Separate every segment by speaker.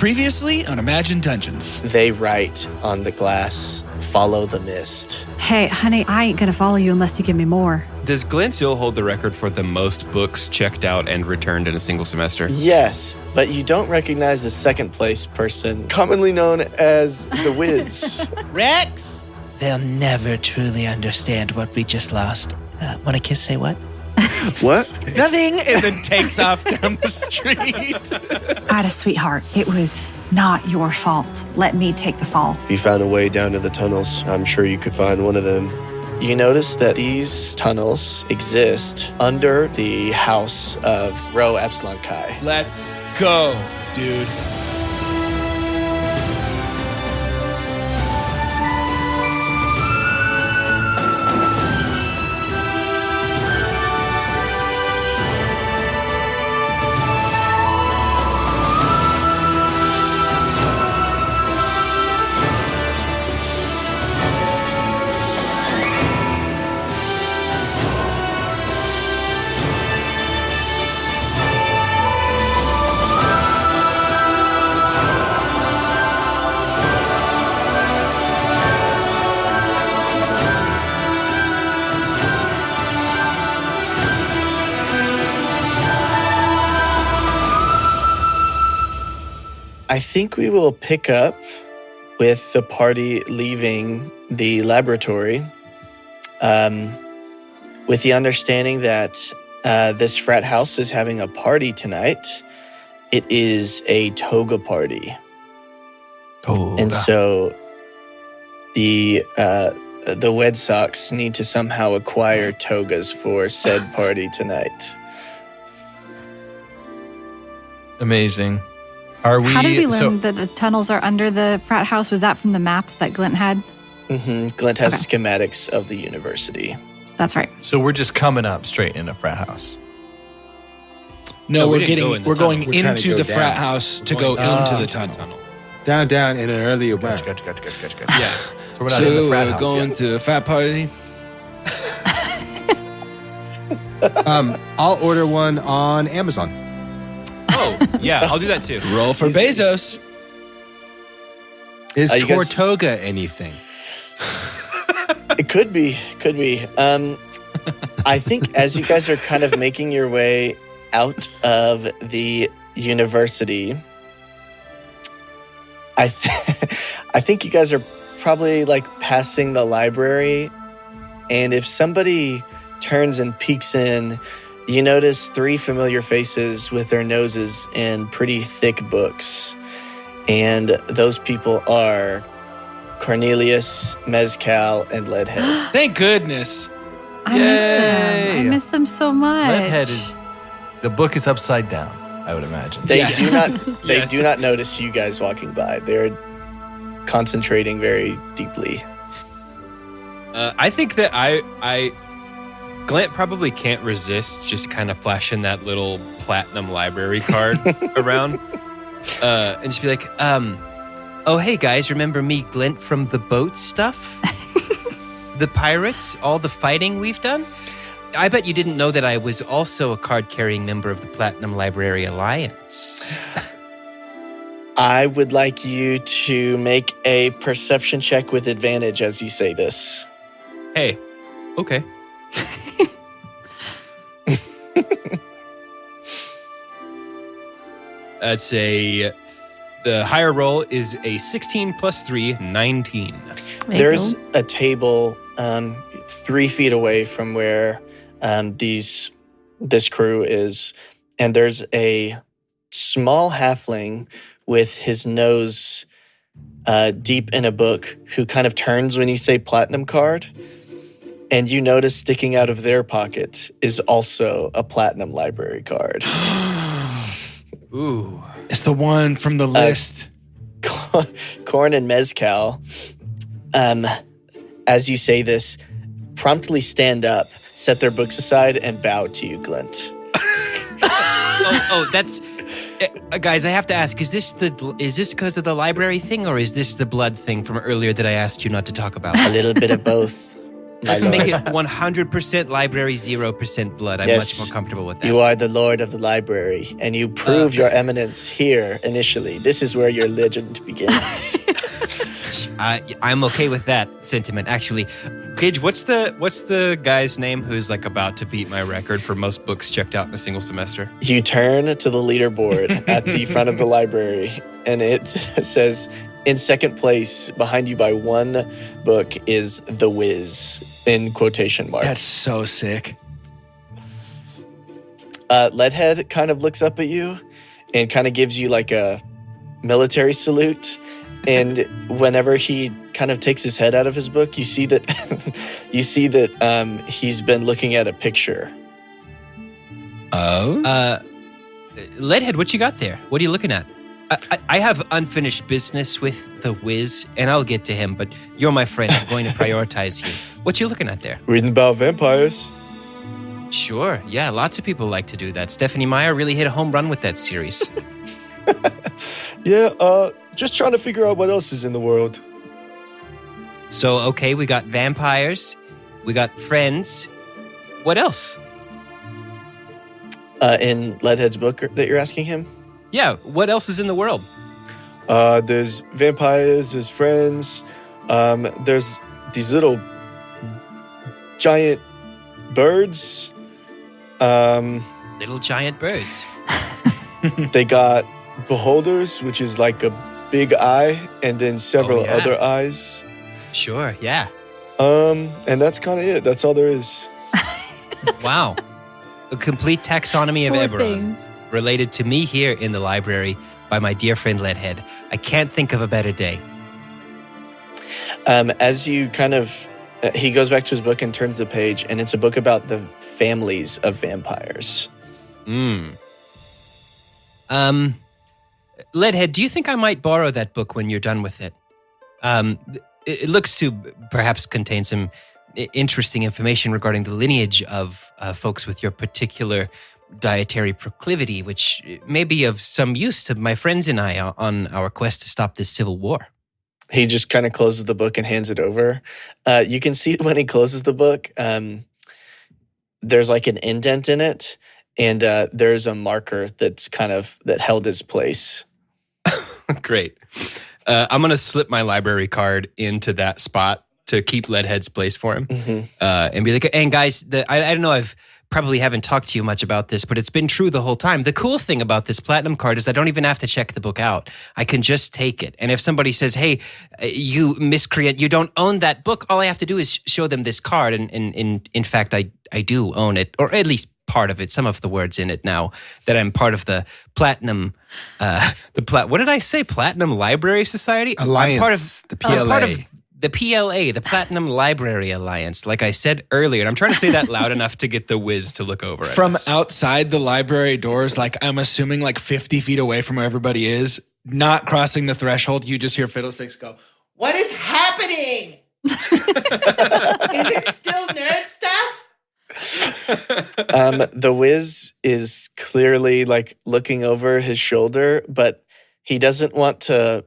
Speaker 1: Previously on Imagined Dungeons.
Speaker 2: They write on the glass, "Follow the mist."
Speaker 3: Hey, honey, I ain't gonna follow you unless you give me more.
Speaker 4: Does Glint still hold the record for the most books checked out and returned in a single semester?
Speaker 2: Yes, but you don't recognize the second place person, commonly known as the Wiz.
Speaker 5: Rex? They'll never truly understand what we just lost. Want a kiss? Say what?
Speaker 2: What?
Speaker 1: Nothing, and then takes off down the street.
Speaker 3: Ada, sweetheart, it was not your fault. Let me take the fall.
Speaker 2: If you found a way down to the tunnels, I'm sure you could find one of them. You notice that these tunnels exist under the house of Rho Epsilon Chi.
Speaker 1: Let's go, dude.
Speaker 2: I think we will pick up with the party leaving the laboratory with the understanding that this frat house is having a party tonight. It is a toga party.
Speaker 6: Toga.
Speaker 2: And so the Wed Sox need to somehow acquire togas for said party tonight.
Speaker 6: Amazing. Are we?
Speaker 3: How did we learn that the tunnels are under the frat house? Was that from the maps that Glint had?
Speaker 2: Mm-hmm. Glint has schematics of the university.
Speaker 3: That's right.
Speaker 6: So we're just coming up straight in a frat house.
Speaker 1: No,
Speaker 4: we
Speaker 1: we're
Speaker 4: didn't go in the
Speaker 1: we're going
Speaker 7: tunnel. We're trying to
Speaker 1: into
Speaker 7: go
Speaker 1: the
Speaker 7: down.
Speaker 1: frat house to go into the tunnel.
Speaker 7: Down in an earlier round.
Speaker 6: Gotcha.
Speaker 1: Yeah.
Speaker 6: So we're not in the frat
Speaker 1: we're
Speaker 6: house
Speaker 1: going
Speaker 6: yet.
Speaker 1: to a frat party.
Speaker 7: I'll order one on Amazon.
Speaker 4: Oh, yeah, I'll do that too.
Speaker 1: Roll for Bezos.
Speaker 7: Is
Speaker 2: you guys-
Speaker 7: Tortoga anything?
Speaker 2: It could be. I think as you guys are kind of making your way out of the university, I think you guys are probably like passing the library, and if somebody turns and peeks in, you notice three familiar faces with their noses in pretty thick books. And those people are Cornelius, Mezcal, and Leadhead.
Speaker 1: Thank goodness.
Speaker 3: I miss
Speaker 6: Yay.
Speaker 3: them. I miss them so much.
Speaker 6: Leadhead is the book is upside down, I would imagine.
Speaker 2: They
Speaker 1: Yes.
Speaker 2: do not notice you guys walking by. They're concentrating very deeply.
Speaker 4: I think that I Glint probably can't resist just kind of flashing that little platinum library card around and just be like, oh, hey guys, remember me, Glint, from the boat stuff? The pirates, all the fighting we've done? I bet you didn't know that I was also a card-carrying member of the Platinum Library Alliance.
Speaker 2: I would like you to make a perception check with advantage as you say this.
Speaker 4: Hey, okay. The higher roll is a 16 plus 3, 19.
Speaker 2: There's a table 3 feet away from where this crew is, and there's a small halfling with his nose deep in a book who kind of turns when you say platinum card, and you notice sticking out of their pocket is also a platinum library card.
Speaker 4: Ooh.
Speaker 1: It's the one from the list.
Speaker 2: Corn and Mezcal, as you say this, promptly stand up, set their books aside, and bow to you, Glint.
Speaker 4: That's... guys, I have to ask, is this because of the library thing, or is this the blood thing from earlier that I asked you not to talk about?
Speaker 2: A little bit of both.
Speaker 4: Let's
Speaker 2: lord.
Speaker 4: make it 100% library, 0% blood. I'm
Speaker 2: Yes.
Speaker 4: much more comfortable with that.
Speaker 2: You are the lord of the library, and you prove your eminence here initially. This is where your legend begins.
Speaker 4: I'm okay with that sentiment, actually. Gage, what's the guy's name who's like about to beat my record for most books checked out in a single semester?
Speaker 2: You turn to the leaderboard at the front of the library, and it says, in second place, behind you by one book, is The Wiz, in quotation marks.
Speaker 1: That's so sick.
Speaker 2: Leadhead kind of looks up at you and kind of gives you like a military salute. And whenever he kind of takes his head out of his book, you see that he's been looking at a picture.
Speaker 6: Oh?
Speaker 4: Leadhead, what you got there? What are you looking at? I have unfinished business with the Wiz, and I'll get to him, but you're my friend. I'm going to prioritize you. What you looking at there?
Speaker 2: Reading about vampires.
Speaker 4: Sure. Yeah, lots of people like to do that. Stephanie Meyer really hit a home run with that series.
Speaker 2: Yeah, just trying to figure out what else is in the world.
Speaker 4: So, okay, we got vampires. We got friends. What else?
Speaker 2: In Leadhead's book that you're asking him?
Speaker 4: Yeah, what else is in the world?
Speaker 2: There's vampires, there's friends, there's these little giant birds.
Speaker 4: Little giant birds.
Speaker 2: They got beholders, which is like a big eye, and then several
Speaker 4: yeah.
Speaker 2: other eyes.
Speaker 4: Sure, yeah.
Speaker 2: And that's kind of it. That's all there is.
Speaker 4: Wow. A complete taxonomy of
Speaker 3: Poor
Speaker 4: Eberron,
Speaker 3: things.
Speaker 4: related to me here in the library by my dear friend Leadhead. I can't think of a better day.
Speaker 2: As you kind of, he goes back to his book and turns the page, and it's a book about the families of vampires.
Speaker 4: Leadhead, do you think I might borrow that book when you're done with it? It looks to perhaps contain some interesting information regarding the lineage of folks with your particular dietary proclivity, which may be of some use to my friends and I on our quest to stop this civil war.
Speaker 2: He just kind of closes the book and hands it over. You can see when he closes the book, there's like an indent in it, and there's a marker that held his place.
Speaker 4: Great. I'm going to slip my library card into that spot to keep Leadhead's place for him. And be like, and guys, I don't know, I've probably haven't talked to you much about this, but it's been true the whole time. The cool thing about this platinum card is I don't even have to check the book out. I can just take it. And if somebody says, hey, you miscreant, you don't own that book, all I have to do is show them this card. And in fact, I do own it, or at least part of it, some of the words in it now, that I'm part of the platinum, what did I say? Platinum Library Society?
Speaker 7: Alliance,
Speaker 4: I'm part of
Speaker 7: the PLA.
Speaker 4: I'm part of the PLA, the Platinum Library Alliance, like I said earlier. And I'm trying to say that loud enough to get the Wiz to look over at
Speaker 1: From
Speaker 4: us.
Speaker 1: outside the library doors, like I'm assuming like 50 feet away from where everybody is, not crossing the threshold, you just hear Fiddlesticks go,
Speaker 8: What is happening? Is it still nerd stuff?
Speaker 2: The Wiz is clearly like looking over his shoulder, but he doesn't want to,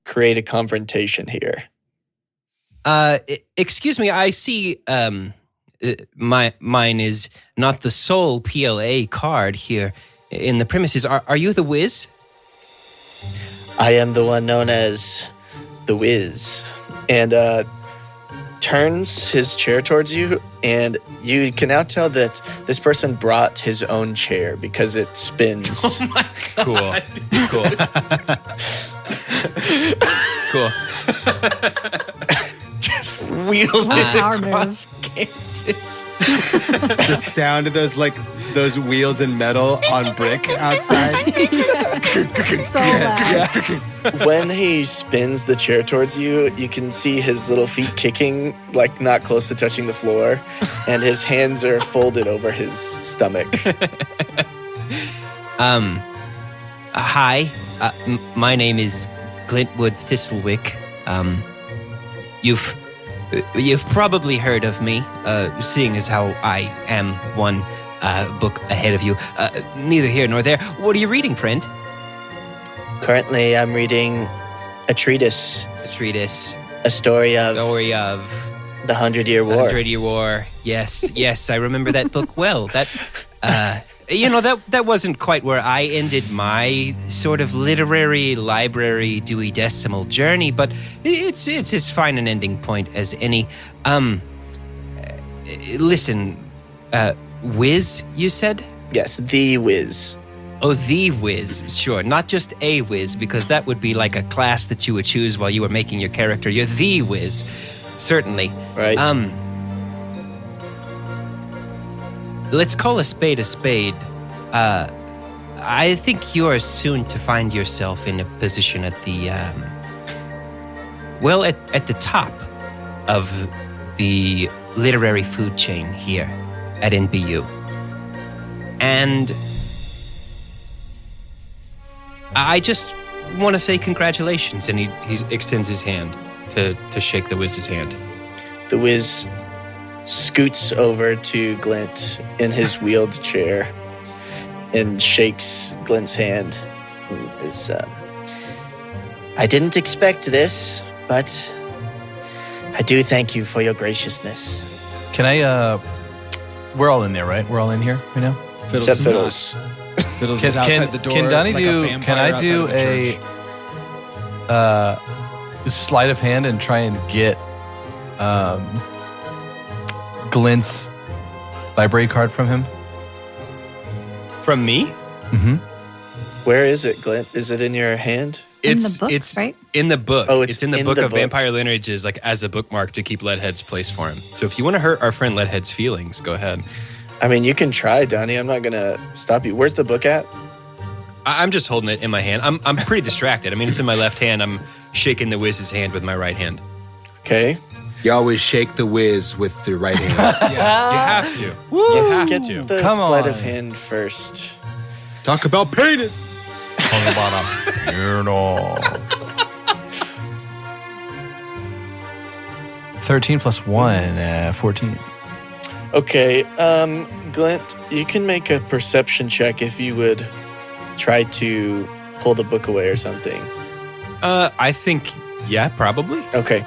Speaker 2: create a confrontation here.
Speaker 4: Excuse me, I see mine is not the sole PLA card here in the premises. Are you the Wiz?
Speaker 2: I am the one known as the Wiz. And turns his chair towards you, and you can now tell that this person brought his own chair because it spins.
Speaker 4: Cool. Cool.
Speaker 1: just wheeled
Speaker 3: Wow.
Speaker 1: it
Speaker 3: Our
Speaker 1: across campus.
Speaker 7: The sound of those wheels in metal on brick outside.
Speaker 3: So loud.
Speaker 2: When he spins the chair towards you, you can see his little feet kicking, like not close to touching the floor, and his hands are folded over his stomach.
Speaker 4: Hi, my name is Glintwood Thistlewick. You've probably heard of me, seeing as how I am one book ahead of you. Neither here nor there. What are you reading, friend?
Speaker 2: Currently, I'm reading a treatise,
Speaker 4: A treatise.
Speaker 2: a story of The 100-Year War.
Speaker 4: 100-Year War. Yes, I remember that book well. That, that wasn't quite where I ended my sort of literary library Dewey Decimal journey, but it's as fine an ending point as any. Listen, Wiz, you said?
Speaker 2: Yes, the Wiz.
Speaker 4: Oh, the Wiz, sure. Not just a Wiz, because that would be like a class that you would choose while you were making your character. You're the Wiz, certainly.
Speaker 2: Right.
Speaker 4: Let's call a spade a spade. I think you are soon to find yourself in a position at the, at the top of the literary food chain here at NBU. And I just want to say congratulations. And he extends his hand to shake the Wiz's hand.
Speaker 2: The Wiz scoots over to Glint in his wheeled chair and shakes Glint's hand. I didn't expect this, but I do thank you for your graciousness.
Speaker 6: Can I, we're all in there, right? We're all in here right now?
Speaker 1: Fiddles
Speaker 2: Except
Speaker 1: is
Speaker 2: Fiddles.
Speaker 1: not. Fiddles is outside the door.
Speaker 6: Can Donnie
Speaker 1: like
Speaker 6: do?
Speaker 1: a vampire
Speaker 6: Can I
Speaker 1: outside
Speaker 6: do
Speaker 1: of a church.
Speaker 6: sleight of hand and try and get Glint's library card from him?
Speaker 4: From me?
Speaker 6: Mm-hmm.
Speaker 2: Where is it, Glint? Is it in your hand?
Speaker 3: The book, right?
Speaker 4: In the book.
Speaker 2: Oh,
Speaker 4: it's in the book of Vampire Lineages, like as a bookmark to keep Leadhead's place for him. So if you want to hurt our friend Leadhead's feelings, go ahead.
Speaker 2: I mean, you can try, Donnie. I'm not going to stop you. Where's the book at?
Speaker 4: I'm just holding it in my hand. I'm pretty distracted. I mean, it's in my left hand. I'm shaking the Wiz's hand with my right hand.
Speaker 2: Okay.
Speaker 7: You always shake the Wiz with the right hand.
Speaker 4: Yeah, you have to.
Speaker 2: Let's
Speaker 4: You have
Speaker 2: get
Speaker 4: to.
Speaker 2: the
Speaker 6: Come
Speaker 2: sleight
Speaker 6: on.
Speaker 2: of hand first.
Speaker 7: Talk about penis.
Speaker 6: On the bottom. You know. 13 plus 1, 14.
Speaker 2: Okay, Glint, you can make a perception check if you would try to pull the book away or something.
Speaker 4: I think, yeah, probably.
Speaker 2: Okay.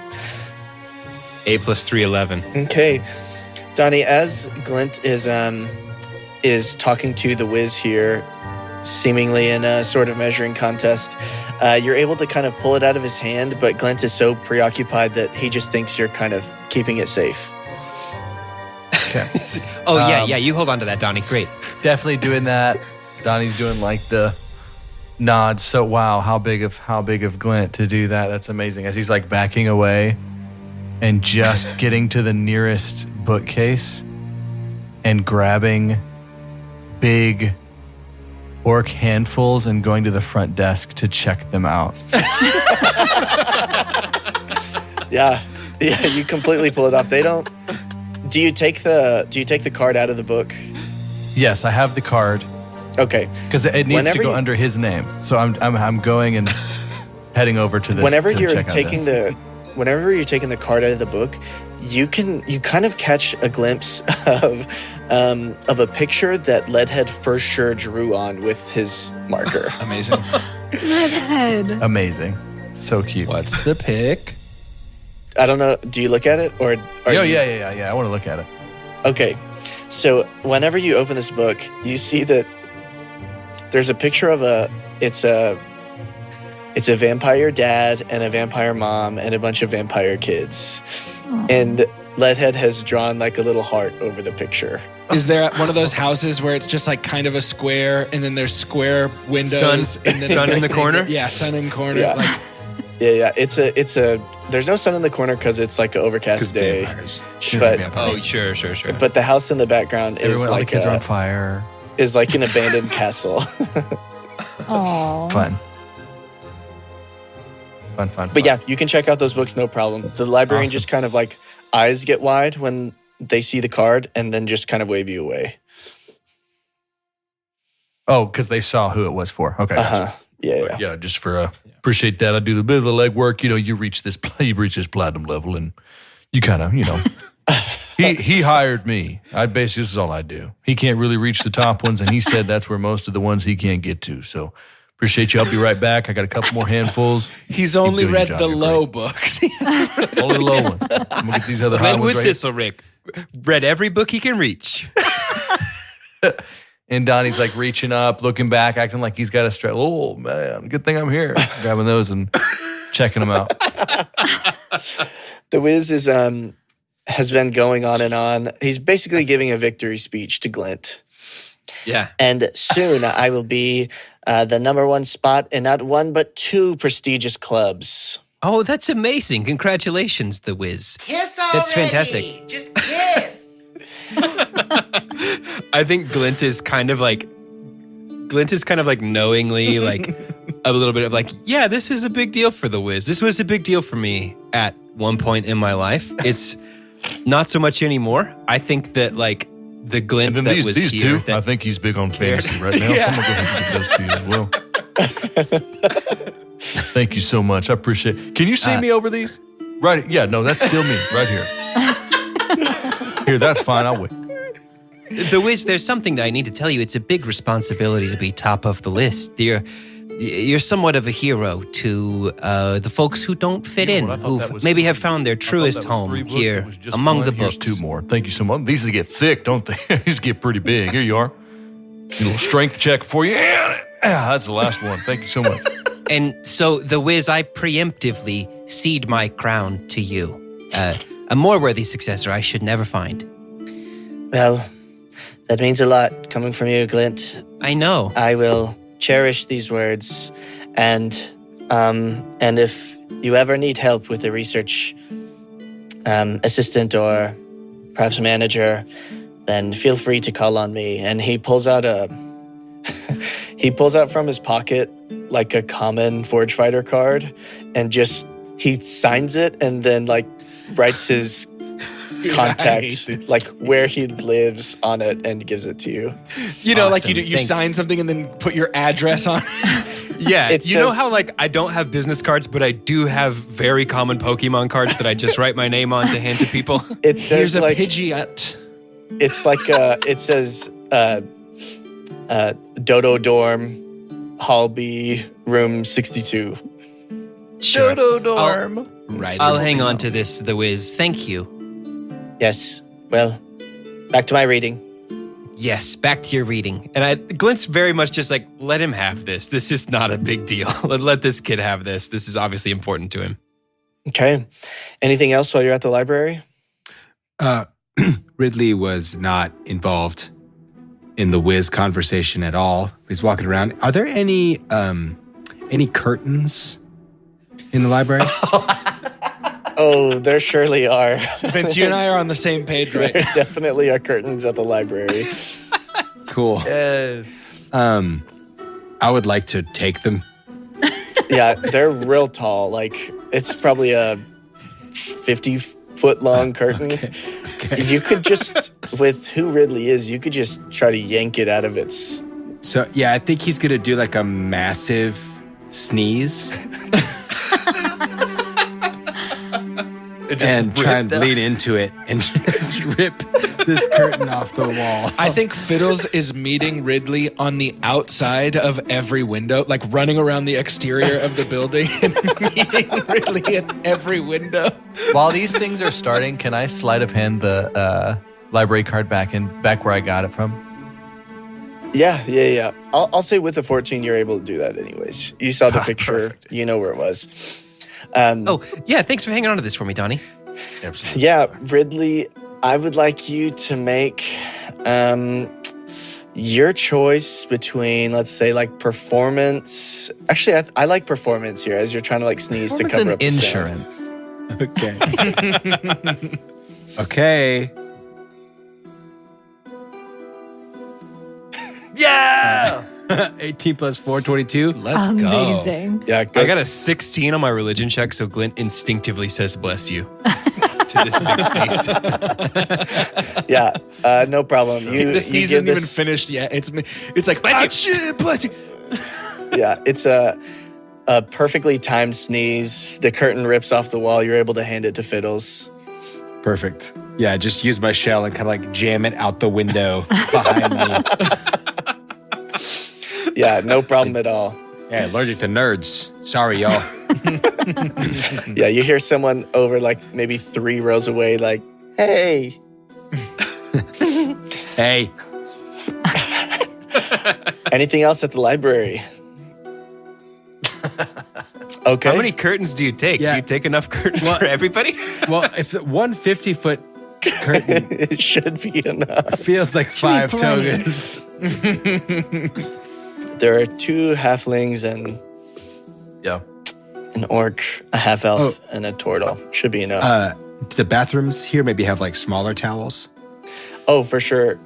Speaker 4: A plus 3, 11.
Speaker 2: Okay. Donnie, as Glint is talking to the Wiz here, seemingly in a sort of measuring contest, you're able to kind of pull it out of his hand, but Glint is so preoccupied that he just thinks you're kind of keeping it safe.
Speaker 4: Oh, yeah, you hold on to that, Donnie. Great.
Speaker 6: Definitely doing that. Donnie's doing like the nods. So wow, how big of Glint to do that. That's amazing. As he's like backing away and just getting to the nearest bookcase and grabbing big orc handfuls and going to the front desk to check them out.
Speaker 2: Yeah, you completely pull it off. They don't. Do you take the card out of the book?
Speaker 6: Yes, I have the card
Speaker 2: Okay.
Speaker 6: because it needs
Speaker 2: Whenever
Speaker 6: to go
Speaker 2: you-
Speaker 6: under his name. So I'm going and heading over to the.
Speaker 2: Whenever
Speaker 6: to
Speaker 2: you're
Speaker 6: check on
Speaker 2: taking
Speaker 6: this.
Speaker 2: whenever you're taking the card out of the book, you kind of catch a glimpse of a picture that Leadhead for sure drew on with his marker.
Speaker 1: Amazing.
Speaker 3: Redhead.
Speaker 6: Amazing, so cute.
Speaker 1: What's the pick?
Speaker 2: I don't know. Do you look at it or?
Speaker 6: Yeah. I want to look at it.
Speaker 2: Okay. So whenever you open this book, you see that there's a picture of it's a vampire dad and a vampire mom and a bunch of vampire kids.
Speaker 3: Aw.
Speaker 2: And Leadhead has drawn like a little heart over the picture.
Speaker 1: Is there one of those houses where it's just like kind of a square and then there's square windows?
Speaker 4: Sun-
Speaker 1: and then
Speaker 4: sun in the corner?
Speaker 1: Yeah, sun in corner.
Speaker 2: Yeah.
Speaker 1: Like,
Speaker 2: Yeah. It's a. There's no sun in the corner because it's like an overcast day.
Speaker 7: Vampires.
Speaker 2: But
Speaker 4: Oh, sure.
Speaker 2: but the house in the background is
Speaker 6: Everyone, all the
Speaker 2: like
Speaker 6: kids are on fire.
Speaker 2: is like an abandoned castle.
Speaker 3: Aw.
Speaker 6: Fun.
Speaker 2: But yeah, you can check out those books, no problem. The librarian
Speaker 6: Awesome.
Speaker 2: just kind of like eyes get wide when they see the card and then just kind of wave you away.
Speaker 6: Oh, because they saw who it was for. Okay.
Speaker 2: Uh-huh. Yeah.
Speaker 6: Yeah, just for appreciate that. I do a bit of the legwork. You know, you reach this platinum level, and you kind of, he hired me. This is all I do. He can't really reach the top ones, and he said that's where most of the ones he can't get to. So Appreciate you. I'll be right back. I got a couple more handfuls.
Speaker 1: He's only
Speaker 6: doing your
Speaker 1: read
Speaker 6: job.
Speaker 1: the
Speaker 6: You're
Speaker 1: low books.
Speaker 6: Only the low one. I'm gonna get these other high
Speaker 4: Glintwood
Speaker 6: ones right.
Speaker 4: Thistlewick read every book he can reach.
Speaker 6: And Donnie's like reaching up, looking back, acting like he's got a strap. Oh man, good thing I'm here. Grabbing those and checking them out.
Speaker 2: The Wiz is has been going on and on. He's basically giving a victory speech to Glint.
Speaker 4: Yeah.
Speaker 2: And soon I will be the number one spot in not one but two prestigious clubs.
Speaker 4: Oh, that's amazing. Congratulations, The Wiz.
Speaker 8: Kiss already.
Speaker 4: That's fantastic.
Speaker 8: Just kiss.
Speaker 4: I think Glint is kind of like knowingly like a little bit of like, yeah, this is a big deal for The Wiz. This was a big deal for me at one point in my life. It's not so much anymore. I think that like the Glint
Speaker 6: And then
Speaker 4: that was
Speaker 6: these
Speaker 4: here.
Speaker 6: two, I think he's big on fantasy right now. So I'm going to go ahead and get those to you as well. Thank you so much. I appreciate it. Can you see me over these? Right. Yeah, no, that's still me right here. Here, that's fine. I'll wait.
Speaker 4: The Wiz, there's something that I need to tell you. It's a big responsibility to be top of the list. You're somewhat of a hero to the folks who don't fit in, who maybe have found their truest home here among the books.
Speaker 6: Here's two more. Thank you so much. These get thick, don't they? These get pretty big. Here you are. A little strength check for you. Yeah, that's the last one. Thank you so much.
Speaker 4: And so, The Wiz, I preemptively cede my crown to you. A more worthy successor I should never find.
Speaker 2: Well, that means a lot coming from you, Glint.
Speaker 4: I know.
Speaker 2: I will cherish these words, and if you ever need help with a research assistant or perhaps manager, then feel free to call on me. And he pulls out from his pocket like a common Forge Fighter card, and just he signs it and then like writes his contact, like where he lives on it, and gives it to you.
Speaker 1: You know, like
Speaker 4: Awesome.
Speaker 1: you
Speaker 4: Thanks.
Speaker 1: sign something and then put your address on it.
Speaker 4: Yeah,
Speaker 2: It
Speaker 4: you know
Speaker 2: says-
Speaker 4: how like I don't have business cards, but I do have very common Pokemon cards that I just write my name on to hand to people.
Speaker 2: It
Speaker 1: Here's
Speaker 2: says
Speaker 1: a
Speaker 2: like
Speaker 1: Pidgeot.
Speaker 2: it's like it says Dodo Dorm, Hall B, room 62.
Speaker 4: Sure.
Speaker 6: Dodo dorm.
Speaker 1: Right.
Speaker 4: I'll hang on to this, The Wiz. Thank you.
Speaker 2: Yes. Well, back to my reading.
Speaker 4: Yes, back to your reading. And Glint's very much just like, let him have this. This is not a big deal. Let this kid have this. This is obviously important to him.
Speaker 2: Okay. Anything else while you're at the library?
Speaker 7: Ridley was not involved in the Wiz conversation at all. He's walking around. Are there any curtains in the library?
Speaker 2: Oh, there surely are.
Speaker 1: Vince, you and I are on the same page, right?
Speaker 2: There definitely are curtains at the library.
Speaker 7: Cool.
Speaker 6: Yes.
Speaker 7: I would like to take them.
Speaker 2: Yeah, they're real tall. Like, it's probably a 50-foot long curtain.
Speaker 7: Okay.
Speaker 2: You could just, with who Ridley is, you could just try to yank it out of its...
Speaker 7: So, yeah, I think he's going to do like a massive sneeze and try and lean into it and just rip this curtain off the wall.
Speaker 1: I think Fiddles is meeting Ridley on the outside of every window, like running around the exterior of the building and meeting Ridley at every window.
Speaker 6: While these things are starting, can I sleight of hand the library card back where I got it from?
Speaker 2: Yeah. I'll say with the 14, you're able to do that anyways. You saw the picture.
Speaker 6: Perfect.
Speaker 2: You know where it was.
Speaker 4: Oh, yeah, thanks for hanging on to this for me, Donnie.
Speaker 6: Absolutely.
Speaker 2: Yeah, Ridley, I would like you to make your choice between, let's say, like performance. Actually, I like performance here as you're trying to like sneeze to cover up the sound.
Speaker 6: Insurance.
Speaker 7: Okay. Okay.
Speaker 6: Yeah.
Speaker 7: 18 plus 4, 22.
Speaker 1: Let's
Speaker 3: Amazing.
Speaker 2: Yeah, go.
Speaker 4: I got a 16 on my religion check, so Glint instinctively says bless you to this big sneeze.
Speaker 2: Yeah, no problem.
Speaker 1: The sneeze
Speaker 2: give
Speaker 1: isn't even
Speaker 2: this-
Speaker 1: finished yet. It's like, bless you, bless you.
Speaker 2: Yeah, it's a perfectly timed sneeze. The curtain rips off the wall. You're able to hand it to Fiddles.
Speaker 7: Perfect. Yeah, just use my shell and kind of like jam it out the window behind me.
Speaker 2: Yeah, no problem at all.
Speaker 7: Yeah, allergic to nerds. Sorry, y'all.
Speaker 2: Yeah, you hear someone over like maybe 3 rows away, like, "Hey."
Speaker 7: Hey.
Speaker 2: Anything else at the library? Okay.
Speaker 4: How many curtains do you take?
Speaker 7: Yeah.
Speaker 4: Do you take enough curtains for everybody?
Speaker 7: Well, if the 150-foot curtain
Speaker 2: It should be enough.
Speaker 7: feels like 5
Speaker 3: plenty.
Speaker 7: togas.
Speaker 2: There are 2 halflings and
Speaker 6: Yeah.
Speaker 2: an orc, a half elf, and a turtle. Should be enough.
Speaker 7: The bathrooms here maybe have like smaller towels.
Speaker 2: Oh, for sure.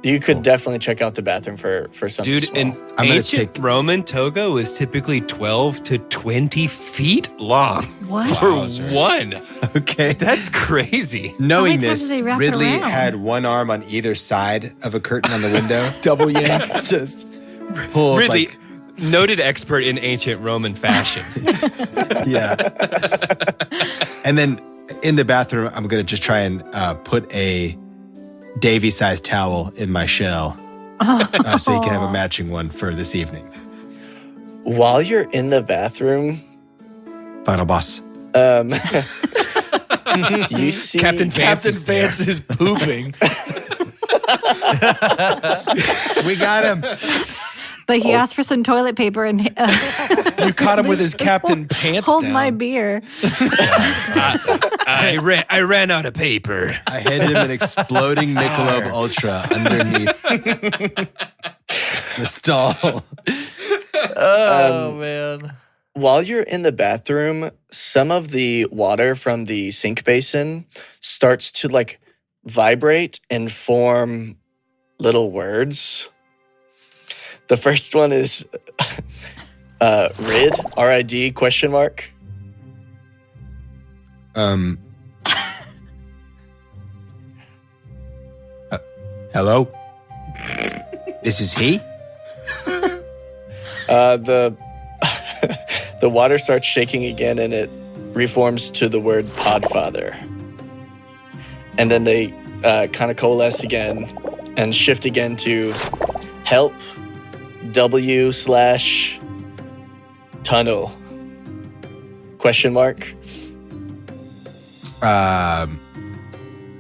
Speaker 2: You could definitely check out the bathroom for something
Speaker 4: Dude,
Speaker 2: small.
Speaker 4: an
Speaker 7: I'm gonna
Speaker 4: ancient
Speaker 7: take-
Speaker 4: Roman toga was typically 12 to 20 feet long
Speaker 3: What?
Speaker 4: for
Speaker 1: Wowzers.
Speaker 4: one.
Speaker 7: Okay.
Speaker 4: That's crazy.
Speaker 7: Knowing
Speaker 3: times
Speaker 7: this,
Speaker 3: do they wrap it
Speaker 7: Ridley
Speaker 3: around?
Speaker 7: had one arm on either side of a curtain on the window.
Speaker 1: Double yank.
Speaker 7: Just pulled
Speaker 4: Really
Speaker 7: like,
Speaker 4: noted expert in ancient Roman fashion.
Speaker 7: yeah. And then in the bathroom, I'm going to just try and put a Davy-sized towel in my shell so you can have a matching one for this evening.
Speaker 2: While you're in the bathroom,
Speaker 7: Final boss.
Speaker 2: you see
Speaker 4: Captain Vance is there.
Speaker 1: Vance is pooping.
Speaker 7: We got him.
Speaker 3: But he asked for some toilet paper and
Speaker 1: You caught him with his Captain Pants
Speaker 3: hold
Speaker 1: down.
Speaker 3: my beer.
Speaker 4: I ran out of paper.
Speaker 7: I handed him an exploding Michelob Ultra underneath the stall.
Speaker 6: Oh, man.
Speaker 2: while you're in the bathroom, some of the water from the sink basin starts to like vibrate and form little words. The first one is RID, R-I-D, question mark.
Speaker 7: Hello? This is he?
Speaker 2: The the water starts shaking again and it reforms to the word podfather. And then they kind of coalesce again and shift again to help W/tunnel question mark.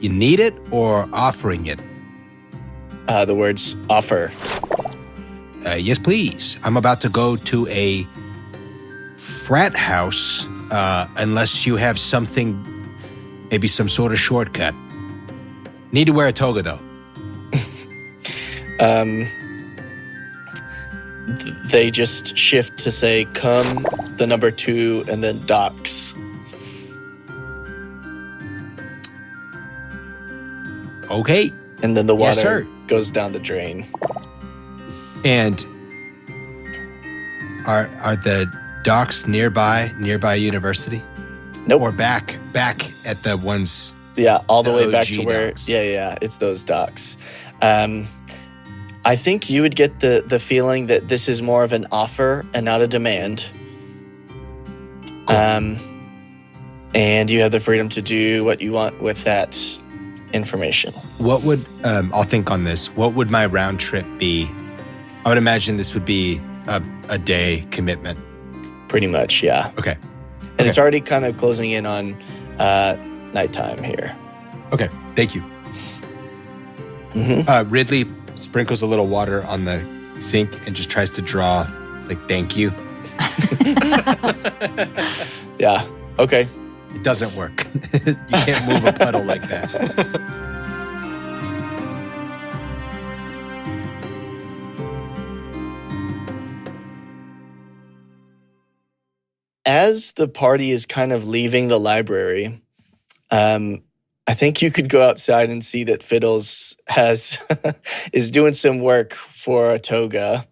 Speaker 7: You need it or offering it?
Speaker 2: The words offer.
Speaker 7: Yes, please. I'm about to go to a frat house, unless you have something, maybe some sort of shortcut. Need to wear a toga, though.
Speaker 2: They just shift to say come, the number 2, and then docks.
Speaker 7: Okay.
Speaker 2: And then the
Speaker 7: Yes,
Speaker 2: water
Speaker 7: sir.
Speaker 2: goes down the drain.
Speaker 7: And are the docks nearby university?
Speaker 2: Nope.
Speaker 7: Or back at the ones?
Speaker 2: Yeah, all the
Speaker 7: The
Speaker 2: way back
Speaker 7: OG
Speaker 2: to where.
Speaker 7: docks.
Speaker 2: Yeah, it's those docks. I think you would get the feeling that this is more of an offer and not a demand. And you have the freedom to do what you want with that information.
Speaker 7: What would I'll think on this. What would my round trip be? I would imagine this would be a day commitment.
Speaker 2: Pretty much, yeah.
Speaker 7: Okay.
Speaker 2: And it's already kind of closing in on nighttime here.
Speaker 7: Okay. Thank you.
Speaker 2: Mhm.
Speaker 7: Ridley sprinkles a little water on the sink and just tries to draw like thank you.
Speaker 2: Yeah, okay.
Speaker 7: It doesn't work. You can't move a puddle like that.
Speaker 2: As the party is kind of leaving the library, I think you could go outside and see that Fiddles is doing some work for a toga.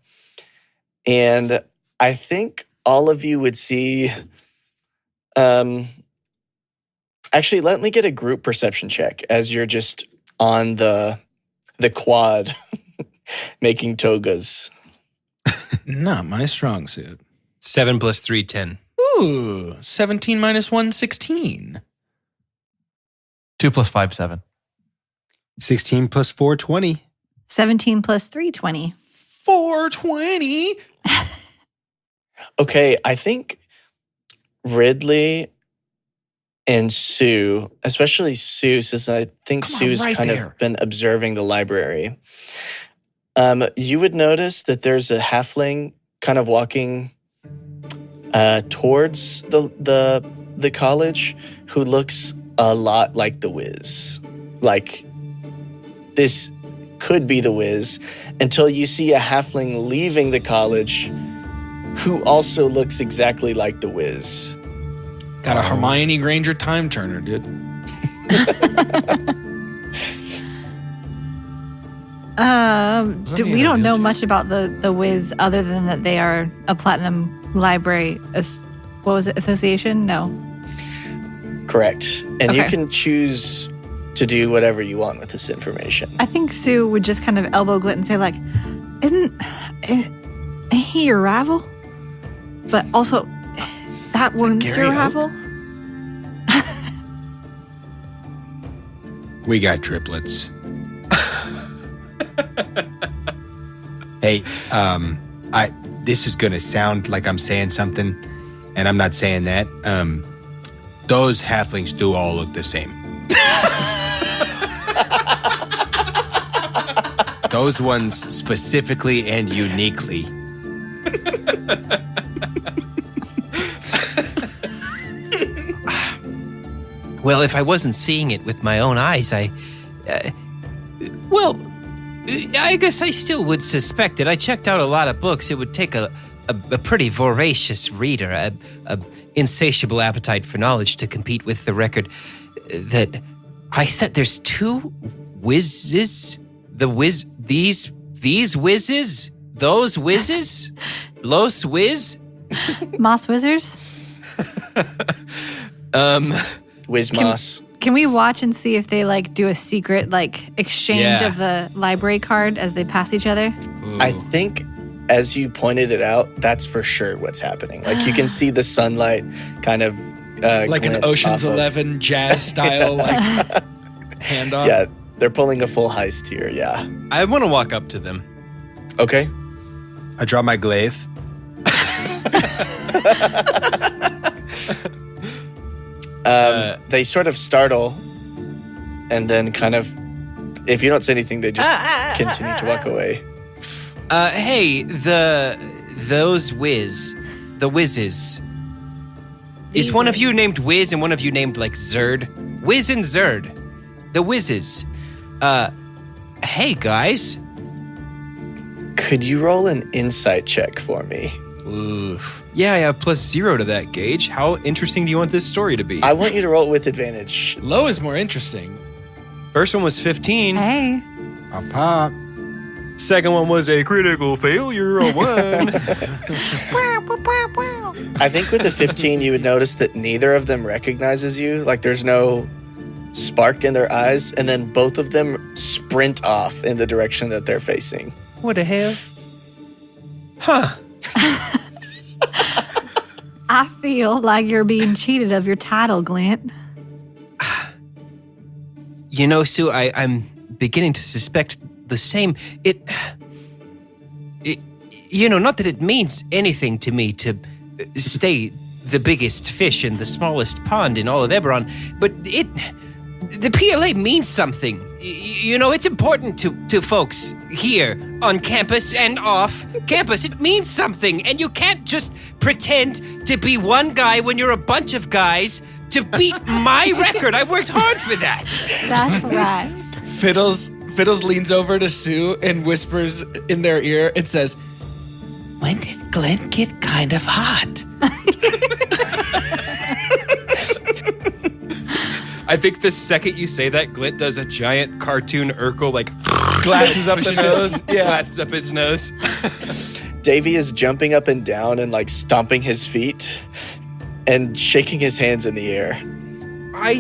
Speaker 2: And I think all of you would see. Actually, let me get a group perception check as you're just on the quad making togas.
Speaker 1: Not my strong suit.
Speaker 4: 7 plus 3, 10.
Speaker 1: Ooh, 17 minus 1, 16.
Speaker 6: 2 plus 5, 7.
Speaker 7: 16 plus 4, 20.
Speaker 3: 17 plus 3, 20.
Speaker 1: 420.
Speaker 2: Okay, I think Ridley and Sue, especially Sue, since I think
Speaker 1: Come on,
Speaker 2: Sue's
Speaker 1: right
Speaker 2: kind
Speaker 1: there.
Speaker 2: of been observing the library. You would notice that there's a halfling kind of walking towards the college who looks a lot like the Wiz. Like, this could be the Wiz until you see a halfling leaving the college who also looks exactly like the Wiz.
Speaker 1: Got a Hermione Granger time turner, dude.
Speaker 3: We don't know much about the Wiz other than that they are a platinum library. What was it? Association? No.
Speaker 2: Correct. And you
Speaker 3: Okay.
Speaker 2: can choose to do whatever you want with this information.
Speaker 3: I think Sue would just kind of elbow Glint and say, like, isn't he your rival? But also, that one's
Speaker 1: Gary
Speaker 3: your
Speaker 1: Hope?
Speaker 3: rival?
Speaker 7: We got triplets. Hey, this is gonna sound like I'm saying something, and I'm not saying that. Those halflings do all look the same. Those ones specifically and uniquely.
Speaker 5: Well, if I wasn't seeing it with my own eyes, I guess I still would suspect it. I checked out a lot of books. It would take a pretty voracious reader, a insatiable appetite for knowledge to compete with the record that I said there's two whizzes. These whizzes, those whizzes, Los Whiz.
Speaker 3: Moss Wizards?
Speaker 2: Wizmoss.
Speaker 3: Can we watch and see if they, like, do a secret, like, exchange
Speaker 4: Yeah.
Speaker 3: of the library card as they pass each other?
Speaker 2: I think, as you pointed it out, that's for sure what's happening. Like, you can see the sunlight kind of
Speaker 1: Like an
Speaker 2: glint
Speaker 1: Ocean's
Speaker 2: off of-
Speaker 1: 11 jazz style like handoff.
Speaker 2: Yeah, they're pulling a full heist here. Yeah.
Speaker 4: I want to walk up to them.
Speaker 2: Okay.
Speaker 7: I draw my glaive.
Speaker 2: They sort of startle, and then kind of, if you don't say anything, they just continue to walk away.
Speaker 5: Hey, those the whizzes. Is one of you named Wiz and one of you named, like, Zerd? Wiz and Zerd. The whizzes. Hey, guys.
Speaker 2: Could you roll an insight check for me?
Speaker 4: Yeah, +0 to that, Gage. How interesting do you want this story to be?
Speaker 2: I want you to roll it with advantage.
Speaker 1: Low is more interesting.
Speaker 4: First one was 15.
Speaker 3: Hey.
Speaker 7: I'll pop.
Speaker 4: Second one was a critical failure, a 1.
Speaker 2: I think with the 15, you would notice that neither of them recognizes you. Like, there's no spark in their eyes, and then both of them sprint off in the direction that they're facing.
Speaker 5: What the hell?
Speaker 4: Huh.
Speaker 3: I feel like you're being cheated of your title, Glint.
Speaker 5: You know, Sue, I'm beginning to suspect the same. It not that it means anything to me to stay the biggest fish in the smallest pond in all of Eberron, but the PLA means something. It's important to folks here on campus and off campus. It means something, and you can't just pretend to be one guy when you're a bunch of guys to beat my record. I worked hard for that.
Speaker 3: That's right.
Speaker 1: Fiddles leans over to Sue and whispers in their ear and says,
Speaker 5: When did Glint get kind of hot?
Speaker 4: I think the second you say that, Glint does a giant cartoon Urkel, like,
Speaker 1: glasses up the
Speaker 4: pushes his
Speaker 1: nose. Yeah.
Speaker 4: glasses up his nose.
Speaker 2: Davey is jumping up and down and, like, stomping his feet and shaking his hands in the air.
Speaker 5: I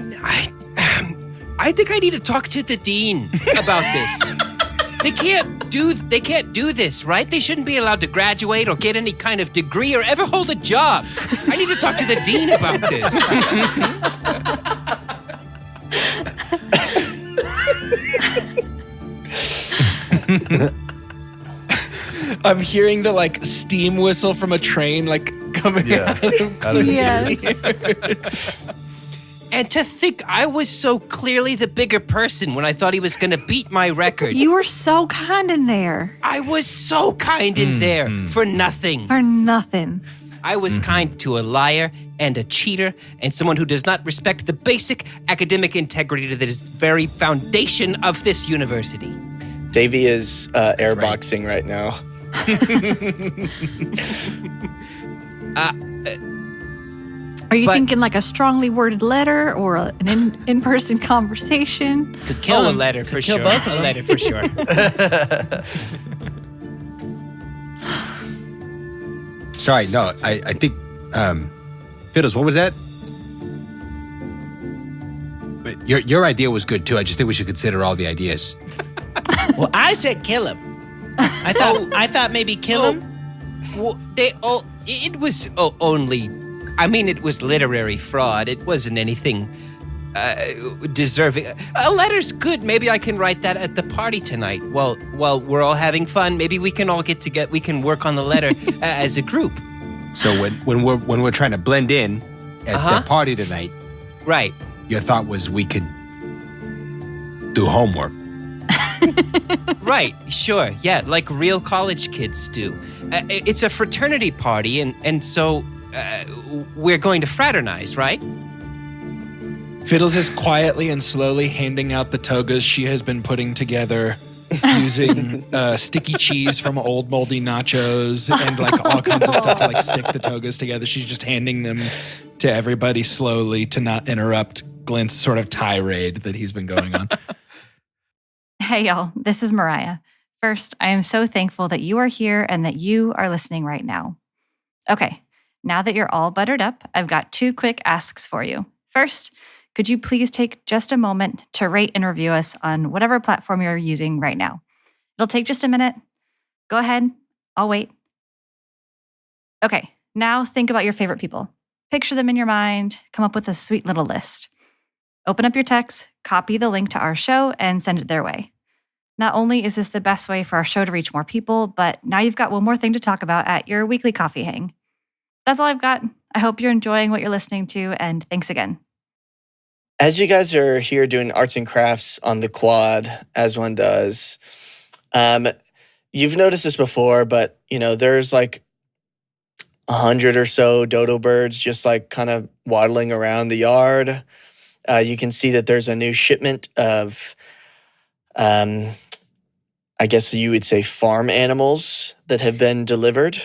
Speaker 5: think I need to talk to the dean about this. They can't do this, right? They shouldn't be allowed to graduate or get any kind of degree or ever hold a job. I need to talk to the dean about this.
Speaker 1: I'm hearing the like steam whistle from a train like coming out of
Speaker 3: Yes.
Speaker 5: And to think I was so clearly the bigger person when I thought he was going to beat my record.
Speaker 3: You were so kind in there.
Speaker 5: I was so kind in there for nothing.
Speaker 3: For nothing.
Speaker 5: I was kind to a liar and a cheater and someone who does not respect the basic academic integrity that is the very foundation of this university.
Speaker 2: Davey is airboxing right now.
Speaker 3: Are you thinking like a strongly worded letter or an in-person conversation?
Speaker 5: Could kill a letter for sure. A letter for sure.
Speaker 7: Sorry, no, I think, Fiddles, what was that? But your idea was good too. I just think we should consider all the ideas.
Speaker 8: Well, I said kill him. I thought maybe kill him.
Speaker 5: Well, it was only, I mean, it was literary fraud. It wasn't anything deserving. A letter's good. Maybe I can write that at the party tonight. While we're all having fun, maybe we can all we can work on the letter as a group.
Speaker 7: So when we're trying to blend in at the party tonight,
Speaker 5: right?
Speaker 7: Your thought was we could do homework.
Speaker 5: Right, sure, yeah, like real college kids do. It's a fraternity party, and so we're going to fraternize, right?
Speaker 1: Fiddles is quietly and slowly handing out the togas she has been putting together using sticky cheese from old moldy nachos and like all kinds of stuff to like stick the togas together. She's just handing them to everybody slowly to not interrupt Glint's sort of tirade that he's been going on.
Speaker 3: Hey, y'all, this is Mariah. First, I am so thankful that you are here and that you are listening right now. Okay, now that you're all buttered up, I've got 2 quick asks for you. First, could you please take just a moment to rate and review us on whatever platform you're using right now? It'll take just a minute. Go ahead, I'll wait. Okay, now think about your favorite people. Picture them in your mind, come up with a sweet little list. Open up your text, copy the link to our show, and send it their way. Not only is this the best way for our show to reach more people, but now you've got one more thing to talk about at your weekly coffee hang. That's all I've got. I hope you're enjoying what you're listening to, and thanks again.
Speaker 2: As you guys are here doing arts and crafts on the quad, as one does, you've noticed this before, but there's like 100 or so dodo birds just like kind of waddling around the yard. You can see that there's a new shipment of, I guess you would say farm animals that have been delivered.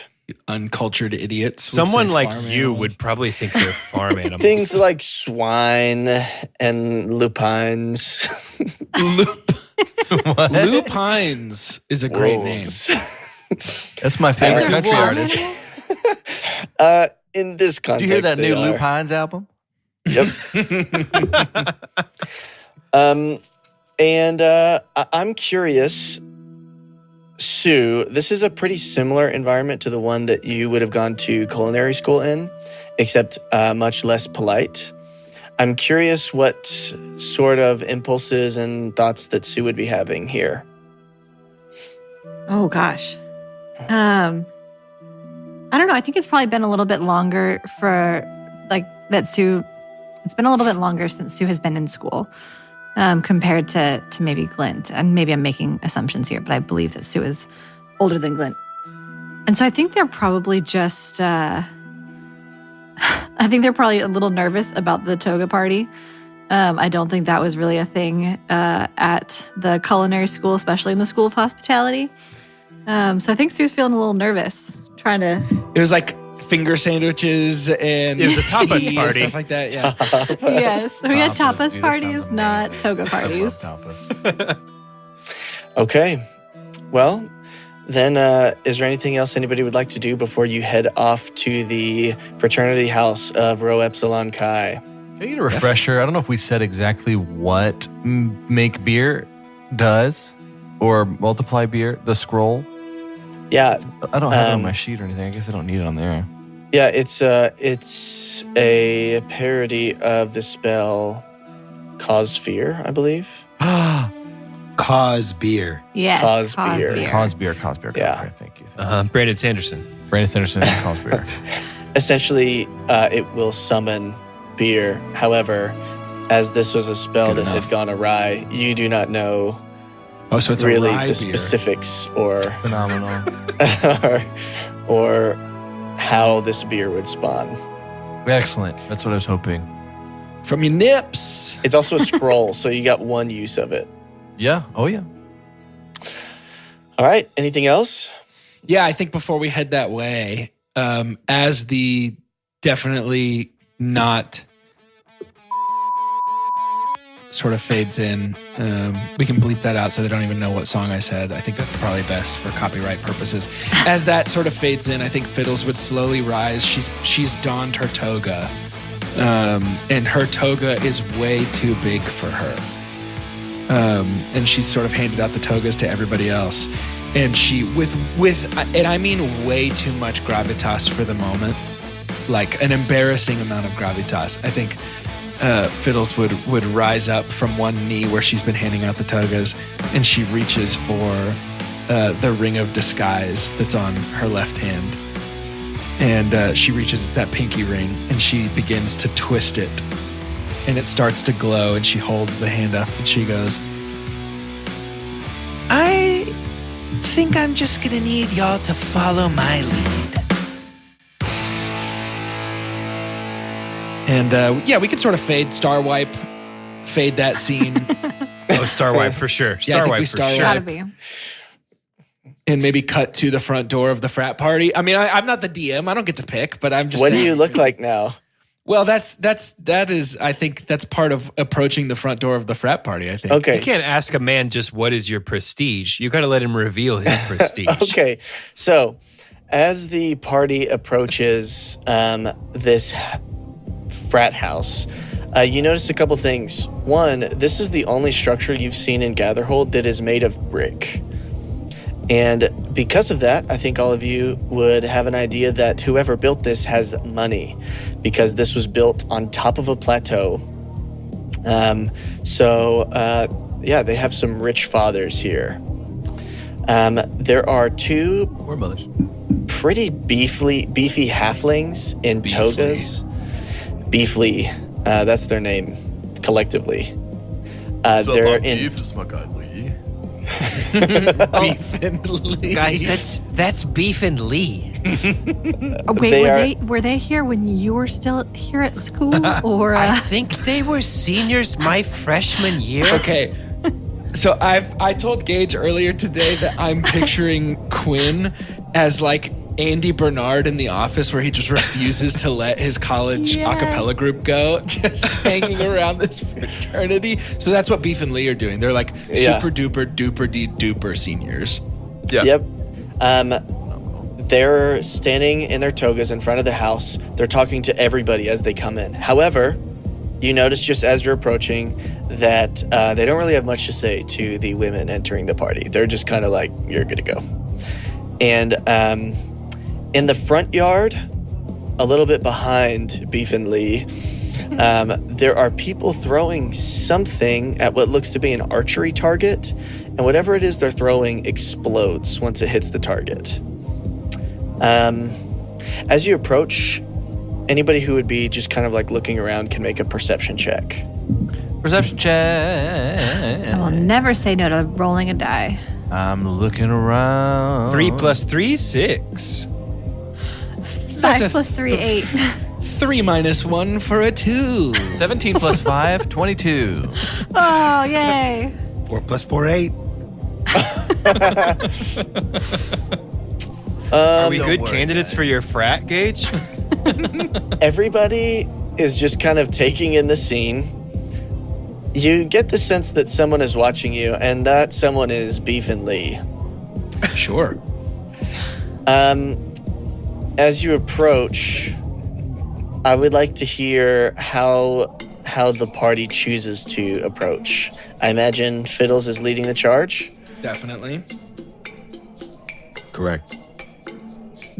Speaker 1: Uncultured idiots.
Speaker 4: Someone like you would probably think they're farm animals.
Speaker 2: Things like swine and lupines.
Speaker 1: Lupines is a great name.
Speaker 6: That's my favorite country artist.
Speaker 2: In this context,
Speaker 6: Did you hear that new Lupines album?
Speaker 2: Yep. I'm curious, Sue, this is a pretty similar environment to the one that you would have gone to culinary school in, except much less polite. I'm curious what sort of impulses and thoughts that Sue would be having here.
Speaker 3: Oh, gosh. I don't know. I think it's probably been a little bit longer for, like, that Sue... It's been a little bit longer since Sue has been in school compared to maybe Glint. And maybe I'm making assumptions here, but I believe that Sue is older than Glint. And so I think they're probably just... I think they're probably a little nervous about the toga party. I don't think that was really a thing at the culinary school, especially in the School of Hospitality. So I think Sue's feeling a little nervous, trying to...
Speaker 1: It was like finger sandwiches and...
Speaker 4: It was a tapas party.
Speaker 1: Stuff like that, yeah.
Speaker 3: Yes, we had tapas parties, not toga parties.
Speaker 6: I love tapas.
Speaker 2: Okay. Well, then is there anything else anybody would like to do before you head off to the fraternity house of Rho Epsilon Chi?
Speaker 6: Can I get a refresher? I don't know if we said exactly what make beer does or multiply beer, the scroll.
Speaker 2: Yeah.
Speaker 6: I don't have it on my sheet or anything. I guess I don't need it on there.
Speaker 2: Yeah, it's a parody of the spell Cause Fear, I believe.
Speaker 7: Cause beer.
Speaker 3: Yes.
Speaker 2: Cause beer.
Speaker 6: Cause beer.
Speaker 2: Yeah.
Speaker 6: Thank you.
Speaker 4: Brandon Sanderson.
Speaker 6: Brandon Sanderson, cause beer.
Speaker 2: Essentially, it will summon beer. However, as this was a spell
Speaker 1: Good
Speaker 2: that
Speaker 1: enough.
Speaker 2: had gone awry, you do not know
Speaker 1: Oh, so it's
Speaker 2: really
Speaker 1: a rye
Speaker 2: the
Speaker 1: beer.
Speaker 2: specifics or
Speaker 6: Phenomenal.
Speaker 2: or how this beer would spawn.
Speaker 6: Excellent. That's what I was hoping.
Speaker 1: From your nips.
Speaker 2: It's also a scroll, so you got one use of it.
Speaker 6: Yeah. Oh, yeah.
Speaker 2: All right. Anything else?
Speaker 1: Yeah, I think before we head that way, as the definitely not sort of fades in, we can bleep that out so they don't even know what song I said. I think that's probably best for copyright purposes. As that sort of fades in, I think Fiddles would slowly rise. She's donned her toga, and her toga is way too big for her. And she's sort of handed out the togas to everybody else. And she, and I mean way too much gravitas for the moment, like an embarrassing amount of gravitas. I think Fiddles would rise up from one knee where she's been handing out the togas, and she reaches for the ring of disguise that's on her left hand. And she reaches that pinky ring, and she begins to twist it. And it starts to glow, and she holds the hand up, and she goes, I think I'm just gonna need y'all to follow my lead. And yeah, we can sort of fade that scene.
Speaker 4: Oh, Star Wipe for sure.
Speaker 1: Yeah, I
Speaker 4: Star
Speaker 1: think we
Speaker 4: Wipe for
Speaker 1: Star
Speaker 4: sure.
Speaker 3: Gotta be.
Speaker 1: And maybe cut to the front door of the frat party. I mean, I'm not the DM. I don't get to pick, but I'm just
Speaker 2: What do
Speaker 1: saying.
Speaker 2: you look like now?
Speaker 1: Well, that is. I think that's part of approaching the front door of the frat party. I think.
Speaker 2: Okay.
Speaker 4: You can't ask a man just what is your prestige. You got to let him reveal his prestige.
Speaker 2: Okay. So, as the party approaches this frat house, you notice a couple things. One, this is the only structure you've seen in Gatherhold that is made of brick. And because of that, I think all of you would have an idea that whoever built this has money, because this was built on top of a plateau. Yeah, they have some rich fathers here. There are two
Speaker 6: Or mothers.
Speaker 2: pretty beefy halflings in togas. Beefly, that's their name collectively. They're in.
Speaker 6: It's my guy Lee.
Speaker 1: Beef and Lee.
Speaker 5: Guys, that's Beef and Lee.
Speaker 3: Oh, wait,
Speaker 2: They
Speaker 3: were they here when you were still here at school, or?
Speaker 5: I think they were seniors my freshman year.
Speaker 1: Okay. So I told Gage earlier today that I'm picturing Quinn as like Andy Bernard in The Office, where he just refuses to let his college a cappella group go, just hanging around this fraternity. So that's what Beef and Lee are doing. They're like
Speaker 2: Yeah.
Speaker 1: super duper seniors.
Speaker 4: Yeah.
Speaker 2: Yep. They're standing in their togas in front of the house. They're talking to everybody as they come in. However, you notice just as you're approaching that they don't really have much to say to the women entering the party. They're just kind of like, you're good to go. And in the front yard, a little bit behind Beef and Lee, there are people throwing something at what looks to be an archery target. And whatever it is they're throwing explodes once it hits the target. As you approach, anybody who would be just kind of like looking around can make a perception check.
Speaker 6: Perception check.
Speaker 3: I will never say no to rolling a die.
Speaker 6: I'm looking around.
Speaker 4: 3 + 3 = 6.
Speaker 3: 5 + 3 = 8.
Speaker 1: 3 - 1 for a 2.
Speaker 6: 17 + 5, 22.
Speaker 3: Oh, yay!
Speaker 7: 4 + 4 = 8.
Speaker 4: Are we
Speaker 6: Don't
Speaker 4: good
Speaker 6: worry,
Speaker 4: candidates
Speaker 6: guys.
Speaker 4: for your frat, Gage?
Speaker 2: Everybody is just kind of taking in the scene. You get the sense that someone is watching you, and that someone is Beef and Lee.
Speaker 1: Sure.
Speaker 2: As you approach, I would like to hear how the party chooses to approach. I imagine Fiddles is leading the charge.
Speaker 1: Definitely.
Speaker 7: Correct.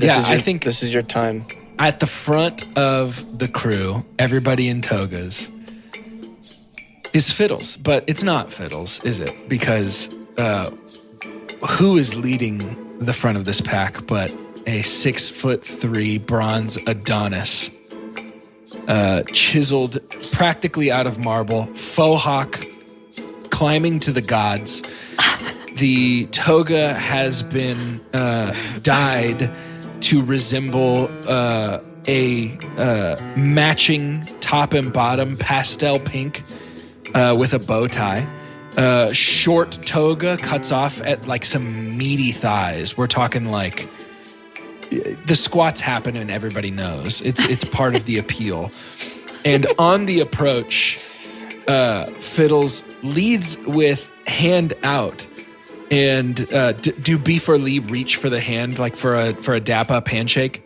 Speaker 1: I think
Speaker 2: this is your time.
Speaker 1: at the front of the crew, everybody in togas is Fiddles, but it's not Fiddles, is it? Because who is leading the front of this pack but a 6'3" bronze Adonis, chiseled practically out of marble, faux hawk, climbing to the gods. The toga has been dyed to resemble a matching top and bottom pastel pink with a bow tie. Short toga cuts off at like some meaty thighs. We're talking like the squats happen and everybody knows. It's part of the appeal. And on the approach, Fiddles leads with hand out. And do Beef or Lee reach for the hand, like for a dap up handshake?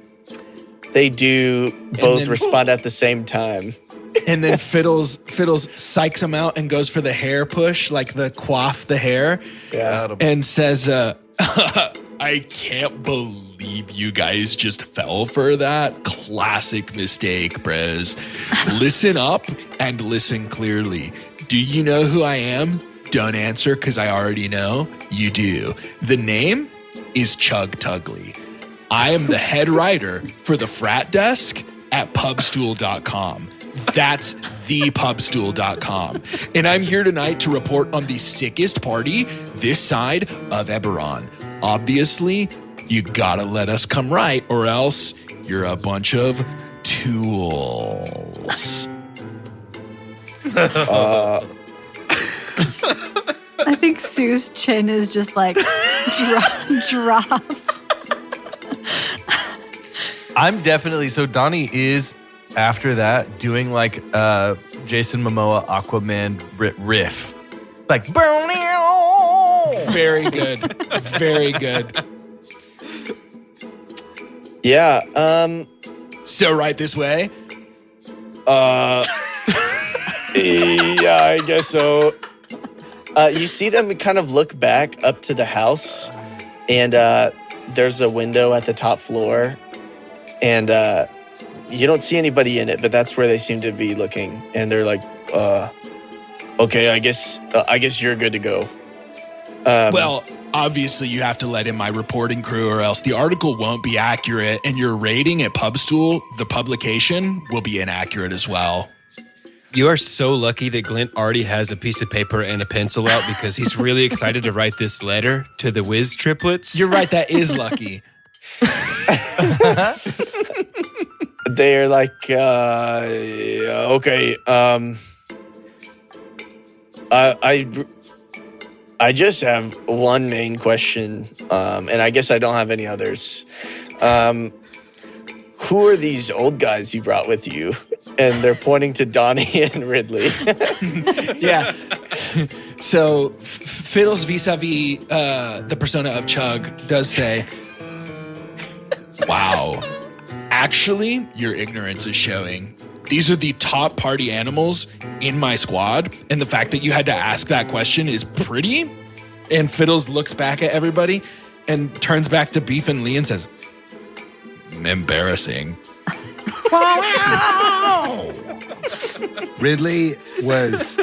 Speaker 2: They do both respond at the same time.
Speaker 1: And then Fiddles psychs him out and goes for the hair push, like the coif the hair.
Speaker 2: Yeah.
Speaker 1: And says, I can't believe you guys just fell for that. Classic mistake, bros. Listen up and listen clearly. Do you know who I am? Don't answer because I already know. You do. The name is Chug Tugly. I am the head writer for the frat desk at pubstool.com. That's thepubstool.com. And I'm here tonight to report on the sickest party this side of Eberron. Obviously, you gotta let us come right or else you're a bunch of tools.
Speaker 3: I think Sue's chin is just like dropped.
Speaker 6: I'm definitely, so Donnie is, after that, doing like Jason Momoa Aquaman riff. Like,
Speaker 1: very good. Very good.
Speaker 2: Yeah,
Speaker 1: So right this way?
Speaker 2: yeah, I guess so. You see them kind of look back up to the house, and there's a window at the top floor, and you don't see anybody in it, but that's where they seem to be looking. And they're like, okay, I guess you're good to go.
Speaker 1: Well, obviously you have to let in my reporting crew or else the article won't be accurate, and your rating at Pubstool, the publication, will be inaccurate as well.
Speaker 4: You are so lucky that Glint already has a piece of paper and a pencil out because he's really excited to write this letter to the Wiz triplets.
Speaker 1: You're right, that is lucky.
Speaker 2: They're like, okay, I just have one main question, and I guess I don't have any others. Who are these old guys you brought with you? And they're pointing to Donnie and Ridley.
Speaker 1: Yeah. So Fiddles vis-a-vis the persona of Chug does say, wow, actually, your ignorance is showing. These are the top party animals in my squad, and the fact that you had to ask that question is pretty. And Fiddles looks back at everybody and turns back to Beef and Lee and says, embarrassing.
Speaker 7: Ridley was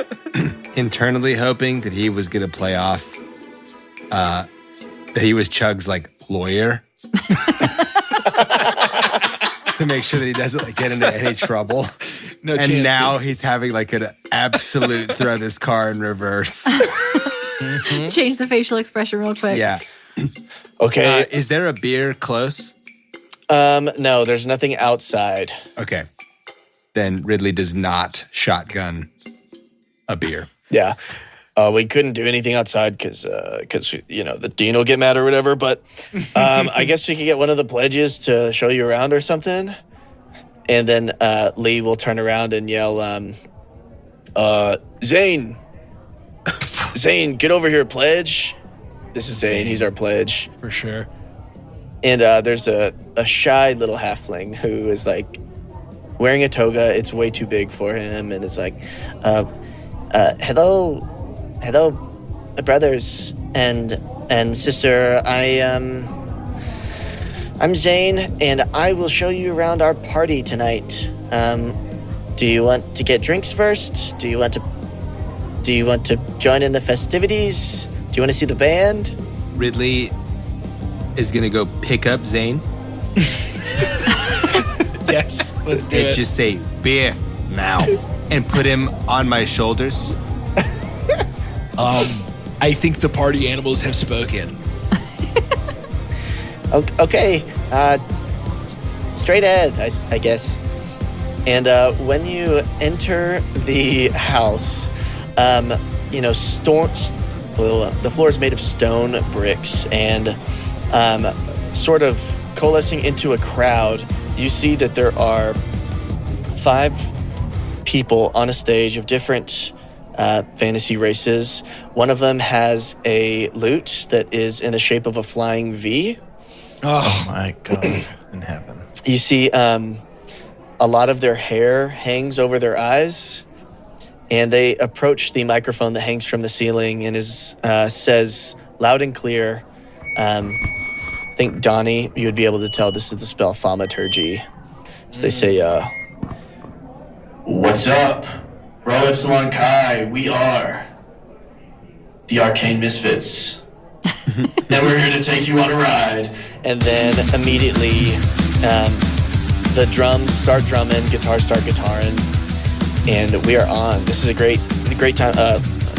Speaker 7: internally hoping that he was going to play off that he was Chug's like lawyer to make sure that he doesn't like get into any trouble.
Speaker 1: No
Speaker 7: and
Speaker 1: chance,
Speaker 7: now
Speaker 1: dude.
Speaker 7: he's having like an absolute throw this car in reverse.
Speaker 3: Change the facial expression real quick.
Speaker 7: Yeah.
Speaker 2: Okay.
Speaker 7: Is there a beer close?
Speaker 2: No, there's nothing outside.
Speaker 7: Okay. Then Ridley does not shotgun a beer.
Speaker 2: Yeah. We couldn't do anything outside because the dean will get mad or whatever. But I guess we could get one of the pledges to show you around or something. And then Lee will turn around and yell, Zane, get over here, pledge. This is Zane. He's our pledge.
Speaker 1: For sure.
Speaker 2: And there's a shy little halfling who is like wearing a toga. It's way too big for him. And it's like, hello, brothers and sister. I'm Zane, and I will show you around our party tonight. Do you want to get drinks first? Do you want to Do you want to join in the festivities? Do you want to see the band?
Speaker 7: Ridley is gonna go pick up Zane
Speaker 1: Yes, let's do
Speaker 7: and
Speaker 1: it.
Speaker 7: just say beer now and put him on my shoulders.
Speaker 1: I think the party animals have spoken.
Speaker 2: Okay, straight ahead, I guess. And when you enter the house, the floor is made of stone bricks, and sort of coalescing into a crowd, you see that there are 5 people on a stage of different fantasy races. One of them has a lute that is in the shape of a flying V.
Speaker 6: Oh my God in heaven.
Speaker 2: You see a lot of their hair hangs over their eyes, and they approach the microphone that hangs from the ceiling and says loud and clear, I think, Donnie, you would be able to tell this is the spell thaumaturgy. So they say, what's up? Rho Epsilon Chi, we are the Arcane Misfits. And we're here to take you on a ride. And then immediately the drums start drumming, guitars start guitaring, and we are on. This is a great time.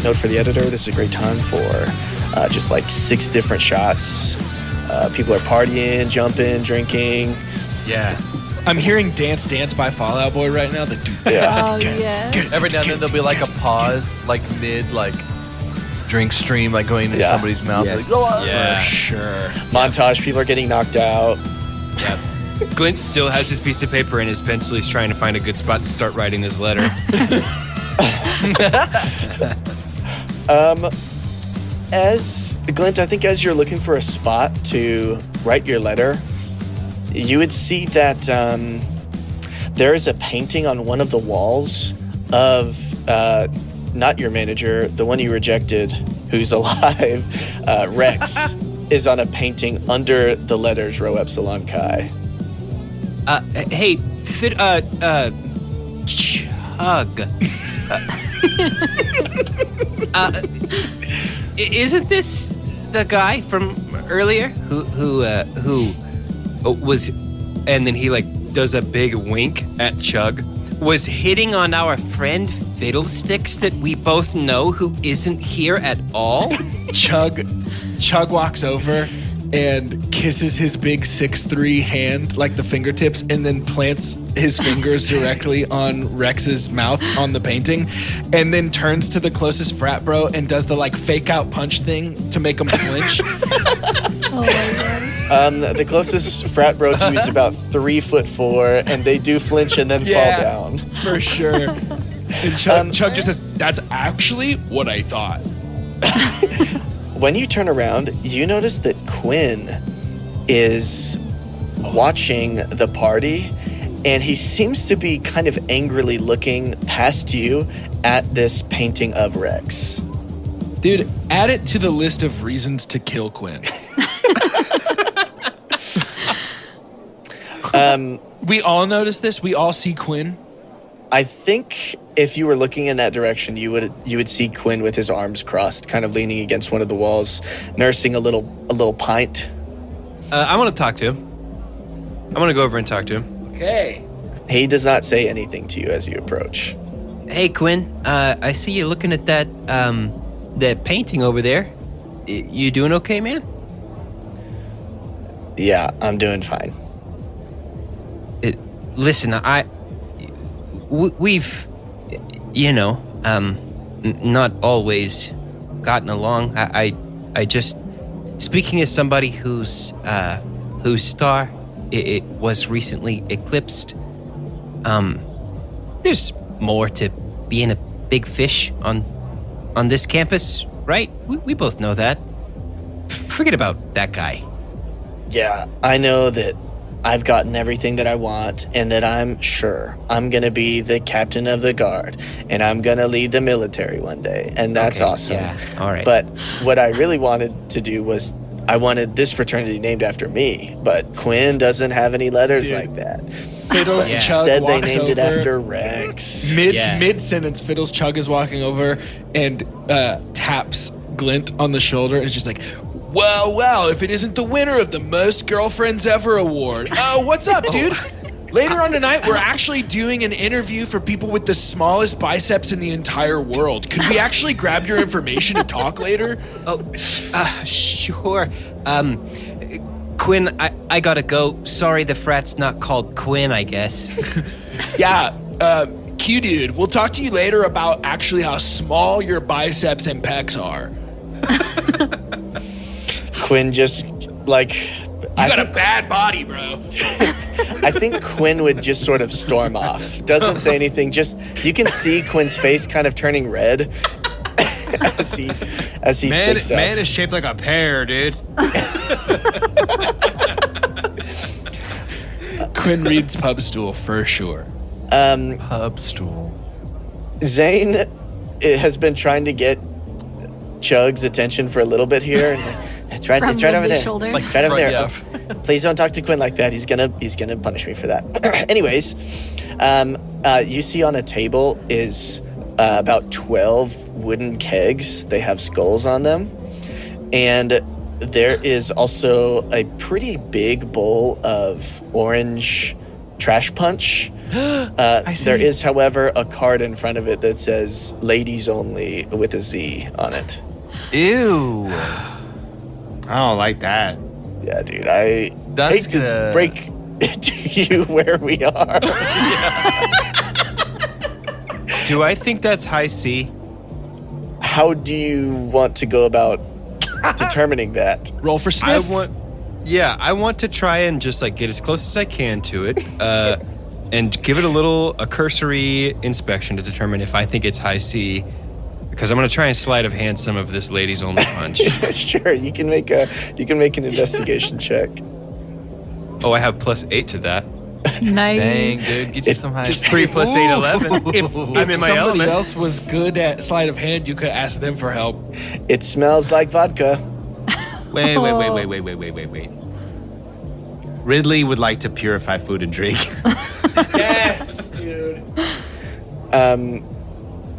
Speaker 2: Note for the editor, this is a great time for just like 6 different shots. People are partying, jumping, drinking.
Speaker 6: Yeah.
Speaker 1: I'm hearing Dance Dance by Fall Out Boy right now.
Speaker 3: Oh, yeah.
Speaker 6: Every now and then there'll be like a pause, like mid, like drink stream, like going into somebody's mouth.
Speaker 7: Yes.
Speaker 6: Like, oh,
Speaker 1: For sure.
Speaker 2: Montage, people are getting knocked out.
Speaker 4: Yeah. Glint still has his piece of paper and his pencil. He's trying to find a good spot to start writing this letter.
Speaker 2: As Glint, I think as you're looking for a spot to write your letter, you would see that there is a painting on one of the walls of not your manager, the one you rejected, who's alive. Rex is on a painting under the letters Rho Epsilon Chi.
Speaker 5: Hey, Chug. Isn't this the guy from earlier who
Speaker 4: Was, and then he like does a big wink at Chug.
Speaker 5: was hitting on our friend Fiddlesticks that we both know who isn't here at all?
Speaker 1: Chug walks over and kisses his big 6'3" hand, like the fingertips, and then plants his fingers directly on Rex's mouth on the painting, and then turns to the closest frat bro and does the like fake out punch thing to make him flinch.
Speaker 3: Oh my God.
Speaker 2: The closest frat bro to you is about 3'4", and they do flinch and then fall down.
Speaker 1: For sure. And Chug just says, "That's actually what I thought."
Speaker 2: When you turn around, you notice that Quinn is watching the party, and he seems to be kind of angrily looking past you at this painting of Rex.
Speaker 1: Dude, add it to the list of reasons to kill Quinn. We all notice this. We all see Quinn.
Speaker 2: I think if you were looking in that direction, you would see Quinn with his arms crossed, kind of leaning against one of the walls, nursing a little pint.
Speaker 4: I want to talk to him. I want to go over and talk to him.
Speaker 1: Okay.
Speaker 2: He does not say anything to you as you approach.
Speaker 5: Hey, Quinn, I see you looking at that painting over there. You doing okay, man?
Speaker 2: Yeah, I'm doing fine.
Speaker 5: Listen, we've, not always gotten along. I just, speaking as somebody whose star it was recently eclipsed, there's more to being a big fish on this campus, right? We both know that. Forget about that guy.
Speaker 2: Yeah, I know that I've gotten everything that I want, and that I'm sure I'm going to be the captain of the guard, and I'm going to lead the military one day, and that's
Speaker 5: Okay,
Speaker 2: awesome.
Speaker 5: yeah, all right.
Speaker 2: But what I really wanted to do was I wanted this fraternity named after me, but Quinn doesn't have any letters
Speaker 1: Dude.
Speaker 2: like that.
Speaker 1: Fiddles
Speaker 5: Yeah.
Speaker 1: Chug
Speaker 2: Instead, they
Speaker 1: walks
Speaker 2: named
Speaker 1: over.
Speaker 2: it after Rex.
Speaker 1: Mid sentence, Fiddles Chug is walking over and taps Glint on the shoulder and is just like, well, if it isn't the winner of the Most Girlfriends Ever award. Oh, what's up, dude? Later on tonight, we're actually doing an interview for people with the smallest biceps in the entire world. Could we actually grab your information and talk later?
Speaker 5: Sure. Quinn, I gotta go. Sorry, the frat's not called Quinn, I guess.
Speaker 1: Yeah, Q dude, we'll talk to you later about actually how small your biceps and pecs are.
Speaker 2: Quinn just, like...
Speaker 1: You got a bad body, bro.
Speaker 2: I think Quinn would just sort of storm off. Doesn't say anything. Just you can see Quinn's face kind of turning red as he takes off.
Speaker 7: Man is shaped like a pear, dude.
Speaker 1: Quinn reads Pubstool for sure.
Speaker 6: Pubstool.
Speaker 2: Zane has been trying to get Chug's attention for a little bit here. And it's right over there.
Speaker 3: Shoulder.
Speaker 2: Like right over there.
Speaker 6: Yeah.
Speaker 2: Oh, please don't talk to Quinn like that. He's gonna punish me for that. Anyways, you see on a table is about 12 wooden kegs. They have skulls on them, and there is also a pretty big bowl of orange trash punch. There is, however, a card in front of it that says "Ladies Only" with a Z on it.
Speaker 6: Ew.
Speaker 7: I don't like that.
Speaker 2: Yeah, dude, I
Speaker 6: That's
Speaker 2: hate to
Speaker 6: gonna-
Speaker 2: break it to you where we are.
Speaker 4: Do I think that's high C?
Speaker 2: How do you want to go about determining that?
Speaker 1: Roll for
Speaker 4: I
Speaker 1: sniff.
Speaker 4: want to try and just like get as close as I can to it, and give it a cursory inspection to determine if I think it's high C. Because I'm going to try and sleight of hand some of this ladies only punch.
Speaker 2: Sure, you can make an investigation check.
Speaker 4: Oh, I have +8 to that.
Speaker 3: Nice.
Speaker 6: Dang, dude, get you some high.
Speaker 4: Just 3 + 8, 11. If I'm in my
Speaker 1: somebody
Speaker 4: element.
Speaker 1: else was good at sleight of hand, you could ask them for help.
Speaker 2: It smells like vodka.
Speaker 7: Wait. Ridley would like to purify food and drink.
Speaker 1: Yes, dude.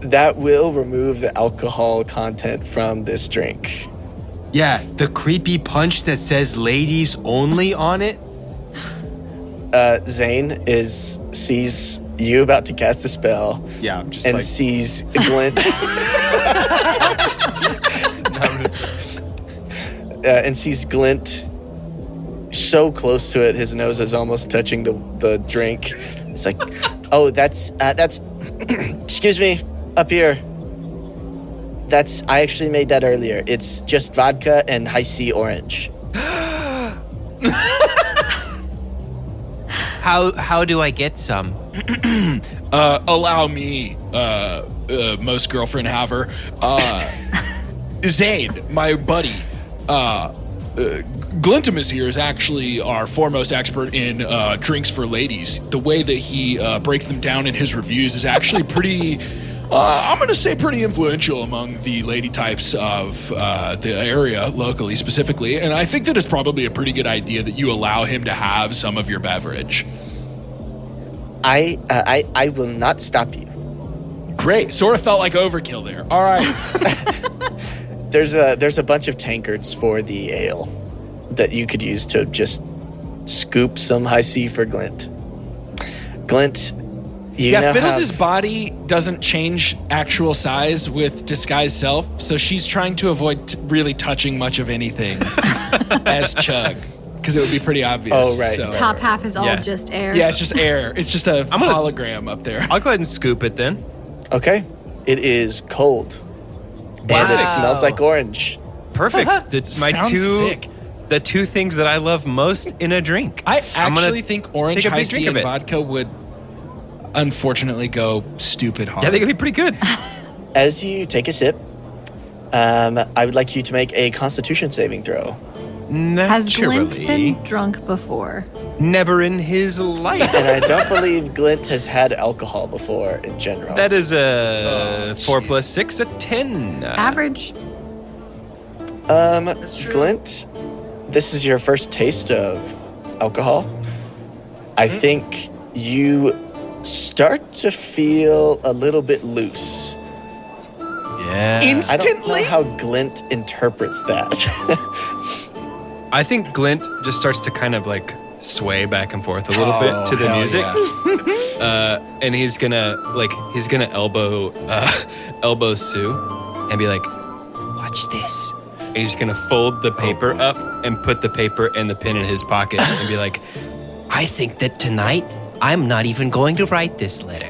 Speaker 2: That will remove the alcohol content from this drink.
Speaker 7: Yeah, the creepy punch that says ladies only on it.
Speaker 2: Zane sees you about to cast a spell
Speaker 7: Yeah, I'm just
Speaker 2: and
Speaker 7: like,
Speaker 2: sees Glint and sees Glint so close to it, his nose is almost touching the drink. It's like, oh, that's excuse me, up here. I actually made that earlier. It's just vodka and high C orange.
Speaker 5: How do I get some?
Speaker 1: Allow me, most girlfriend haver. Zane, my buddy, Glintimus here is actually our foremost expert in drinks for ladies. The way that he breaks them down in his reviews is actually pretty, I'm going to say pretty influential among the lady types of the area locally specifically. And I think that it's probably a pretty good idea that you allow him to have some of your beverage.
Speaker 2: I will not stop you.
Speaker 1: Great. Sort of felt like overkill there. All right.
Speaker 2: There's a bunch of tankards for the ale that you could use to just scoop some high C for Glint. Glint, you now
Speaker 1: Fiddles'
Speaker 2: have...
Speaker 1: body doesn't change actual size with disguised self, so she's trying to avoid really touching much of anything as Chug, because it would be pretty obvious.
Speaker 2: Oh, right.
Speaker 1: So.
Speaker 9: Top half is all
Speaker 4: Yeah.
Speaker 9: just air.
Speaker 1: Yeah, it's just air. It's just a
Speaker 4: gonna
Speaker 1: hologram up there.
Speaker 4: I'll go ahead and scoop it then.
Speaker 2: Okay. It is cold. And it smells like orange.
Speaker 4: Perfect. That's my
Speaker 1: Sounds sick.
Speaker 4: the two things that I love most in a drink.
Speaker 1: I
Speaker 4: I'm gonna
Speaker 1: actually think orange
Speaker 4: take a
Speaker 1: high
Speaker 4: big
Speaker 1: C
Speaker 4: drink of
Speaker 1: and
Speaker 4: it.
Speaker 1: vodka would unfortunately go stupid hard.
Speaker 4: Yeah, they could be pretty good.
Speaker 2: As you take a sip, I would like you to make a Constitution saving throw.
Speaker 9: Has Glint
Speaker 4: Naturally.
Speaker 9: been drunk before?
Speaker 4: Never in his life.
Speaker 2: And I don't believe Glint has had alcohol before in general.
Speaker 4: That is a 4 + 6, a 10.
Speaker 9: Average?
Speaker 2: Glint, this is your first taste of alcohol. I think you start to feel a little bit loose.
Speaker 6: Yeah.
Speaker 2: I don't know how Glint interprets that.
Speaker 4: I think Glint just starts to kind of like sway back and forth a little bit to the music.
Speaker 1: Yeah.
Speaker 4: And he's gonna elbow Sue and be like, watch this. And he's gonna fold the paper up and put the paper and the pen in his pocket and be like,
Speaker 5: I think that tonight I'm not even going to write this letter.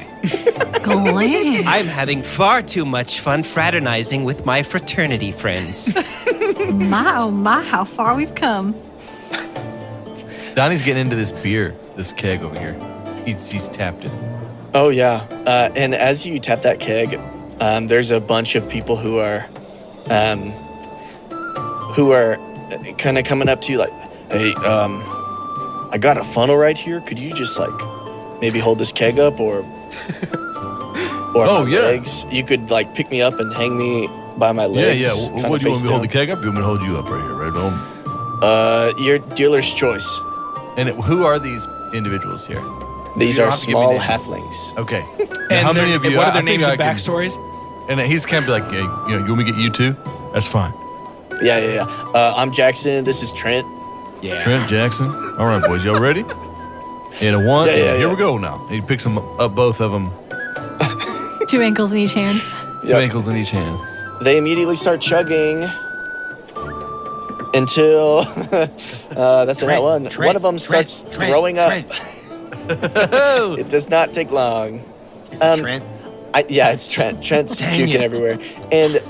Speaker 9: Glint.
Speaker 5: I'm having far too much fun fraternizing with my fraternity friends.
Speaker 9: My, oh my, how far we've come.
Speaker 6: Donnie's getting into this beer, this keg over here. He's tapped it.
Speaker 2: Oh, yeah. And as you tap that keg, there's a bunch of people who are kind of coming up to you like, hey, I got a funnel right here. Could you just like maybe hold this keg up or my legs? You could like pick me up and hang me by my legs.
Speaker 6: Yeah. What do you want me to hold the keg up? You want me to hold you up right here, right?
Speaker 2: Your dealer's choice.
Speaker 6: And who are these individuals here?
Speaker 2: These
Speaker 6: You
Speaker 2: are
Speaker 6: don't have to give me
Speaker 2: small
Speaker 6: names.
Speaker 2: halflings.
Speaker 6: Okay.
Speaker 1: And
Speaker 6: how many of you?
Speaker 1: What are
Speaker 6: I
Speaker 1: their
Speaker 6: think
Speaker 1: names
Speaker 6: I
Speaker 1: and
Speaker 6: can-
Speaker 1: backstories?
Speaker 6: And he's kind of like, hey, you want me to get you too? That's fine.
Speaker 2: Yeah. I'm Jackson. This is Trent.
Speaker 1: Yeah.
Speaker 6: Trent, Jackson. All right, boys, y'all ready? And a one.
Speaker 2: Yeah.
Speaker 6: Here we go now. He picks them up, both of them,
Speaker 9: 2 ankles in each hand.
Speaker 6: two ankles in each hand.
Speaker 2: They immediately start chugging until that's not one. One of them starts throwing up. It does not take long.
Speaker 7: Is it Trent?
Speaker 2: It's Trent. Trent's puking everywhere. And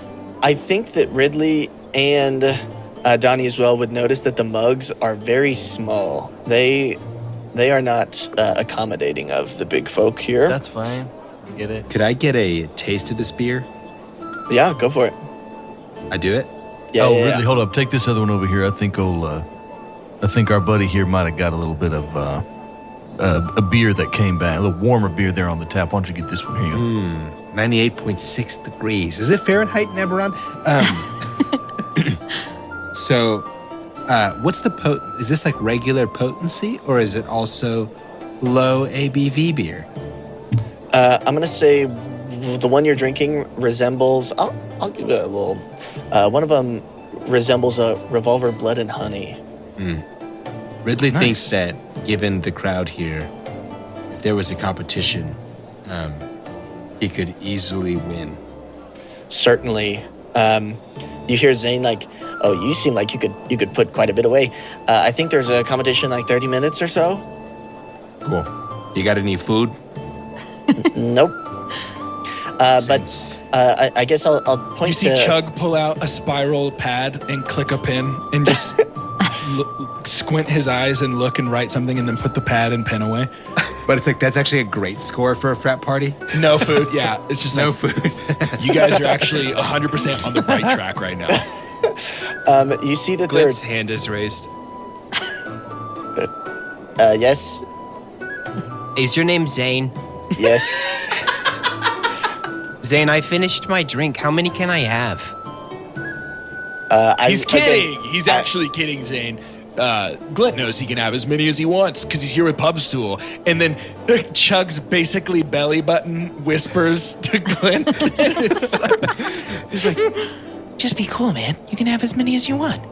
Speaker 2: I think that Ridley and Donnie as well would notice that the mugs are very small. They are not accommodating of the big folk here.
Speaker 6: That's fine. You get it.
Speaker 7: Could I get a taste of this beer?
Speaker 2: Yeah, go for it.
Speaker 7: I do it?
Speaker 2: Yeah,
Speaker 6: Ridley, hold up. Take this other one over here. I think our buddy here might have got a little bit of a beer that came back, a little warmer beer there on the tap. Why don't you get this one? Here you go.
Speaker 7: 98.6 degrees. Is it Fahrenheit in Eberron? So, what's the is this like regular potency or is it also low ABV beer?
Speaker 2: I'm going to say the one you're drinking resembles, I'll give it a little, one of them resembles a Revolver Blood and Honey.
Speaker 7: Ridley thinks that given the crowd here, if there was a competition, he could easily win.
Speaker 2: Certainly. You hear Zane like, oh, you seem like you could put quite a bit away. I think there's a competition like 30 minutes or so.
Speaker 7: Cool. You got any food?
Speaker 2: Nope. But I guess I'll point
Speaker 1: You see
Speaker 2: to...
Speaker 1: Chug pull out a spiral pad and click a pen and just squint his eyes and look and write something and then put the pad and pen away.
Speaker 7: But it's like, that's actually a great score for a frat party.
Speaker 1: No food, yeah. It's just
Speaker 7: No
Speaker 1: like,
Speaker 7: food.
Speaker 1: you guys are actually 100% on the right track right now.
Speaker 2: You see that
Speaker 4: Glint's hand is raised.
Speaker 2: yes,
Speaker 5: Is your name Zane?
Speaker 2: yes.
Speaker 5: Zane, I finished my drink. How many can I have?
Speaker 1: He's kidding. He's actually kidding, Zane. Glint knows he can have as many as he wants because he's here with Pubstool. And then Chug's basically belly button whispers to Glint. He's like, just be cool, man. You can have as many as you want.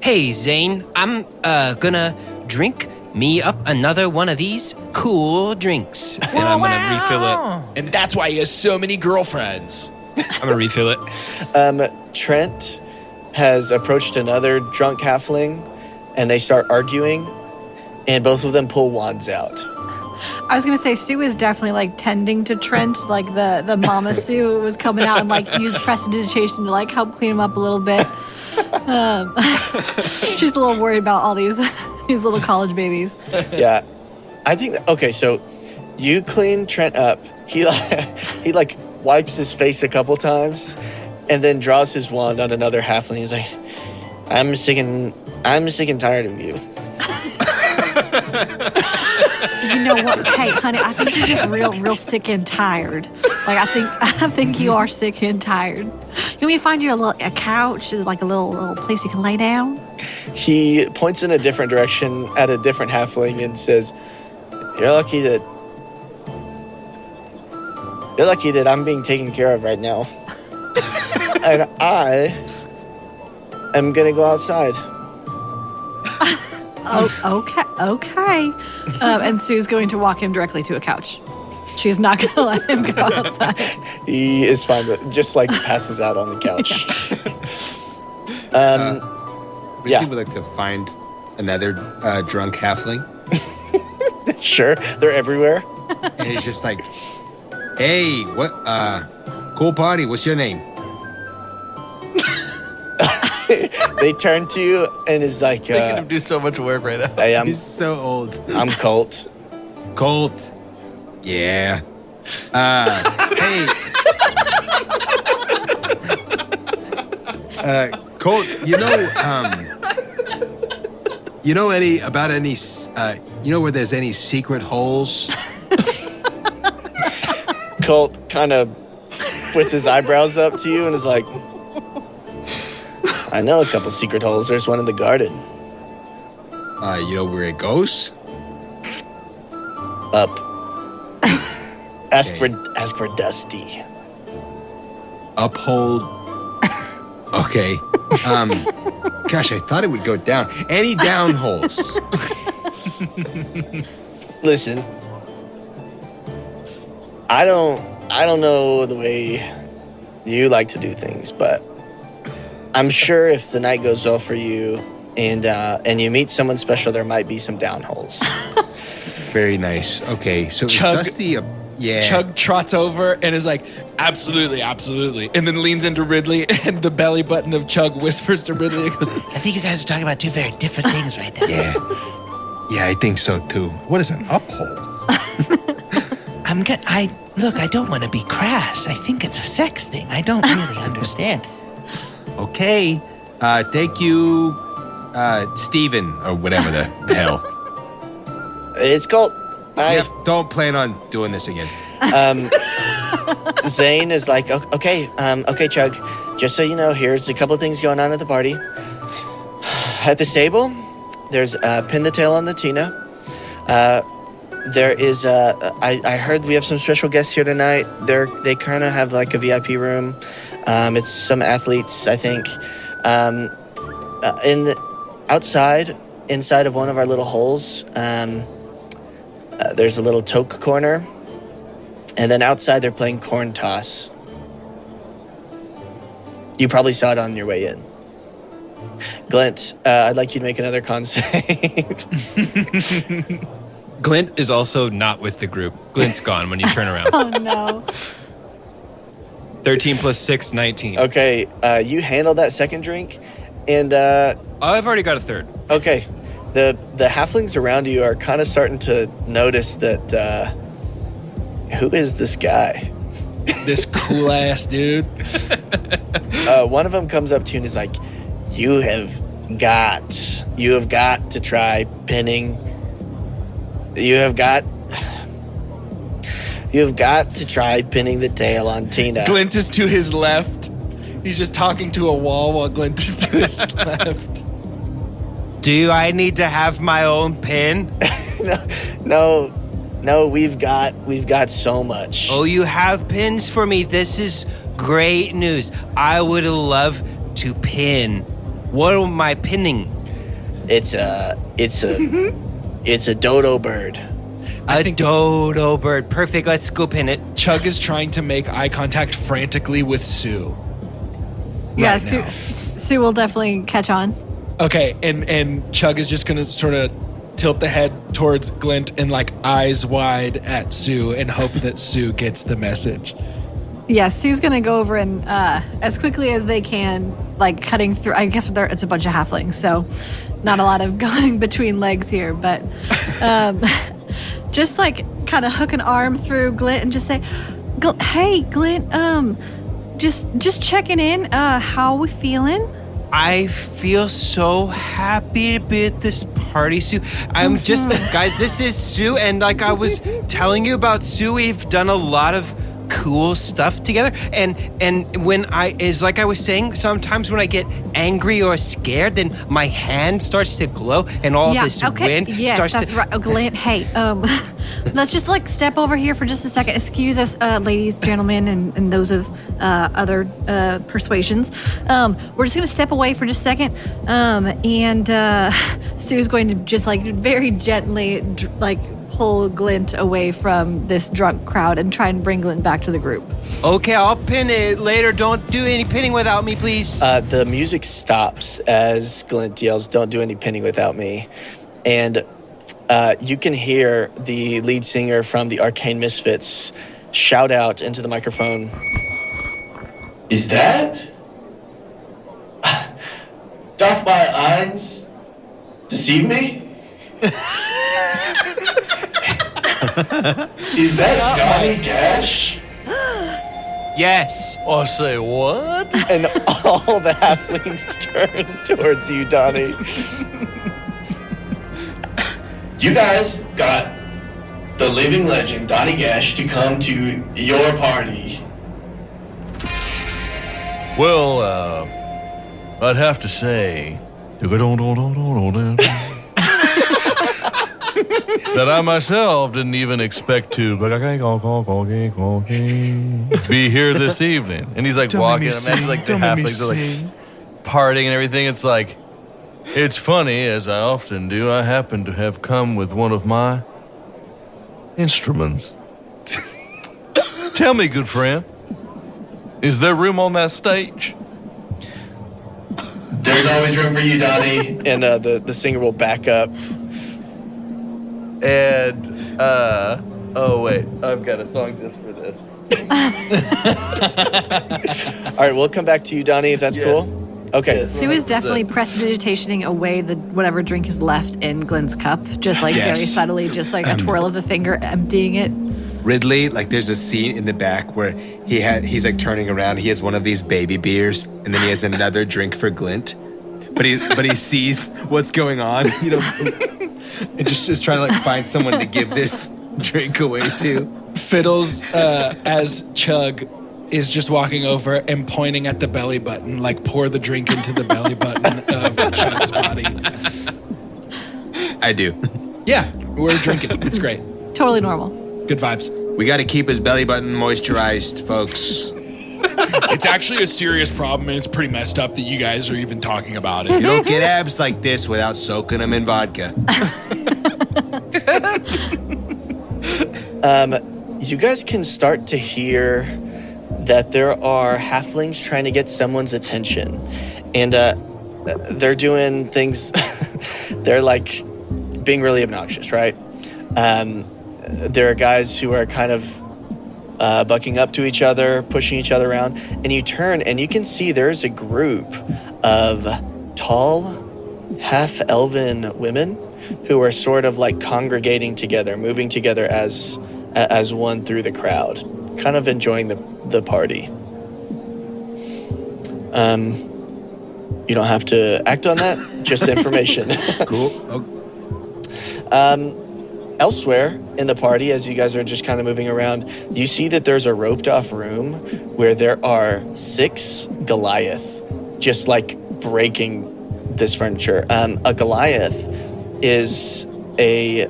Speaker 5: Hey, Zane, I'm gonna drink me up another one of these cool drinks.
Speaker 4: And I'm going to refill it.
Speaker 1: And that's why he has so many girlfriends.
Speaker 4: I'm going to refill it.
Speaker 2: Trent has approached another drunk halfling, and they start arguing, and both of them pull wands out.
Speaker 9: I was gonna say Sue is definitely like tending to Trent, like the mama Sue was coming out and like used prestidigitation to like help clean him up a little bit. She's a little worried about all these little college babies.
Speaker 2: Yeah, I think. Okay, so you clean Trent up. He like wipes his face a couple times, and then draws his wand on another halfling. He's like, I'm sick and tired of you.
Speaker 9: You know what? Hey, honey, I think you're just real sick and tired. Like I think you are sick and tired. You want me to find you a couch, like a little place you can lay down?
Speaker 2: He points in a different direction at a different halfling and says, You're lucky that I'm being taken care of right now. And I am gonna go outside.
Speaker 9: Okay. And Sue's going to walk him directly to a couch. She's not going to let him go outside.
Speaker 2: He is fine, but just like passes out on the couch.
Speaker 7: Ridley would like to find another drunk halfling.
Speaker 2: Sure, they're everywhere.
Speaker 7: And he's just like, hey, what, cool party, what's your name?
Speaker 2: They turn to you and is like,
Speaker 6: Making him do so much work right now.
Speaker 2: hey,
Speaker 7: He's so old.
Speaker 2: I'm Colt.
Speaker 7: Colt. Yeah. Hey. Colt, you know any where there's any secret holes?
Speaker 2: Colt kind of puts his eyebrows up to you and is like, I know a couple secret holes. There's one in the garden.
Speaker 7: You know where it goes?
Speaker 2: Up. Ask
Speaker 7: Okay.
Speaker 2: for Dusty.
Speaker 7: Uphold. Okay. Gosh, I thought it would go down. Any down holes?
Speaker 2: Listen, I don't know the way you like to do things, but I'm sure if the night goes well for you and you meet someone special, there might be some down holes.
Speaker 7: Very nice. Okay, so
Speaker 1: Chug.
Speaker 7: is Dusty yeah.
Speaker 1: Chug trots over and is like, absolutely, absolutely. And then leans into Ridley, and the belly button of Chug whispers to Ridley, and goes,
Speaker 8: I think you guys are talking about two very different things right now.
Speaker 7: Yeah. Yeah, I think so too. What is an uphole?
Speaker 8: Look, I don't want to be crass. I think it's a sex thing. I don't really understand.
Speaker 7: Okay. Thank you, Steven, or whatever the hell.
Speaker 2: It's Colt.
Speaker 7: Yep, don't plan on doing this again.
Speaker 2: Zane is like, okay, Chug, just so you know, here's a couple of things going on at the party. At the stable, there's Pin the Tail on the Tina. There is, I heard we have some special guests here tonight. They kind of have like a VIP room. It's some athletes, I think. Inside of one of our little holes, there's a little toke corner. And then outside, they're playing corn toss. You probably saw it on your way in. Glint, I'd like you to make another con save.
Speaker 4: Glint is also not with the group. Glint's gone when you turn around.
Speaker 9: Oh, no.
Speaker 4: 13 plus 6, 19.
Speaker 2: Okay, you handle that second drink, and
Speaker 4: I've already got a third.
Speaker 2: okay, the halflings around you are kind of starting to notice that. Who is this guy?
Speaker 1: this cool ass dude.
Speaker 2: One of them comes up to you and is like, "You have got to try pinning. You have got to try pinning the tail on Tina."
Speaker 1: Glint is to his left. He's just talking to a wall while Glint is to his left.
Speaker 5: Do I need to have my own pin?
Speaker 2: No, we've got so much.
Speaker 5: Oh, you have pins for me. This is great news. I would love to pin. What am I pinning?
Speaker 2: It's a dodo bird.
Speaker 5: A dodo bird. Perfect. Let's go pin it.
Speaker 1: Chug is trying to make eye contact frantically with Sue.
Speaker 9: Yeah,
Speaker 1: right now.
Speaker 9: Sue will definitely catch on.
Speaker 1: Okay, and Chug is just gonna sort of tilt the head towards Glint and like eyes wide at Sue and hope that Sue gets the message.
Speaker 9: Yeah, Sue's going to go over and as quickly as they can, like cutting through. I guess it's a bunch of halflings, so not a lot of going between legs here, but just like kind of hook an arm through Glint and just say, "Hey, Glint, just checking in. How we feeling?"
Speaker 5: I feel so happy to be at this party, Sue. I'm guys, this is Sue, and like I was telling you about Sue, we've done a lot of cool stuff together. And when it's like I was saying, sometimes when I get angry or scared, then my hand starts to glow and all this wind starts
Speaker 9: that's
Speaker 5: to...
Speaker 9: right. Oh, Glint, hey, let's just like step over here for just a second. Excuse us, ladies, gentlemen, and those of other persuasions. We're just going to step away for just a second. And Sue's going to just like very gently pull Glint away from this drunk crowd and try and bring Glint back to the group.
Speaker 5: Okay, I'll pin it later. Don't do any pinning without me, please.
Speaker 2: The music stops as Glint yells, "Don't do any pinning without me." And you can hear the lead singer from the Arcane Misfits shout out into the microphone, "Is that? Doth my eyes deceive me? Is that Donny Gash?"
Speaker 5: Yes.
Speaker 6: I say what?
Speaker 2: And all the halflings turn towards you, Donny. "You guys got the living legend, Donny Gash, to come to your party."
Speaker 6: Well, I'd have to say that I myself didn't even expect to be here this evening. And he's like walking, imagine like the halflings are like partying and everything. It's like, it's funny, as I often do, I happen to have come with one of my instruments. Tell me, good friend, is there room on that stage?
Speaker 2: "There's always room for you, Donny." And the singer will back up.
Speaker 6: And, oh wait, I've got a song just for this.
Speaker 2: All right, we'll come back to you, Donny, if that's cool. Okay.
Speaker 6: Yes.
Speaker 9: Sue is definitely prestidigitating away the whatever drink is left in Glint's cup, just like very subtly, just like a twirl of the finger, emptying it.
Speaker 7: Ridley, like there's a scene in the back where he's like turning around. He has one of these baby beers, and then he has another drink for Glint. But he sees what's going on, and just trying to like find someone to give this drink away to.
Speaker 1: Fiddles, as Chug is just walking over and pointing at the belly button, like pour the drink into the belly button of Chug's body.
Speaker 7: I do.
Speaker 1: Yeah, we're drinking. It's great.
Speaker 9: Totally normal.
Speaker 1: Good vibes.
Speaker 7: We got to keep his belly button moisturized, folks.
Speaker 1: It's actually a serious problem, and it's pretty messed up that you guys are even talking about it.
Speaker 7: You don't get abs like this without soaking them in vodka.
Speaker 2: You guys can start to hear that there are halflings trying to get someone's attention. And they're doing things, they're like being really obnoxious, right? There are guys who are kind of bucking up to each other, pushing each other around. And you turn and you can see there's a group of tall, half-elven women who are sort of like congregating together, moving together as one through the crowd, kind of enjoying the party. You don't have to act on that, just information.
Speaker 7: Cool.
Speaker 2: Elsewhere in the party, as you guys are just kind of moving around, you see that there's a roped off room where there are 6 Goliath just like breaking this furniture. A Goliath is a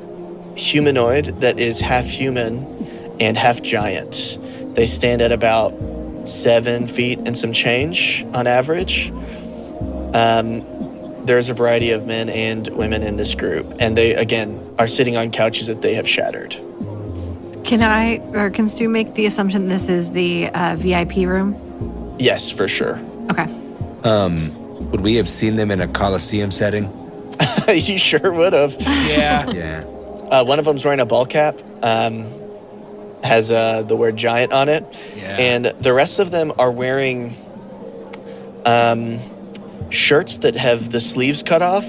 Speaker 2: humanoid that is half human and half giant. They stand at about 7 feet and some change on average. There's a variety of men and women in this group, and they, again, are sitting on couches that they have shattered.
Speaker 9: Can Stu make the assumption this is the VIP room?
Speaker 2: Yes, for sure.
Speaker 9: Okay.
Speaker 7: Would we have seen them in a Coliseum setting?
Speaker 2: You sure would have.
Speaker 1: Yeah.
Speaker 7: Yeah.
Speaker 2: One of them's wearing a ball cap, has the word giant on it, and the rest of them are wearing shirts that have the sleeves cut off,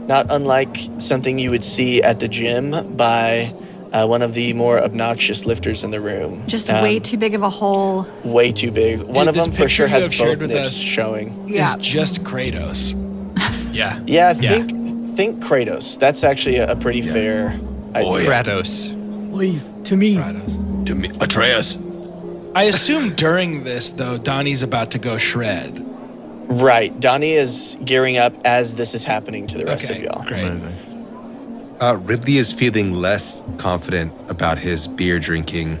Speaker 2: not unlike something you would see at the gym by one of the more obnoxious lifters in the room.
Speaker 9: Just way too big of a hole.
Speaker 2: Way too big. One of
Speaker 1: this
Speaker 2: them for sure
Speaker 1: picture you
Speaker 2: has
Speaker 1: have shared
Speaker 2: both
Speaker 1: with
Speaker 2: nips
Speaker 1: us
Speaker 2: showing.
Speaker 9: Yeah.
Speaker 1: It's just Kratos.
Speaker 4: Yeah.
Speaker 2: Yeah, think Kratos. That's actually a pretty fair idea.
Speaker 4: Kratos.
Speaker 10: To me.
Speaker 1: Kratos.
Speaker 7: To me, Atreus.
Speaker 1: I assume during this, though, Donnie's about to go shred.
Speaker 2: Right. Donnie is gearing up as this is happening to the rest of y'all.
Speaker 1: Great.
Speaker 6: Amazing.
Speaker 7: Ridley is feeling less confident about his beer drinking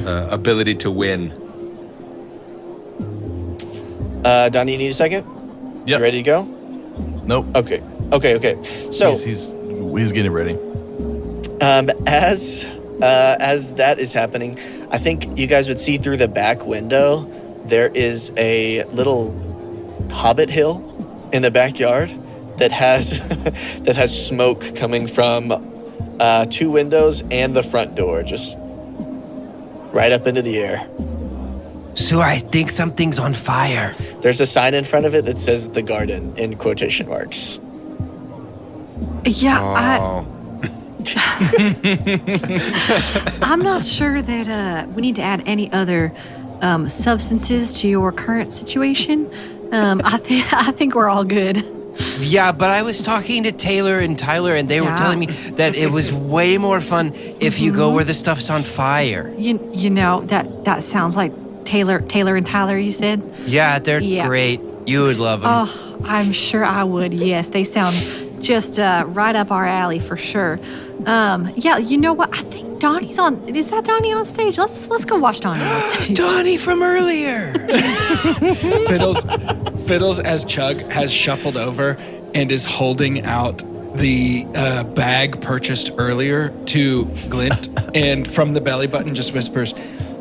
Speaker 7: ability to win.
Speaker 2: Donnie, you need a second?
Speaker 6: Yep.
Speaker 2: You ready to go?
Speaker 6: Nope.
Speaker 2: Okay. So
Speaker 6: He's getting ready.
Speaker 2: as that is happening, I think you guys would see through the back window. There is a little hobbit hill in the backyard that has smoke coming from 2 windows and the front door, just right up into the air.
Speaker 5: So I think something's on fire.
Speaker 2: There's a sign in front of it that says "The Garden" in quotation marks.
Speaker 9: Yeah,
Speaker 7: Oh,
Speaker 9: I'm not sure that we need to add any other substances to your current situation. I think we're all good.
Speaker 5: Yeah, but I was talking to Taylor and Tyler, and they were telling me that it was way more fun if you go where the stuff's on fire.
Speaker 9: You know that sounds like Taylor and Tyler. You said?
Speaker 5: Yeah, they're great. You would love them.
Speaker 9: Oh, I'm sure I would. Yes, they sound just right up our alley for sure. Yeah, you know what? I think Donnie's on. Is that Donnie on stage? Let's go watch Donnie on stage.
Speaker 5: Donnie from earlier.
Speaker 1: Fiddles as Chug has shuffled over and is holding out the bag purchased earlier to Glint, and from the belly button just whispers,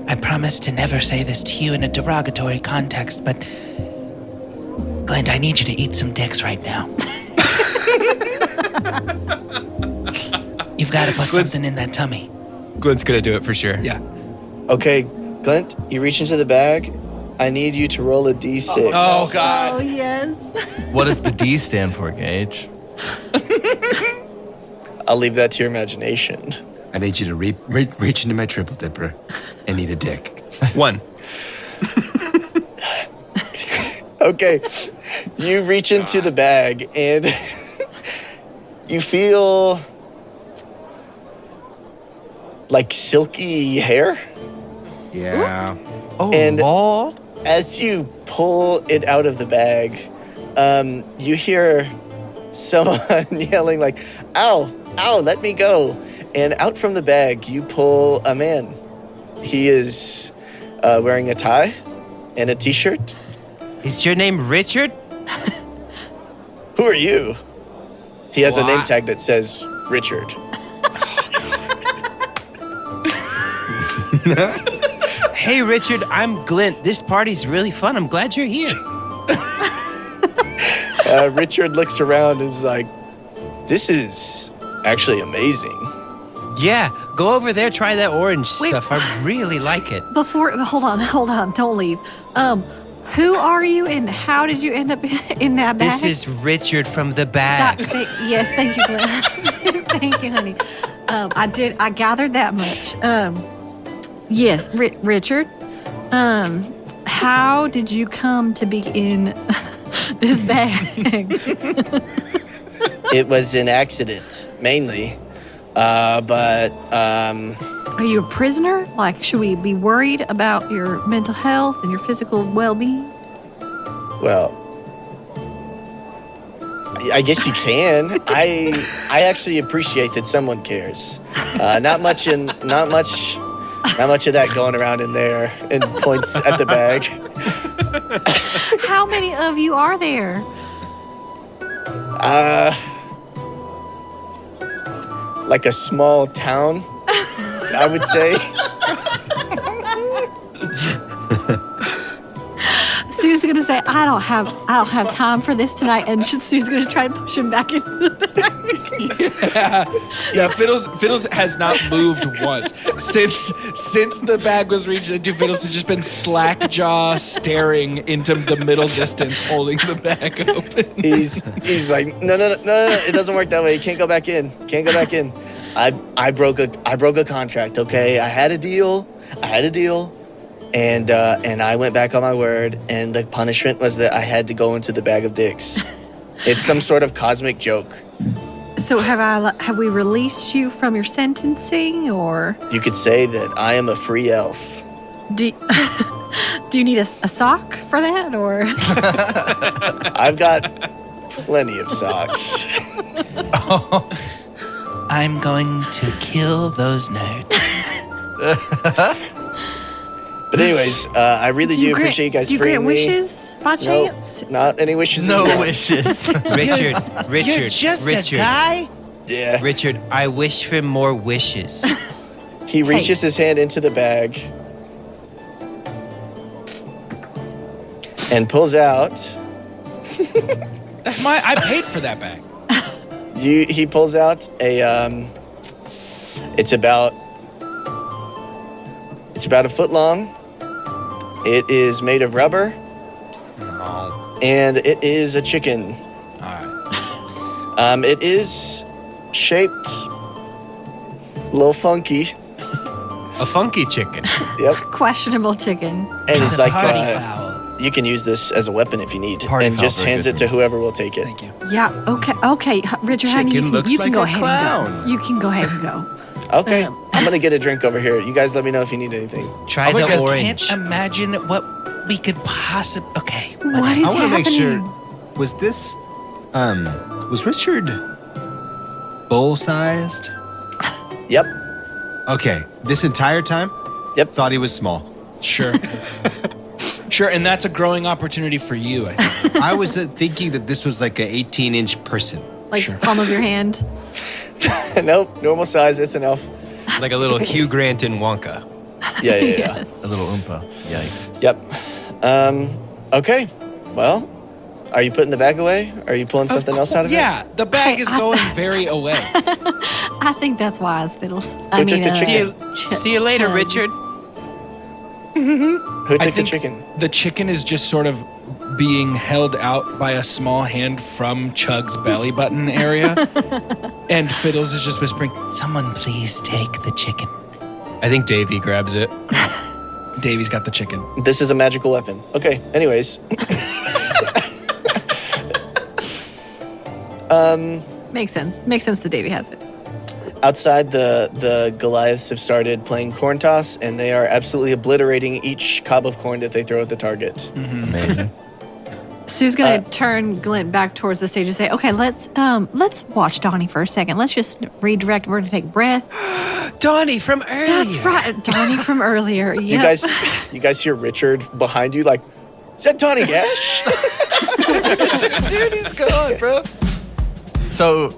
Speaker 8: I promise to never say this to you in a derogatory context, but Glint, I need you to eat some dicks right now. You've got to put something in that tummy.
Speaker 4: Glint's gonna do it for sure.
Speaker 1: yeah.
Speaker 2: Okay, Glint, you reach into the bag. I need you to roll a d6.
Speaker 1: Oh, God.
Speaker 9: Oh yes.
Speaker 6: What does the D stand for, Gage?
Speaker 2: I'll leave that to your imagination.
Speaker 7: I need you to reach into my triple dipper and eat a dick.
Speaker 4: 1.
Speaker 2: Okay, you reach into the bag and you feel like silky hair.
Speaker 7: Yeah.
Speaker 6: Oh,
Speaker 2: And-
Speaker 6: Lord.
Speaker 2: As you pull it out of the bag, you hear someone yelling like, "Ow, ow, let me go." And out from the bag, you pull a man. He is wearing a tie and a t-shirt.
Speaker 5: Is your name Richard?
Speaker 2: Who are you? He has a name
Speaker 5: What?
Speaker 2: tag that says Richard.
Speaker 5: Hey, Richard, I'm Glint. This party's really fun. I'm glad you're here.
Speaker 2: Richard looks around and is like, "This is actually amazing."
Speaker 5: Yeah, go over there, try that orange
Speaker 9: Wait.
Speaker 5: stuff. I really like it.
Speaker 9: Hold on, don't leave. Who are you and how did you end up in that bag?
Speaker 5: This is Richard from the bag.
Speaker 9: Yes, thank you, Glenn. Thank you, honey. I gathered that much. Yes, Richard. How did you come to be in this bag?
Speaker 2: It was an accident, mainly. But
Speaker 9: Are you a prisoner? Like, should we be worried about your mental health and your physical well-being?
Speaker 2: well, I guess you can. I actually appreciate that someone cares. Not much of that going around in there, and points at the bag.
Speaker 9: How many of you are there?
Speaker 2: Like a small town, I would say.
Speaker 9: Sue's gonna say, I don't have time for this tonight, and Sue's gonna try to push him back into the bag.
Speaker 1: Yeah, Fiddles has not moved once since the bag was reached into. Fiddles has just been slack jaw staring into the middle distance, holding the bag open.
Speaker 2: He's like, no, it doesn't work that way. You can't go back in. I broke a contract. Okay, I had a deal, and I went back on my word. And the punishment was that I had to go into the bag of dicks. It's some sort of cosmic joke.
Speaker 9: So have we released you from your sentencing, or
Speaker 2: You could say that I am a free elf.
Speaker 9: do do you need a sock for that, or?
Speaker 2: I've got plenty of socks.
Speaker 8: I'm going to kill those nerds.
Speaker 2: But anyways, I really do appreciate you guys
Speaker 9: do you
Speaker 2: freeing
Speaker 9: grant
Speaker 2: me.
Speaker 9: wishes by
Speaker 2: Nope,
Speaker 9: chance?
Speaker 2: not any wishes.
Speaker 6: No
Speaker 2: either.
Speaker 6: wishes.
Speaker 5: Richard,
Speaker 8: You're just a guy?
Speaker 2: Yeah.
Speaker 5: Richard, I wish for more wishes.
Speaker 2: He reaches his hand into the bag and pulls out.
Speaker 1: That's I paid for that bag.
Speaker 2: He pulls out a. It's about a foot long. It is made of rubber.
Speaker 1: No.
Speaker 2: And it is a chicken.
Speaker 1: All right.
Speaker 2: It is shaped a little funky.
Speaker 5: A funky chicken.
Speaker 2: Yep.
Speaker 9: Questionable chicken.
Speaker 2: And it's like
Speaker 8: Party foul.
Speaker 2: you can use this as a weapon if you need,
Speaker 6: Party
Speaker 2: and
Speaker 6: foul's
Speaker 2: just
Speaker 6: very
Speaker 2: hands
Speaker 6: good
Speaker 2: it to whoever will take it.
Speaker 1: Thank you.
Speaker 9: Yeah. Okay. Richard, honey,
Speaker 7: Chicken looks
Speaker 9: you can
Speaker 7: like
Speaker 9: go
Speaker 7: a
Speaker 9: ahead
Speaker 7: clown.
Speaker 9: and go. You can go ahead and go.
Speaker 2: Okay, I'm gonna get a drink over here. You guys let me know if you need anything.
Speaker 5: Try
Speaker 6: Oh my
Speaker 5: the
Speaker 6: God,
Speaker 5: orange.
Speaker 8: Can't imagine what we could possibly. Okay.
Speaker 9: What is
Speaker 7: I want to
Speaker 9: happening?
Speaker 7: make sure. Was this, was Richard bull-sized?
Speaker 2: Yep.
Speaker 7: Okay, this entire time?
Speaker 2: Yep.
Speaker 7: Thought he was small.
Speaker 1: Sure. Sure, and that's a growing opportunity for you, I think.
Speaker 7: I was thinking that this was like an 18-inch person.
Speaker 9: Like palm of your hand.
Speaker 2: Nope. Normal size. It's an elf.
Speaker 4: Like a little Hugh Grant in Wonka.
Speaker 2: Yeah.
Speaker 9: Yes.
Speaker 6: A little oompa. Yikes.
Speaker 2: Yep. Okay. Well, are you putting the bag away? Are you pulling something else out of it?
Speaker 1: Yeah, the bag is going very away.
Speaker 9: I think that's wise, Fiddles.
Speaker 2: Who took the chicken?
Speaker 5: See you later,
Speaker 9: Chug.
Speaker 5: Richard.
Speaker 2: Who
Speaker 1: I
Speaker 2: took the
Speaker 1: think
Speaker 2: chicken?
Speaker 1: The chicken is just sort of being held out by a small hand from Chug's belly button area. And Fiddles is just whispering,
Speaker 8: Someone please take the chicken.
Speaker 4: I think Davey grabs it.
Speaker 1: Davy's got the chicken.
Speaker 2: This is a magical weapon. Okay. Anyways.
Speaker 9: Makes sense. Makes sense that Davy has it.
Speaker 2: Outside, the Goliaths have started playing corn toss, and they are absolutely obliterating each cob of corn that they throw at the target.
Speaker 6: Amazing.
Speaker 9: Sue's gonna turn Glint back towards the stage and say, "Okay, let's watch Donnie for a second. Let's just redirect. We're gonna take a breath."
Speaker 5: Donnie from earlier.
Speaker 9: That's right, Donnie from earlier. Yep.
Speaker 2: You guys hear Richard behind you, like, is that Donnie Gash?
Speaker 6: Dude, he's gone, bro. So,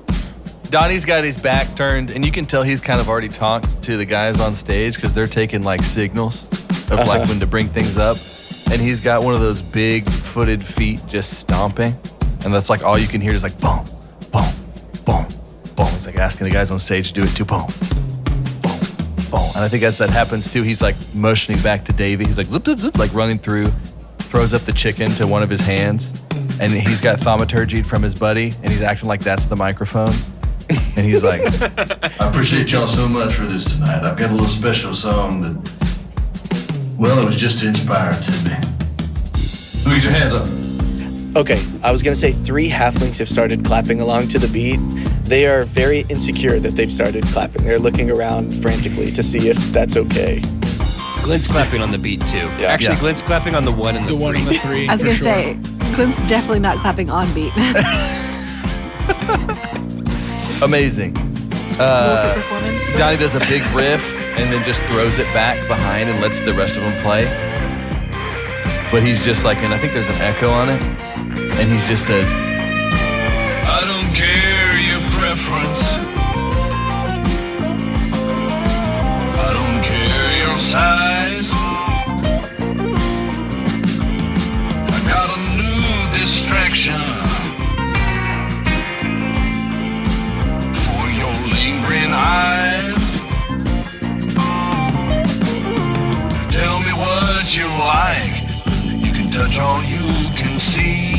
Speaker 6: Donnie's got his back turned, and you can tell he's kind of already talked to the guys on stage because they're taking like signals of like when to bring things up. And he's got one of those big footed feet just stomping. And that's like all you can hear is like boom, boom, boom, boom. It's like asking the guys on stage to do it too. Boom, boom, boom. And I think as that happens too, he's like motioning back to Davey. He's like zip, zip, zip, like running through, throws up the chicken to one of his hands. And he's got thaumaturgy from his buddy, and he's acting like that's the microphone. And he's like,
Speaker 10: I appreciate y'all so much for this tonight. I've got a little special song that, well, it was just inspired to me. Look at your hands up.
Speaker 2: Okay, I was going to say 3 halflings have started clapping along to the beat. They are very insecure that they've started clapping. They're looking around frantically to see if that's okay.
Speaker 4: Glint's clapping on the beat too.
Speaker 2: Yeah.
Speaker 4: Actually,
Speaker 6: Yeah.
Speaker 4: Glint's clapping on the 1 and the 3.
Speaker 1: The one and the 3.
Speaker 9: I was
Speaker 1: for
Speaker 9: gonna
Speaker 1: sure.
Speaker 9: say, Glint's definitely not clapping on beat.
Speaker 6: amazing.
Speaker 9: Wolf performance.
Speaker 6: Donnie does a big riff and then just throws it back behind and lets the rest of them play. But he's just like, and I think there's an echo on it. And he just says,
Speaker 10: I don't care your preference. I don't care your size. I got a new distraction for your lingering eyes. Tell me what you like. You can touch all you can see.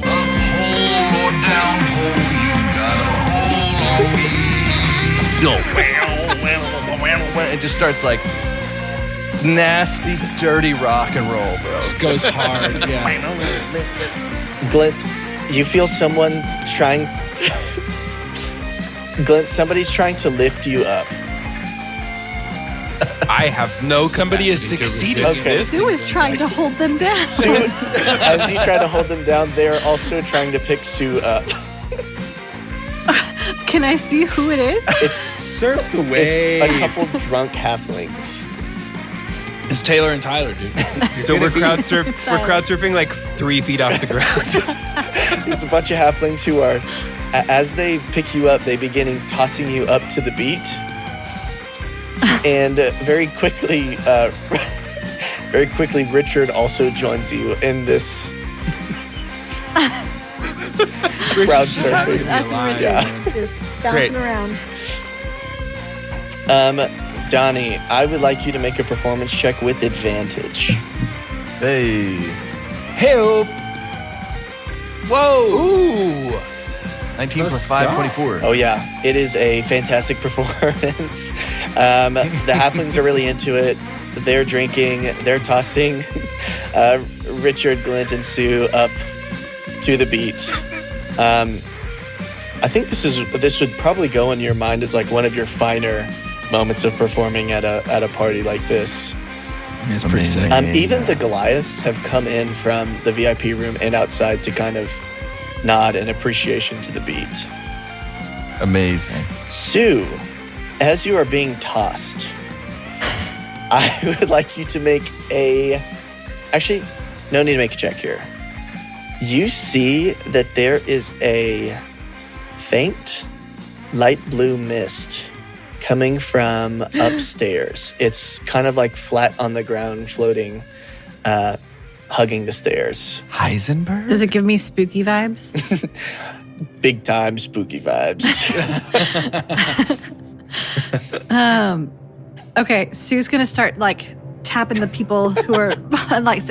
Speaker 10: Up hole or down hole, you got a hold on me.
Speaker 6: it just starts like nasty, dirty rock and roll, bro.
Speaker 1: Just goes hard. Yeah.
Speaker 2: Glint, you feel someone trying Glint, somebody's trying to lift you up.
Speaker 4: I have no
Speaker 1: Somebody is
Speaker 4: capacity to
Speaker 1: succeeding.
Speaker 4: resist
Speaker 2: Okay.
Speaker 4: this.
Speaker 9: Sue is trying to hold them down.
Speaker 2: As you try to hold them down, they're also trying to pick Sue up.
Speaker 9: Can I see who it is?
Speaker 2: It's
Speaker 7: Surf the wave.
Speaker 2: a couple drunk halflings.
Speaker 1: It's Taylor and Tyler, dude.
Speaker 4: So we're crowd surfing like 3 feet off the ground.
Speaker 2: It's a bunch of halflings who are, as they pick you up, they begin tossing you up to the beat. And very quickly, Richard also joins you in this crowd surfing.
Speaker 9: Just us and Richard.
Speaker 2: Yeah.
Speaker 9: Just bouncing
Speaker 4: Great.
Speaker 9: around.
Speaker 2: Donnie, I would like you to make a performance check with advantage.
Speaker 6: Hey.
Speaker 1: Help! Whoa!
Speaker 4: Ooh.
Speaker 6: 19 plus 5, 24.
Speaker 2: Oh yeah, it is a fantastic performance. The halflings are really into it. They're drinking, they're tossing Richard, Glint, and Sue up to the beat. I think this would probably go in your mind as like one of your finer moments of performing at a party like this.
Speaker 1: It's pretty sick.
Speaker 2: Even the Goliaths have come in from the VIP room and outside to kind of nod in appreciation to the beat.
Speaker 6: Amazing.
Speaker 2: Sue, as you are being tossed, I would like you to make actually, no need to make a check here. You see that there is a faint light blue mist coming from upstairs. It's kind of like flat on the ground, floating, hugging the stairs.
Speaker 6: Heisenberg?
Speaker 9: Does it give me spooky vibes?
Speaker 2: Big time spooky vibes.
Speaker 9: Okay, Sue's gonna start like tapping the people who are like,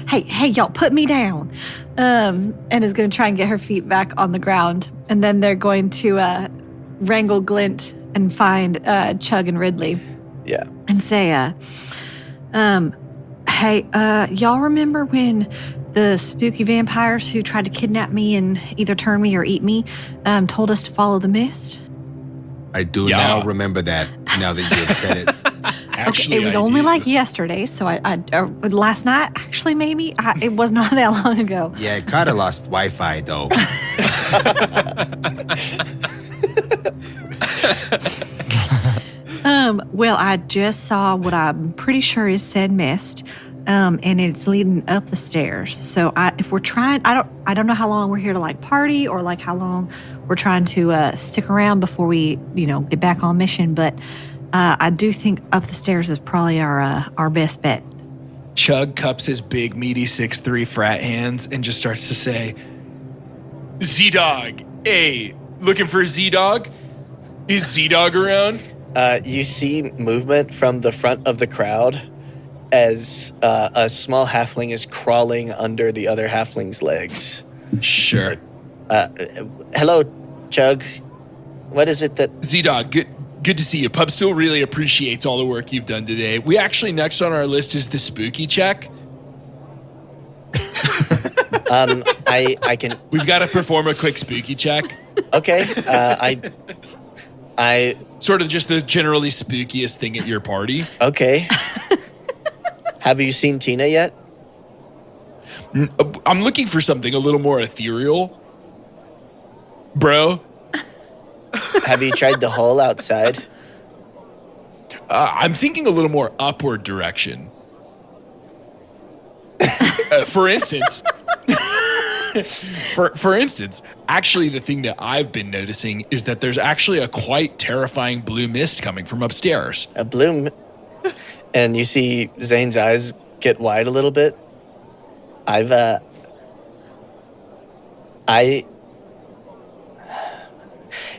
Speaker 9: hey, y'all, put me down. And is gonna try and get her feet back on the ground. And then they're going to wrangle Glint and find Chug and Ridley.
Speaker 2: Yeah.
Speaker 9: And say, hey, y'all remember when the spooky vampires who tried to kidnap me and either turn me or eat me told us to follow the mist?
Speaker 7: I do now remember that, now that you have said it.
Speaker 1: Actually,
Speaker 9: it was
Speaker 1: I
Speaker 9: only
Speaker 1: do.
Speaker 9: like yesterday, so last night, actually, maybe. It was not that long ago.
Speaker 7: Yeah, it kind of lost Wi-Fi, though.
Speaker 9: Well, I just saw what I'm pretty sure is said mist, and it's leading up the stairs. So if we're trying, I don't know how long we're here to like party or like how long we're trying to stick around before we, get back on mission. But I do think up the stairs is probably our best bet.
Speaker 1: Chug cups his big, meaty 6'3" frat hands and just starts to say, Z-Dog, hey, looking for Z-Dog? Is Z-Dog around?
Speaker 2: You see movement from the front of the crowd as a small halfling is crawling under the other halfling's legs.
Speaker 1: Sure.
Speaker 2: Hello, Chug. What is it that...
Speaker 1: Z-Dog, good to see you. Pubstool really appreciates all the work you've done today. We actually, next on our list is the spooky check.
Speaker 2: I can...
Speaker 1: We've got to perform a quick spooky check.
Speaker 2: Okay. I...
Speaker 1: Sort of just the generally spookiest thing at your party.
Speaker 2: Okay. Have you seen Tina yet?
Speaker 1: I'm looking for something a little more ethereal. Bro.
Speaker 2: Have you tried the hole outside?
Speaker 1: I'm thinking a little more upward direction. For instance, for instance, actually the thing that I've been noticing is that there's actually a quite terrifying blue mist coming from upstairs.
Speaker 2: A bloom... And you see Zane's eyes get wide a little bit.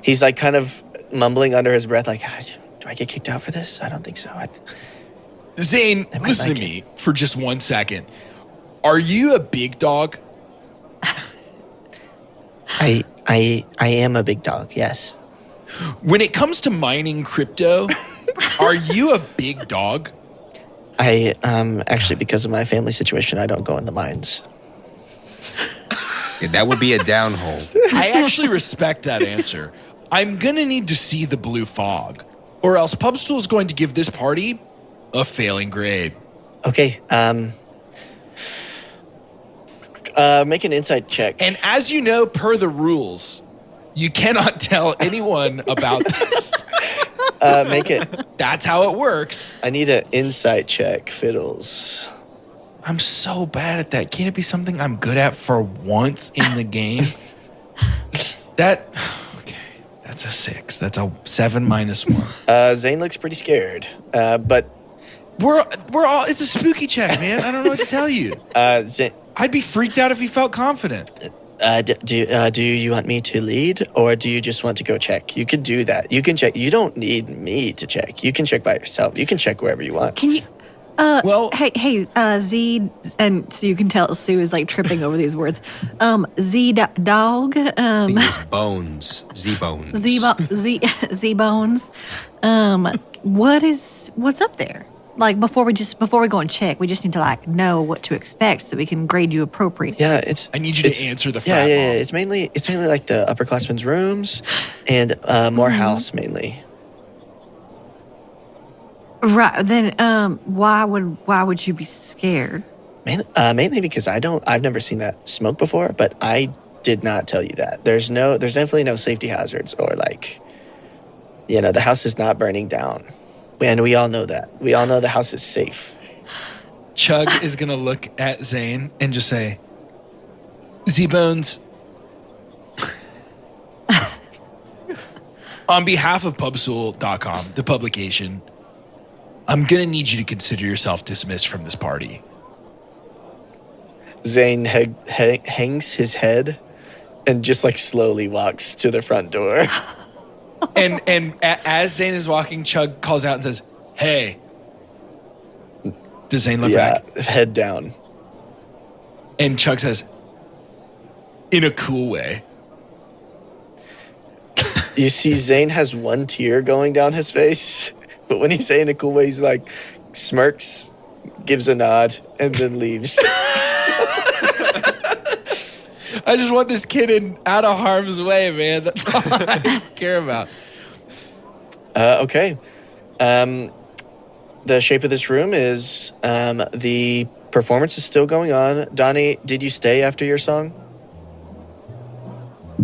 Speaker 2: He's like kind of mumbling under his breath, like, do I get kicked out for this? I don't think so.
Speaker 1: Zane, listen to me for just 1 second. Are you a big dog?
Speaker 2: I am a big dog, yes.
Speaker 1: When it comes to mining crypto, are you a big dog?
Speaker 2: Actually, because of my family situation, I don't go in the mines.
Speaker 7: Yeah, that would be a downhole.
Speaker 1: I actually respect that answer. I'm going to need to see the blue fog, or else Pubstool is going to give this party a failing grade.
Speaker 2: Okay. Make an insight check.
Speaker 1: And as you know, per the rules, you cannot tell anyone about this.
Speaker 2: Make it.
Speaker 1: That's how it works.
Speaker 2: I need an insight check, Fiddles.
Speaker 1: I'm so bad at that. Can't it be something I'm good at for once in the game? Okay, that's a 6. That's a 7 minus 1.
Speaker 2: Zane looks pretty scared, but
Speaker 1: We're all. It's a spooky check, man. I don't know what to tell you. I'd be freaked out if he felt confident.
Speaker 2: Do you want me to lead, or do you just want to go check? You could do that. You can check. You don't need me to check. You can check by yourself. You can check wherever you want.
Speaker 9: Can you? Hey, Z, and so you can tell Sue is like tripping over these words. Dog.
Speaker 7: These bones. Z-bones.
Speaker 9: Z-bones. What's up there? Like before we go and check, we just need to like know what to expect so that we can grade you appropriately.
Speaker 2: Yeah,
Speaker 1: I need you to answer the frat
Speaker 2: Yeah.
Speaker 1: mom.
Speaker 2: It's mainly like the upperclassmen's rooms and more house mainly.
Speaker 9: Right. Then why would you be scared?
Speaker 2: Mainly because I've never seen that smoke before, but I did not tell you that. There's definitely no safety hazards or like, the house is not burning down. And we all know that. We all know the house is safe.
Speaker 1: Chug is going to look at Zane and just say, Z-Bones, on behalf of Pubstool.com, the publication, I'm going to need you to consider yourself dismissed from this party.
Speaker 2: Zane hangs his head and just like slowly walks to the front door.
Speaker 1: And as Zane is walking, Chug calls out and says, "Hey." Does Zane look back?
Speaker 2: Head down.
Speaker 1: And Chug says, in a cool way.
Speaker 2: You see Zane has one tear going down his face, but when he's saying in a cool way, he's like smirks, gives a nod, and then leaves.
Speaker 1: I just want this kid out of harm's way, man. That's all I care about.
Speaker 2: Okay. The shape of this room is the performance is still going on. Donnie, did you stay after your song?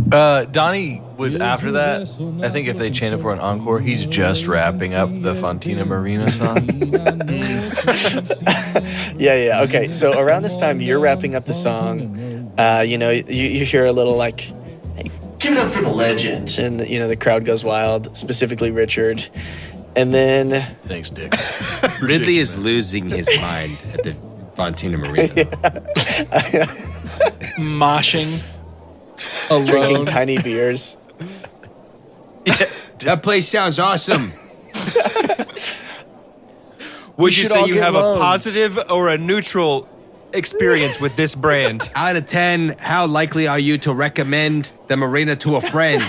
Speaker 6: Donnie would, after that, I think if they chanted for an encore, he's just wrapping up the Fontina Marina song.
Speaker 2: Yeah. Okay, so around this time, you're wrapping up the song. You hear a little like, hey, give it up for the legend. And, the crowd goes wild, specifically Richard. And then...
Speaker 6: Thanks, Dick.
Speaker 7: Ridley is losing his mind at the Fontina Marina.
Speaker 1: Moshing. Alone.
Speaker 2: Drinking tiny beers.
Speaker 7: That place sounds awesome.
Speaker 4: Would you
Speaker 1: should
Speaker 4: say
Speaker 1: all
Speaker 4: you
Speaker 1: get
Speaker 4: have
Speaker 1: loans.
Speaker 4: a positive or a neutral experience with this brand?
Speaker 7: Out of 10, how likely are you to recommend the marina to a friend?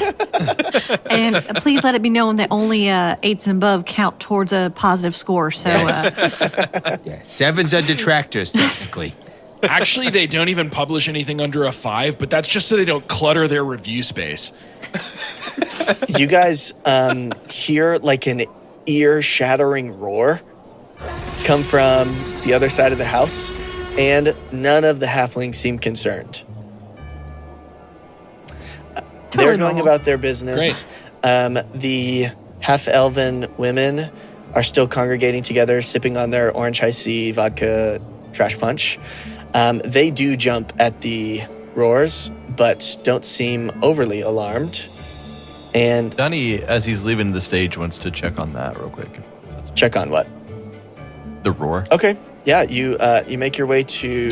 Speaker 9: And please let it be known that only 8s and above count towards a positive score. So
Speaker 7: Yeah, 7s are detractors, technically.
Speaker 1: Actually, they don't even publish anything under a 5, but that's just so they don't clutter their review space.
Speaker 2: You guys hear like an ear-shattering roar come from the other side of the house, and none of the halflings seem concerned. They're going about their business.
Speaker 1: Great.
Speaker 2: The half-elven women are still congregating together, sipping on their orange high C vodka trash punch. They do jump at the roars, but don't seem overly alarmed. And
Speaker 6: Donnie, as he's leaving the stage, wants to check on that real quick.
Speaker 2: check on what?
Speaker 6: The roar.
Speaker 2: Okay. Yeah, you make your way to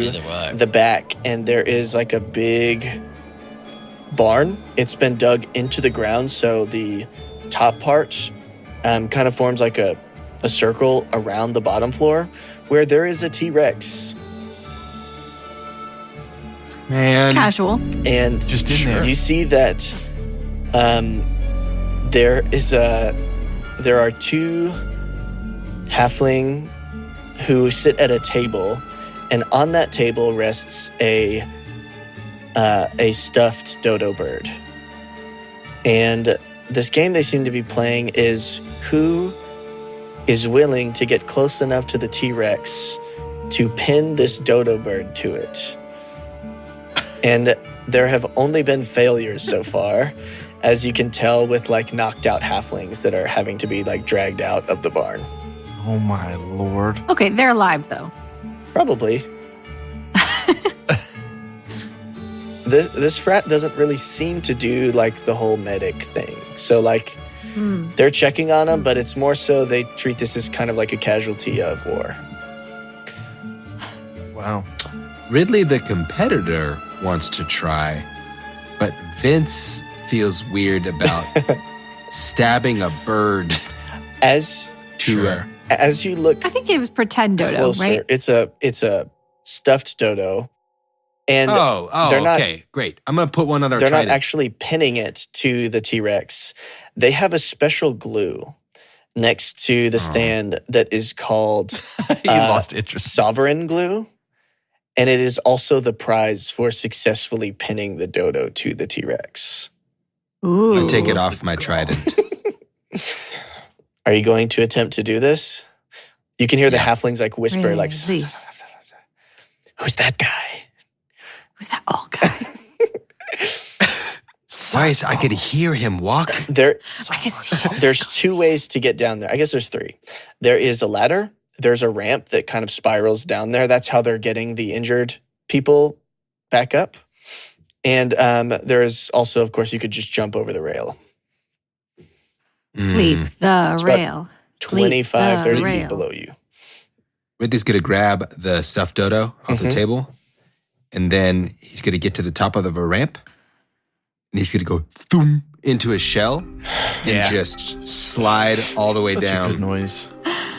Speaker 2: the back, and there is like a big barn. It's been dug into the ground, so the top part kind of forms like a circle around the bottom floor, where there is a T-Rex.
Speaker 7: Man.
Speaker 9: casual.
Speaker 2: And
Speaker 6: Just in there.
Speaker 2: you see that there are two halfling who sit at a table, and on that table rests a stuffed dodo bird. And this game they seem to be playing is who is willing to get close enough to the T-Rex to pin this dodo bird to it. And there have only been failures so far, as you can tell with like knocked out halflings that are having to be like dragged out of the barn.
Speaker 6: Oh my lord.
Speaker 9: Okay, they're alive though.
Speaker 2: Probably. This frat doesn't really seem to do like the whole medic thing. So like they're checking on them, but it's more so they treat this as kind of like a casualty of war.
Speaker 6: Wow.
Speaker 11: Ridley, the competitor, wants to try, but Vince feels weird about stabbing a bird
Speaker 2: As you look
Speaker 9: I think it was pretend dodo,
Speaker 2: closer,
Speaker 9: right?
Speaker 2: it's a stuffed dodo. And
Speaker 11: oh,
Speaker 2: they're not,
Speaker 11: okay, great. I'm gonna put one on our
Speaker 2: they're not
Speaker 11: trident.
Speaker 2: actually pinning it to the T-Rex. They have a special glue next to the stand that is called
Speaker 6: He lost interest.
Speaker 2: Sovereign glue. And it is also the prize for successfully pinning the dodo to the T-Rex.
Speaker 9: Ooh.
Speaker 11: I take it off my trident.
Speaker 2: Are you going to attempt to do this? You can hear the halflings like whisper, like,
Speaker 9: Really?
Speaker 2: who's that guy?
Speaker 9: Who's that old guy?
Speaker 11: I could hear him walk.
Speaker 2: There,
Speaker 9: I can see his
Speaker 2: there's two ways to get down there. I guess there's three. There is a ladder. There's a ramp that kind of spirals down there. That's how they're getting the injured people back up. And there's also, of course, you could just jump over the rail.
Speaker 9: Leap the
Speaker 2: It's about
Speaker 9: rail.
Speaker 2: 25, 30
Speaker 9: rail.
Speaker 2: feet below you.
Speaker 11: Ridley's gonna grab the stuffed dodo off the table, and then he's gonna get to the top of the ramp, and he's gonna go thoom into his shell and just slide all the way
Speaker 6: Such a good
Speaker 11: down
Speaker 6: noise.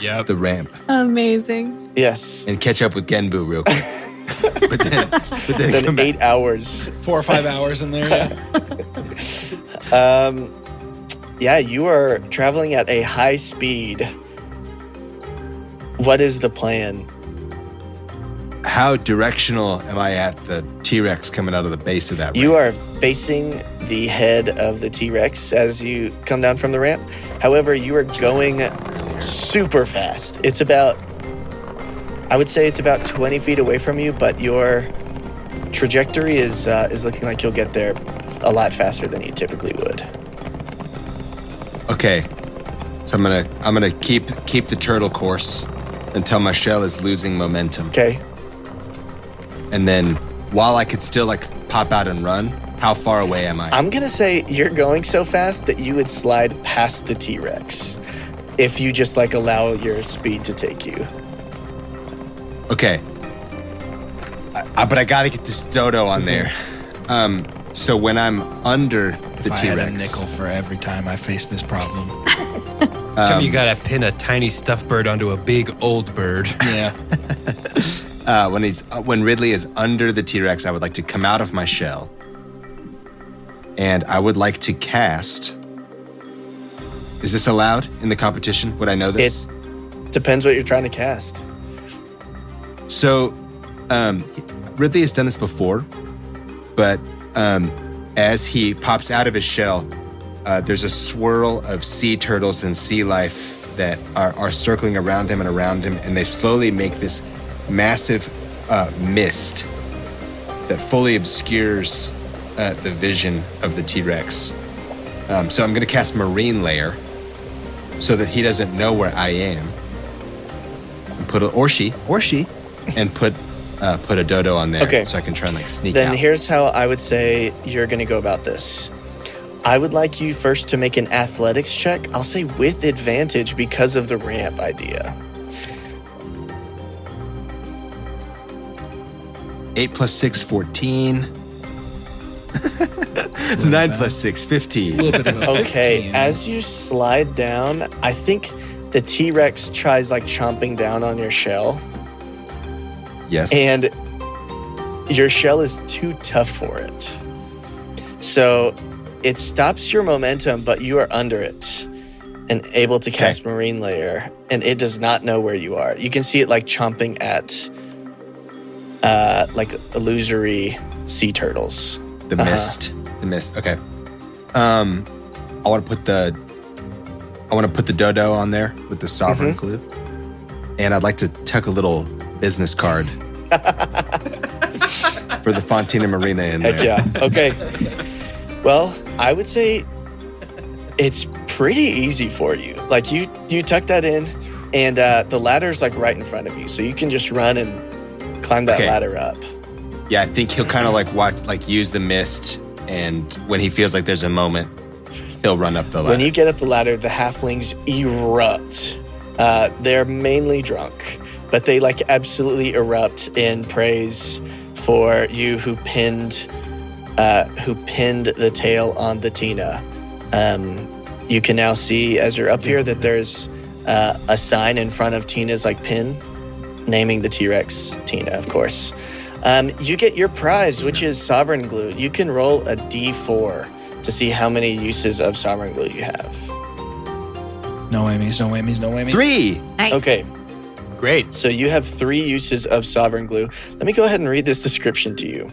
Speaker 4: Yep.
Speaker 11: the ramp
Speaker 9: Amazing.
Speaker 2: Yes.
Speaker 11: and catch up with Genbu real quick. but then
Speaker 2: Then
Speaker 11: come back.
Speaker 2: 8 hours.
Speaker 1: 4 or 5 hours in there.
Speaker 2: Yeah, you are traveling at a high speed. What is the plan?
Speaker 11: How directional am I at the T-Rex coming out of the base of that ramp?
Speaker 2: You are facing the head of the T-Rex as you come down from the ramp. However, you are going super fast. It's about, I would say it's about 20 feet away from you, but your trajectory is looking like you'll get there a lot faster than you typically would.
Speaker 11: Okay, so I'm gonna keep the turtle course until my shell is losing momentum,
Speaker 2: Okay.
Speaker 11: and then while I could still like pop out and run, how far away am I?
Speaker 2: I'm going to say you're going so fast that you would slide past the T-Rex if you just like allow your speed to take you.
Speaker 11: Okay, but I gotta get this dodo on there. So when I'm under the
Speaker 1: If I had a
Speaker 11: T-Rex,
Speaker 1: nickel for every time I face this problem.
Speaker 4: You gotta pin a tiny stuffed bird onto a big old bird.
Speaker 1: Yeah.
Speaker 11: when Ridley is under the T-Rex, I would like to come out of my shell, and I would like to cast. Is this allowed in the competition? Would I know this?
Speaker 2: It depends what you're trying to cast.
Speaker 11: So, Ridley has done this before, but as he pops out of his shell, there's a swirl of sea turtles and sea life that are circling around him, and they slowly make this massive mist that fully obscures the vision of the T-Rex. So I'm going to cast Marine Layer so that he doesn't know where I am. And put and put a dodo on there,
Speaker 2: Okay.
Speaker 11: so I can try and like sneak
Speaker 2: Then
Speaker 11: out.
Speaker 2: here's how I would say you're going to go about this. I would like you first to make an athletics check. I'll say with advantage because of the ramp idea.
Speaker 11: 8 plus 6, 14. 9 plus 6, 15.
Speaker 1: A little bit of a
Speaker 2: Okay,
Speaker 1: 15.
Speaker 2: as you slide down, I think the T-Rex tries like chomping down on your shell,
Speaker 11: Yes.
Speaker 2: and your shell is too tough for it. So it stops your momentum, but you are under it and able to cast Marine Layer, and it does not know where you are. You can see it like chomping at like illusory sea turtles.
Speaker 11: The mist. Okay. I want to put the dodo on there with the sovereign glue, and I'd like to tuck a little business card for the Fontina Marina in there.
Speaker 2: Heck yeah. Okay. Well, I would say it's pretty easy for you. Like you tuck that in, and the ladder's like right in front of you, so you can just run and climb that ladder up.
Speaker 11: Yeah, I think he'll kind of use the mist, and when he feels like there's a moment, he'll run up the ladder.
Speaker 2: When you get up the ladder, the halflings erupt. They're mainly drunk, but they absolutely erupt in praise for you who pinned the tail on the Tina. You can now see as you're up here that there's a sign in front of Tina's pin, naming the T-Rex Tina, of course. You get your prize, which is sovereign glue. You can roll a D4 to see how many uses of sovereign glue you have.
Speaker 1: No whammies.
Speaker 11: 3.
Speaker 9: Nice.
Speaker 2: Okay.
Speaker 4: Great.
Speaker 2: So you have 3 uses of sovereign glue. Let me go ahead and read this description to you.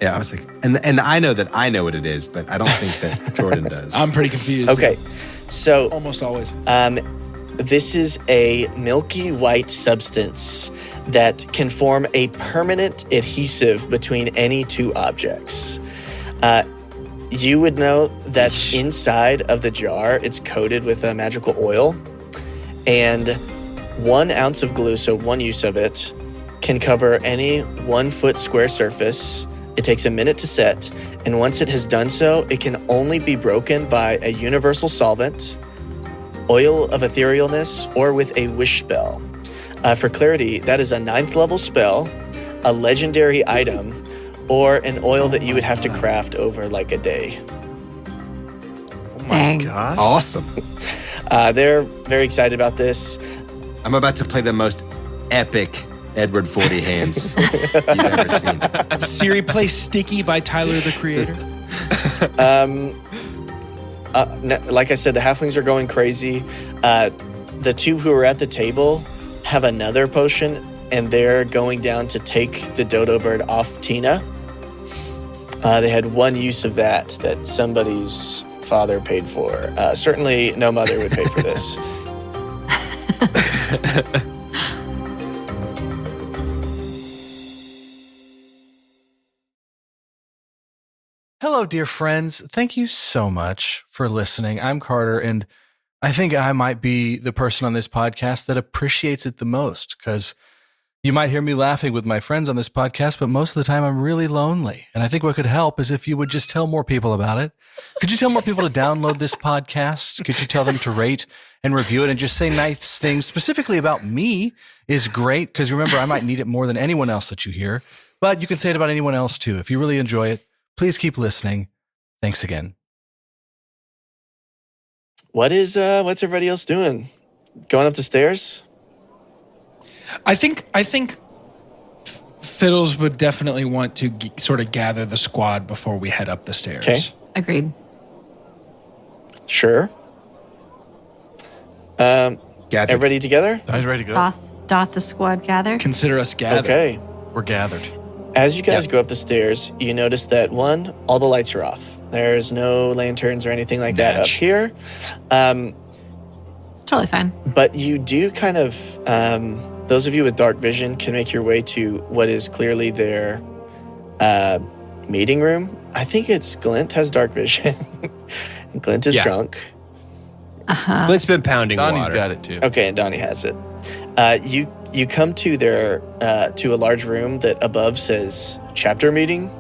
Speaker 11: Yeah, I was like, and I know that I know what it is, but I don't think that Jordan does.
Speaker 1: I'm pretty confused.
Speaker 2: Okay. So
Speaker 1: Almost always.
Speaker 2: this is a milky white substance that can form a permanent adhesive between any 2 objects. You would know that inside of the jar, it's coated with a magical oil, and 1 ounce of glue, so 1 use of it, can cover any 1 foot square surface. It takes a minute to set, and once it has done so, it can only be broken by a universal solvent, oil of etherealness, or with a wish spell. For clarity, that is a 9th level spell, a legendary item, or an oil that you would have to craft over a day.
Speaker 9: Dang.
Speaker 6: Gosh.
Speaker 11: Awesome.
Speaker 2: They're very excited about this.
Speaker 11: I'm about to play the most epic Edward 40 hands you've ever seen.
Speaker 1: Siri, play Sticky by Tyler, the Creator.
Speaker 2: Like I said, the halflings are going crazy. The 2 who are at the table have another potion, and they're going down to take the dodo bird off Tina. They had 1 use of that somebody's father paid for. Certainly no mother would pay for this.
Speaker 6: Hello, dear friends. Thank you so much for listening. I'm Carter, and I think I might be the person on this podcast that appreciates it the most, because you might hear me laughing with my friends on this podcast, but most of the time I'm really lonely. And I think what could help is if you would just tell more people about it. Could you tell more people to download this podcast? Could you tell them to rate and review it and just say nice things specifically about me is great, because remember, I might need it more than anyone else that you hear, but you can say it about anyone else too. If you really enjoy it, please keep listening. Thanks again.
Speaker 2: What's everybody else doing? Going up the stairs?
Speaker 1: I think Fiddles would definitely want to sort of gather the squad before we head up the stairs.
Speaker 2: Okay.
Speaker 9: Agreed.
Speaker 2: Sure.
Speaker 11: Gathered.
Speaker 2: Everybody together?
Speaker 6: I was ready to go.
Speaker 9: Doth the squad gather?
Speaker 1: Consider us gathered.
Speaker 2: Okay.
Speaker 6: We're gathered.
Speaker 2: As you guys go up the stairs, you notice that 1, all the lights are off. There's no lanterns or anything like that up here.
Speaker 9: Totally fine.
Speaker 2: But you do kind of, those of you with dark vision can make your way to what is clearly their meeting room. I think it's Glint has dark vision. Glint is drunk.
Speaker 4: Glint's been pounding
Speaker 6: Donnie's
Speaker 4: water.
Speaker 6: got it too.
Speaker 2: Okay, and Donnie has it. You come to their to a large room that above says chapter meeting,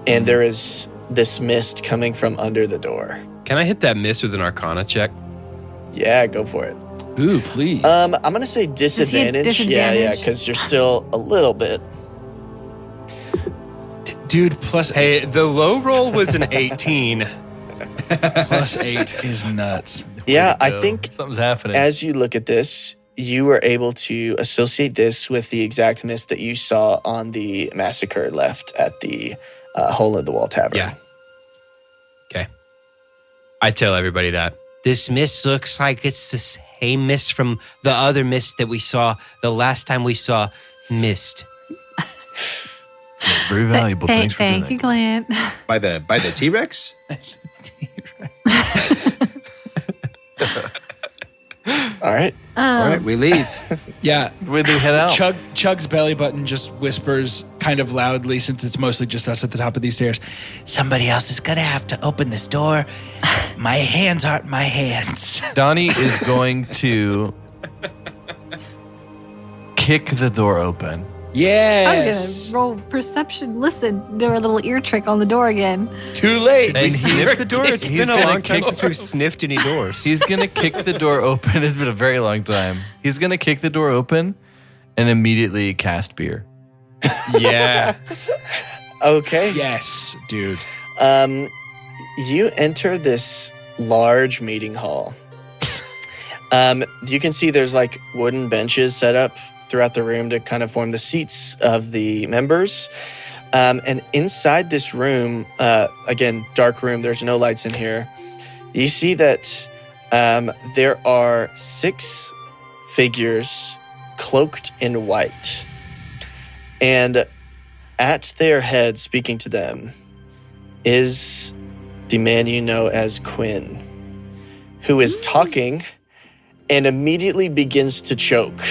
Speaker 2: and there is this mist coming from under the door.
Speaker 4: Can I hit that miss with an Arcana check?
Speaker 2: Yeah, go for it.
Speaker 1: Ooh, please.
Speaker 2: I'm gonna say disadvantage. Yeah, because you're still a little bit.
Speaker 1: Dude, plus
Speaker 4: Hey, the low roll was an 18.
Speaker 1: plus 8 is nuts.
Speaker 2: Yeah, I think
Speaker 6: something's happening.
Speaker 2: as you look at this, you are able to associate this with the exact mist that you saw on the massacre left at the Hole in the Wall Tavern.
Speaker 4: Yeah. Okay. I tell everybody that.
Speaker 5: This mist looks like it's the same mist from the other mist that we saw the last time we saw mist.
Speaker 6: Very valuable. Thanks for doing
Speaker 9: Thank you, Glint.
Speaker 11: By the T-Rex?
Speaker 2: All right.
Speaker 11: All right, we leave.
Speaker 1: Yeah.
Speaker 6: Where'd they head out?
Speaker 1: Chug's belly button just whispers kind of loudly, since it's mostly just us at the top of these stairs.
Speaker 8: Somebody else is gonna have to open this door. My hands aren't my hands.
Speaker 6: Donnie is going to kick the door open.
Speaker 1: Yes.
Speaker 9: I was gonna roll perception. Listen, do a little ear trick on the door again.
Speaker 1: Too late.
Speaker 6: And
Speaker 4: Sniff the door. It's
Speaker 6: he's
Speaker 4: been a
Speaker 6: gonna
Speaker 4: long time
Speaker 6: kick-
Speaker 4: since we've sniffed any doors.
Speaker 6: He's going to kick the door open. It's been a very long time. He's going to kick the door open and immediately cast beer.
Speaker 4: Yeah.
Speaker 2: Okay.
Speaker 1: Yes, dude.
Speaker 2: You enter this large meeting hall. You can see there's like wooden benches set up throughout the room to kind of form the seats of the members. And inside this room, again, dark room, there's no lights in here. You see that there are 6 figures cloaked in white. And at their head, speaking to them, is the man you know as Quinn, who is talking and immediately begins to choke.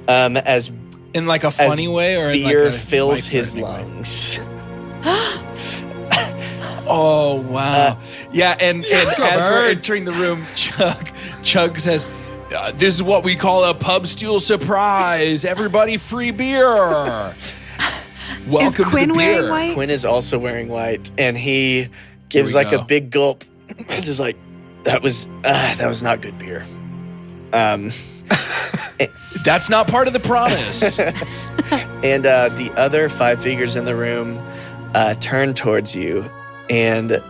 Speaker 2: As
Speaker 1: In like a funny way, or in
Speaker 2: beer
Speaker 1: like a
Speaker 2: fills his
Speaker 1: life-threatening way?
Speaker 2: lungs.
Speaker 1: Oh wow! Yeah, and as we're entering the room, Chug says, "This is what we call a Pubstool surprise. Everybody, free beer. Welcome
Speaker 9: Is Quinn
Speaker 1: to the
Speaker 9: wearing
Speaker 1: beer."
Speaker 9: white?
Speaker 2: Quinn is also wearing white, and he gives
Speaker 1: we
Speaker 2: like
Speaker 1: go.
Speaker 2: a big gulp. Just like that was not good beer.
Speaker 1: That's not part of the promise.
Speaker 2: And the other 5 figures in the room turn towards you, and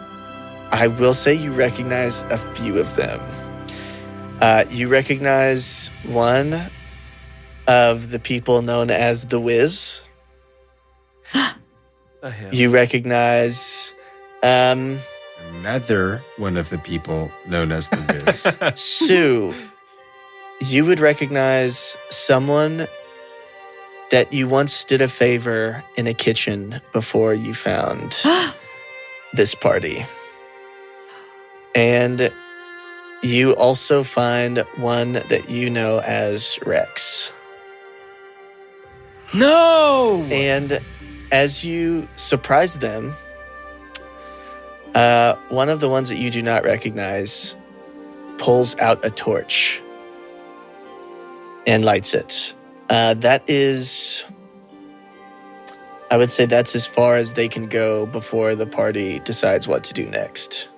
Speaker 2: I will say you recognize a few of them. You recognize one of the people known as the Wiz. You recognize
Speaker 11: Another one of the people known as the Wiz.
Speaker 2: Sue. You would recognize someone that you once did a favor in a kitchen before you found this party. And you also find one that you know as Rex.
Speaker 1: No.
Speaker 2: And as you surprise them, one of the ones that you do not recognize pulls out a torch and lights it. That is, I would say that's as far as they can go before the party decides what to do next.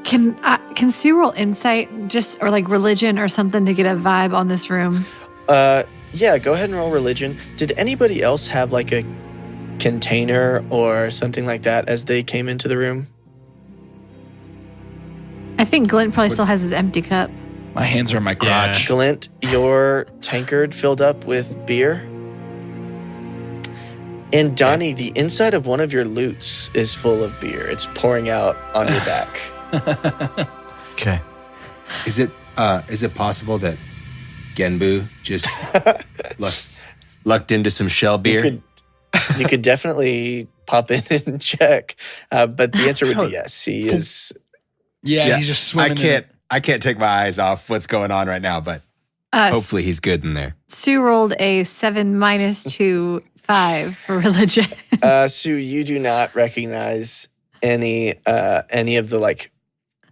Speaker 9: Can Sue roll insight, or like religion or something, to get a vibe on this room?
Speaker 2: Yeah, go ahead and roll religion. Did anybody else have like a container or something like that as they came into the room?
Speaker 9: I think Glint probably still has his empty cup.
Speaker 1: My hands are in my crotch.
Speaker 2: Glint, your tankard filled up with beer. And Donnie, the inside of one of your loots is full of beer. It's pouring out on your back.
Speaker 6: Okay.
Speaker 11: Is it possible that Genbu just lucked into some shell beer?
Speaker 2: You could definitely pop in and check. But the answer would be yes. He is.
Speaker 1: Yeah, he's just swimming.
Speaker 11: I can't take my eyes off what's going on right now, but hopefully he's good in there.
Speaker 9: Sue rolled a 7 minus 2, 5 for religion.
Speaker 2: Sue, you do not recognize any of the like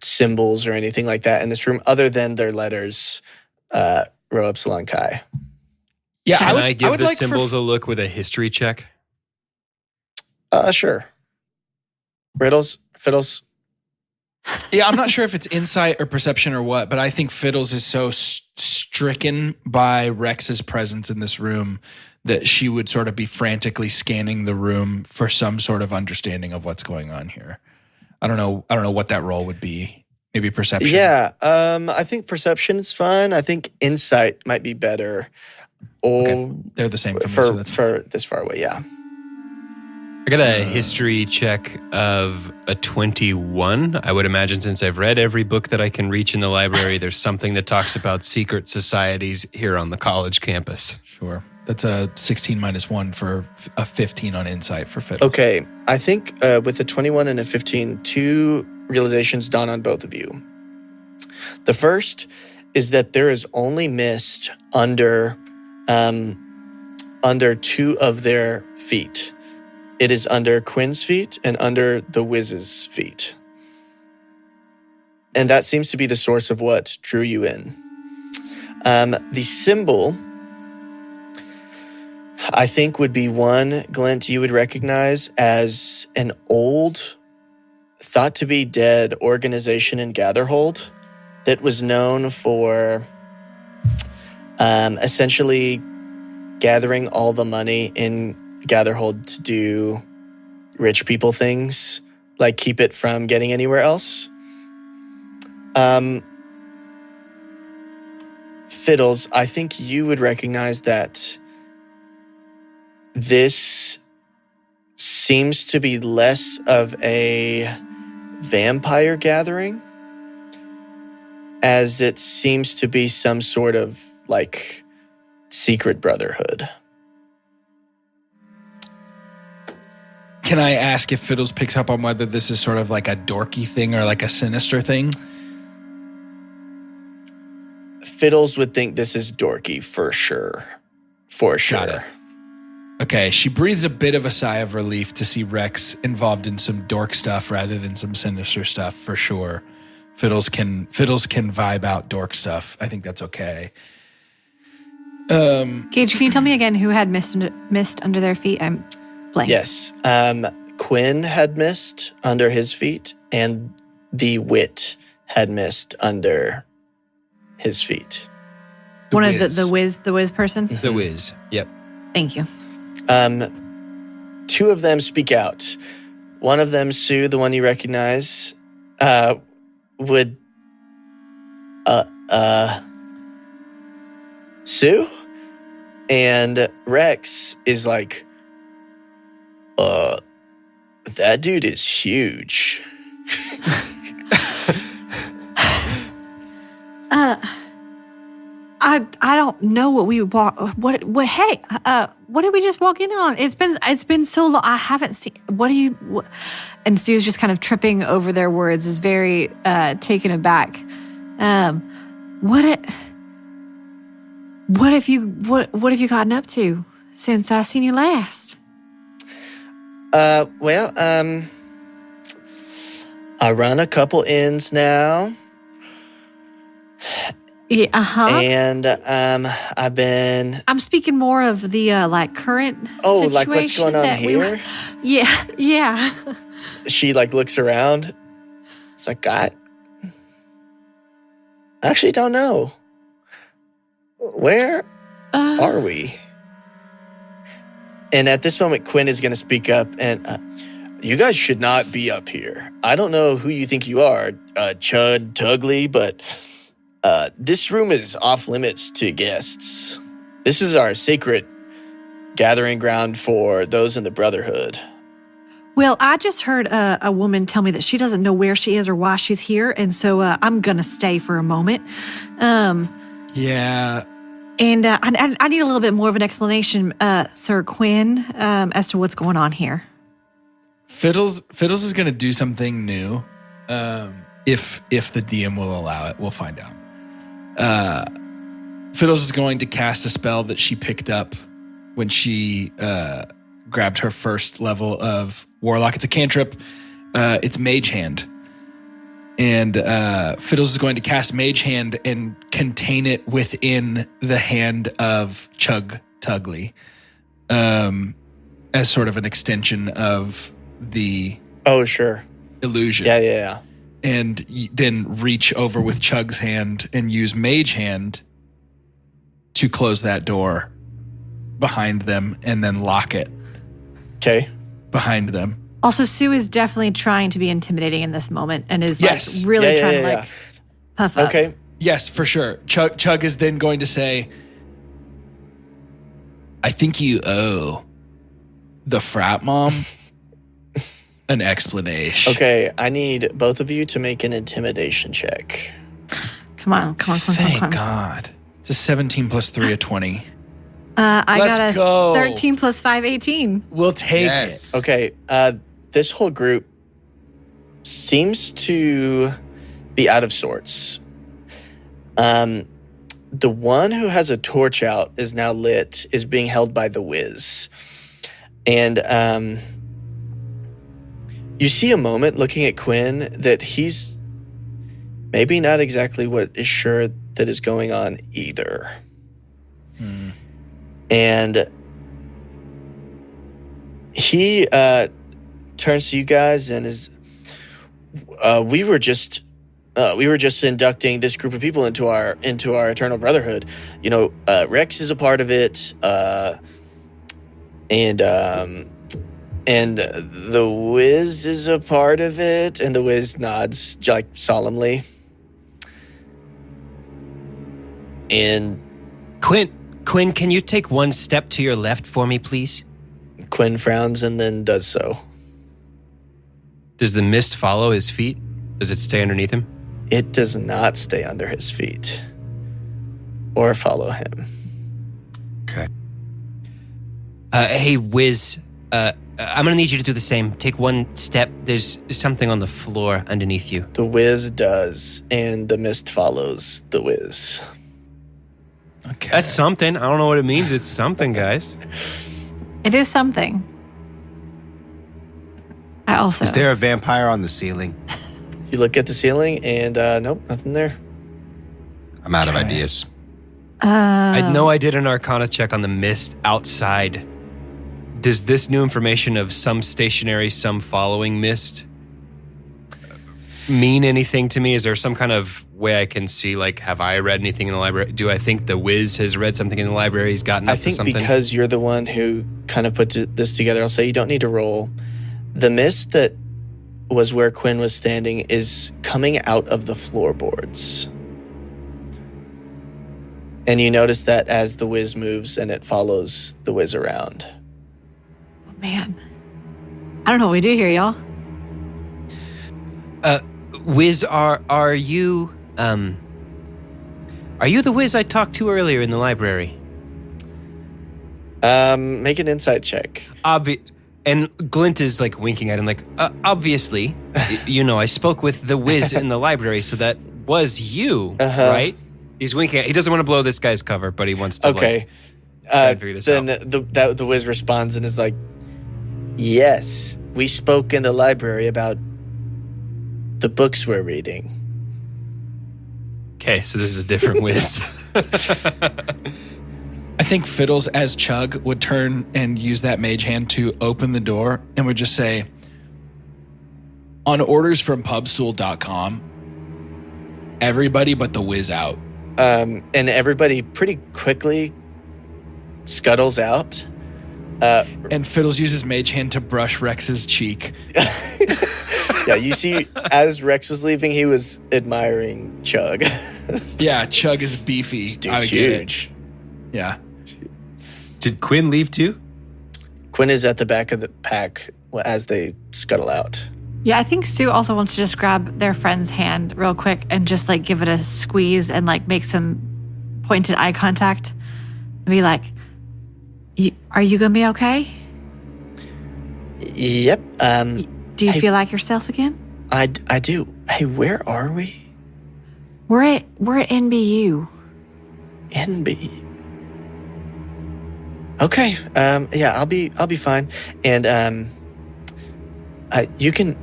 Speaker 2: symbols or anything like that in this room, other than their letters, Rho Epsilon Chi.
Speaker 1: Yeah,
Speaker 4: Can I give
Speaker 1: would
Speaker 4: the
Speaker 1: like
Speaker 4: symbols a look with a history check?
Speaker 2: Sure. Riddles, fiddles.
Speaker 1: Yeah, I'm not sure if it's insight or perception or what, but I think Fiddles is so stricken by Rex's presence in this room that she would sort of be frantically scanning the room for some sort of understanding of what's going on here. I don't know what that role would be. Maybe perception.
Speaker 2: Yeah, I think perception is fine. I think insight might be better. Or
Speaker 1: Okay. They're the same for me, so that's
Speaker 2: for this far away. Yeah.
Speaker 4: I got a history check of a 21. I would imagine since I've read every book that I can reach in the library, there's something that talks about secret societies here on the college campus.
Speaker 1: Sure. That's a 16 minus 1 for a 15 on insight for Fiddles.
Speaker 2: Okay, I think with a 21 and a 15, 2 realizations dawn on both of you. The first is that there is only mist under 2 of their feet. It is under Quinn's feet and under the Wiz's feet. And that seems to be the source of what drew you in. The symbol, I think, would be one, Glint, you would recognize as an old, thought to be dead organization in Gatherhold that was known for essentially gathering all the money in Gatherhold to do rich people things, like keep it from getting anywhere else. Fiddles, I think you would recognize that this seems to be less of a vampire gathering, as it seems to be some sort of, like, secret brotherhood.
Speaker 1: Can I ask if Fiddles picks up on whether this is sort of like a dorky thing or like a sinister thing?
Speaker 2: Fiddles would think this is dorky for sure. For sure.
Speaker 1: Got it. Okay, she breathes a bit of a sigh of relief to see Rex involved in some dork stuff rather than some sinister stuff, for sure. Fiddles can vibe out dork stuff. I think that's okay.
Speaker 9: Gage, can you tell me again who had mist under their feet? I'm blank.
Speaker 2: Yes. Quinn had mist under his feet, and the wit had mist under his feet.
Speaker 9: One of the whiz person?
Speaker 4: The Wiz. Yep.
Speaker 9: Thank you.
Speaker 2: 2 of them speak out. One of them, Sue, the one you recognize, would Sue? And Rex is like, that dude is huge.
Speaker 9: I don't know what we walk. What? Hey, what did we just walk in on? It's been so long. I haven't seen. What do you? What? And Stu's just kind of tripping over their words, is very taken aback. What have you gotten up to since I seen you last?
Speaker 2: Well, I run a couple inns now.
Speaker 9: Yeah,
Speaker 2: And I've been.
Speaker 9: I'm speaking more of the current.
Speaker 2: Oh, like what's going on here?
Speaker 9: Yeah.
Speaker 2: She looks around. It's like, I actually don't know. Where are we? And at this moment, Quinn is going to speak up, and you guys should not be up here. I don't know who you think you are, Chud Tugly, but this room is off limits to guests. This is our sacred gathering ground for those in the Brotherhood.
Speaker 9: Well, I just heard a woman tell me that she doesn't know where she is or why she's here, and so I'm going to stay for a moment.
Speaker 1: Yeah.
Speaker 9: And I need a little bit more of an explanation, Sir Quinn, as to what's going on here.
Speaker 1: Fiddles is going to do something new. If the DM will allow it, we'll find out. Fiddles is going to cast a spell that she picked up when she grabbed her first level of Warlock. It's a cantrip. It's Mage Hand. And Fiddles is going to cast Mage Hand and contain it within the hand of Chug Tugly as sort of an extension of the illusion.
Speaker 2: Yeah.
Speaker 1: And then reach over with Chug's hand and use Mage Hand to close that door behind them and then lock it.
Speaker 2: Okay.
Speaker 1: Behind them.
Speaker 9: Also, Sue is definitely trying to be intimidating in this moment and is
Speaker 1: Yes.
Speaker 9: really trying to puff up.
Speaker 2: Okay.
Speaker 1: Yes, for sure. Chug is then going to say, I think you owe the frat mom an explanation.
Speaker 2: Okay, I need both of you to make an intimidation check.
Speaker 9: Come on.
Speaker 1: Thank God. It's a 17 plus 3, a 20.
Speaker 9: I
Speaker 1: Let's
Speaker 9: got a
Speaker 1: go.
Speaker 9: 13 plus 5, 18.
Speaker 1: We'll take it.
Speaker 2: Okay, this whole group seems to be out of sorts. The one who has a torch out is now lit, is being held by the Wiz. And you see a moment looking at Quinn that he's maybe not exactly what is sure that is going on either. And he turns to you guys and is, we were just inducting this group of people into our Eternal Brotherhood. You know, Rex is a part of it, and the Wiz is a part of it. And the Wiz nods like solemnly. And
Speaker 5: Quinn, can you take one step to your left for me, please?
Speaker 2: Quinn frowns and then does so.
Speaker 4: Does the mist follow his feet? Does it stay underneath him?
Speaker 2: It does not stay under his feet or follow him.
Speaker 11: Okay.
Speaker 5: Hey, Wiz, I'm gonna need you to do the same. Take one step. There's something on the floor underneath you.
Speaker 2: The Wiz does, and the mist follows the Wiz.
Speaker 1: Okay.
Speaker 4: That's something. I don't know what it means. It's something, guys.
Speaker 9: It is something. I also.
Speaker 7: Is there a vampire on the ceiling?
Speaker 2: You look at the ceiling, and nope, nothing there.
Speaker 7: I'm out of ideas.
Speaker 4: I know I did an Arcana check on the mist outside. Does this new information of some stationary, some following mist mean anything to me? Is there some kind of way I can see, like, have I read anything in the library? Do I think the Wiz has read something in the library? He's gotten up to something?
Speaker 2: I think because you're the one who kind of put this together, I'll say you don't need to roll. The mist that was where Quinn was standing is coming out of the floorboards. And you notice that as the Wiz moves and it follows the Wiz around.
Speaker 9: Oh, man. I don't know what we do here, y'all.
Speaker 5: Wiz, are you the Wiz I talked to earlier in the library?
Speaker 2: Make an insight check.
Speaker 5: And Glint is like winking at him like, obviously, I spoke with the Wiz in the library, so that was you, right? He's winking at, he doesn't want to blow this guy's cover, but he wants to try and figure this
Speaker 2: then
Speaker 5: out.
Speaker 2: The Wiz responds and is like, yes, we spoke in the library about the books we're reading.
Speaker 4: Okay, so this is a different Wiz.
Speaker 1: I think Fiddles as Chug would turn and use that mage hand to open the door and would just say, on orders from pubstool.com, everybody but the Wiz out.
Speaker 2: And everybody pretty quickly scuttles out.
Speaker 1: And Fiddles uses mage hand to brush Rex's cheek.
Speaker 2: Yeah, you see, as Rex was leaving, he was admiring Chug.
Speaker 1: Yeah, Chug is beefy.
Speaker 2: This dude's huge.
Speaker 1: Yeah.
Speaker 11: Did Quinn leave too?
Speaker 2: Quinn is at the back of the pack as they scuttle out.
Speaker 9: Yeah, I think Sue also wants to just grab their friend's hand real quick and just like give it a squeeze and like make some pointed eye contact and be like, are you going to be okay?
Speaker 2: Yep.
Speaker 9: Do you feel like yourself again?
Speaker 2: I do. Hey, where are we?
Speaker 9: We're at NBU.
Speaker 2: NB. Okay. Yeah, I'll be fine. And you can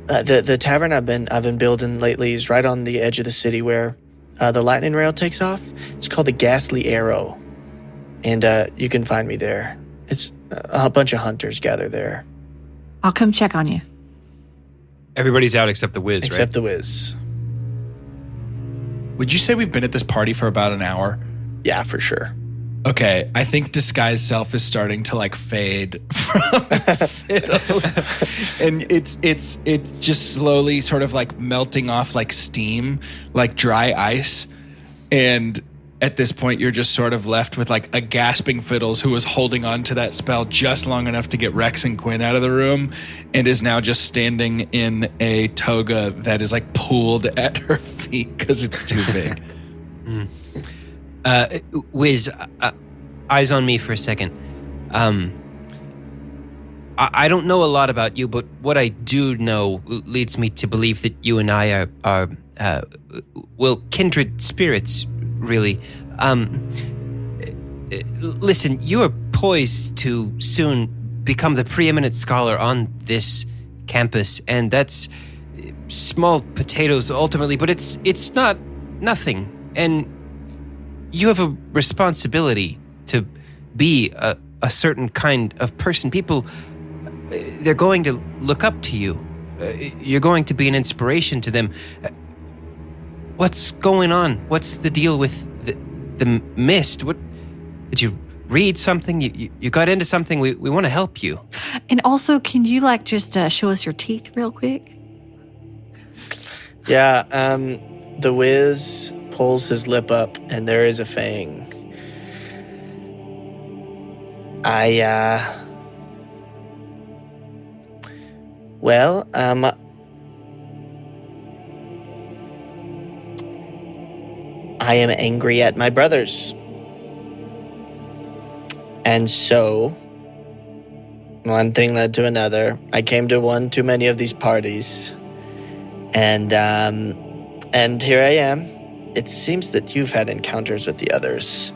Speaker 2: the tavern I've been building lately is right on the edge of the city where the lightning rail takes off. It's called the Ghastly Arrow, and you can find me there. It's a bunch of hunters gather there.
Speaker 9: I'll come check on you.
Speaker 4: Everybody's out except the Wiz,
Speaker 2: Except
Speaker 4: right?
Speaker 2: the Wiz.
Speaker 1: Would you say we've been at this party for about an hour?
Speaker 2: Yeah, for sure.
Speaker 1: Okay, I think disguise self is starting to like fade from Fiddles. And it's just slowly sort of like melting off like steam, like dry ice. And at this point, you're just sort of left with like a gasping Fiddles who was holding on to that spell just long enough to get Rex and Quinn out of the room and is now just standing in a toga that is like pulled at her feet because it's too big.
Speaker 5: Wiz, eyes on me for a second. I don't know a lot about you, but what I do know leads me to believe that you and I are kindred spirits, really. Listen, you are poised to soon become the preeminent scholar on this campus, and that's small potatoes ultimately, but it's not nothing. And you have a responsibility to be a certain kind of person. People, they're going to look up to you. You're going to be an inspiration to them. What's going on? What's the deal with the mist? What did you read something? You got into something? We want to help you.
Speaker 9: And also, can you like just show us your teeth real quick?
Speaker 2: Yeah, the Wiz pulls his lip up and there is a fang. Well, I am angry at my brothers. And so, one thing led to another. I came to one too many of these parties. And here I am. It seems that you've had encounters with the others.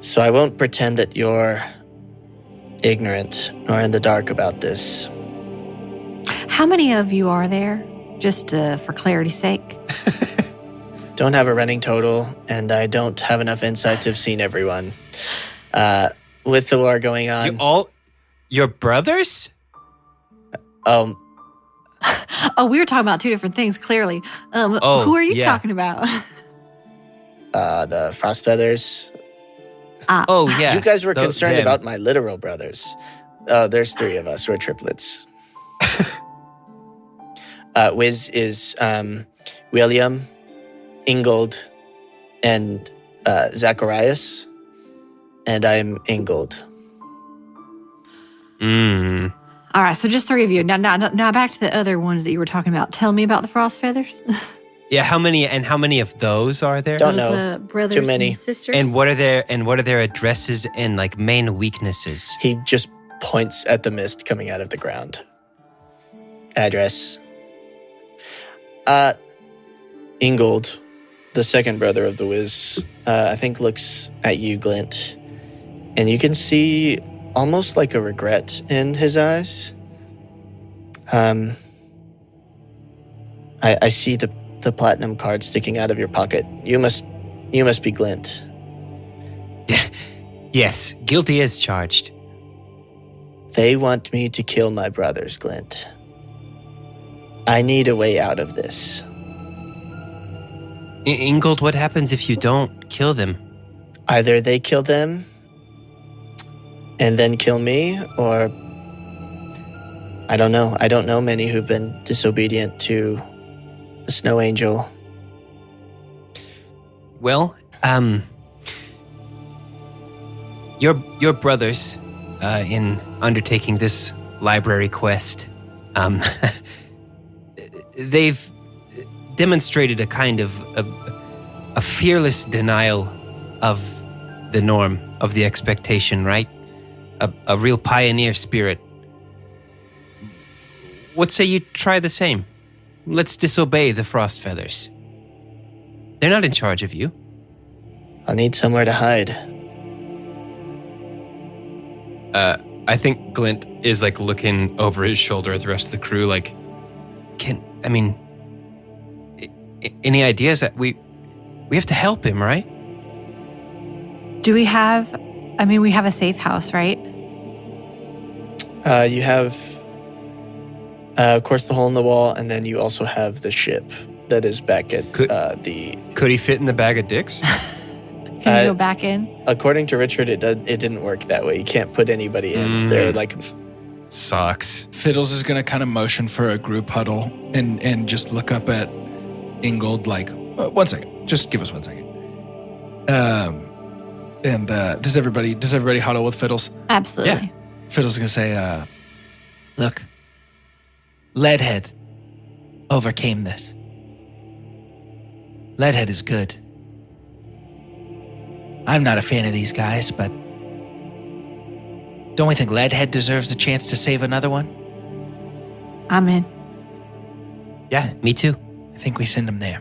Speaker 2: So I won't pretend that you're ignorant or in the dark about this.
Speaker 9: How many of you are there? Just for clarity's sake.
Speaker 2: Don't have a running total, and I don't have enough insight to have seen everyone. With the war going on.
Speaker 5: Your brothers?
Speaker 9: Oh, we were talking about two different things, clearly. Who are you talking about?
Speaker 2: The Frost Feathers.
Speaker 5: Oh, yeah.
Speaker 2: You guys were concerned about my literal brothers. There's three of us. We're triplets. Wiz is William, Ingold, and Zacharias. And I'm Ingold.
Speaker 9: All right, so just three of you. Now back to the other ones that you were talking about. Tell me about the Frost Feathers.
Speaker 5: Yeah, how many of those are there?
Speaker 2: Don't know.
Speaker 9: Brothers
Speaker 2: Too many.
Speaker 9: and sisters.
Speaker 5: And what are their addresses and like main weaknesses?
Speaker 2: He just points at the mist coming out of the ground. Address. Ingold, the second brother of the Wiz, I think looks at you, Glint, and you can see almost like a regret in his eyes. I see the platinum card sticking out of your pocket. You must be Glint.
Speaker 5: Yes, guilty as charged.
Speaker 2: They want me to kill my brothers, Glint. I need a way out of this.
Speaker 5: Ingold, what happens if you don't kill them?
Speaker 2: Either they kill them and then kill me, or I don't know. I don't know many who've been disobedient to the Snow Angel.
Speaker 5: Well, your brothers, in undertaking this library quest, they've demonstrated a kind of a fearless denial of the norm, of the expectation, right? A real pioneer spirit. What say you try the same? Let's disobey the Frost Feathers. They're not in charge of you.
Speaker 2: I'll need somewhere to hide.
Speaker 4: I think Glint is like looking over his shoulder at the rest of the crew, like,
Speaker 5: any ideas that we have to help him, right?
Speaker 9: Do we have, we have a safe house, right?
Speaker 2: You have, of course, the hole in the wall, and then you also have the ship that is back at the...
Speaker 4: Could he fit in the bag of dicks?
Speaker 9: Can you go back in?
Speaker 2: According to Richard, it didn't work that way. You can't put anybody in. They're like...
Speaker 4: Sucks.
Speaker 1: Fiddles is going to kind of motion for a group huddle and just look up at Ingold like, 1 second. Just give us 1 second. And does everybody huddle with Fiddles?
Speaker 9: Absolutely.
Speaker 1: Fiddles is gonna say,
Speaker 8: Look, Leadhead overcame this. Leadhead is good. I'm not a fan of these guys, but don't we think Leadhead deserves a chance to save another one?
Speaker 9: I'm in.
Speaker 5: Yeah, me too.
Speaker 8: I think we send him there.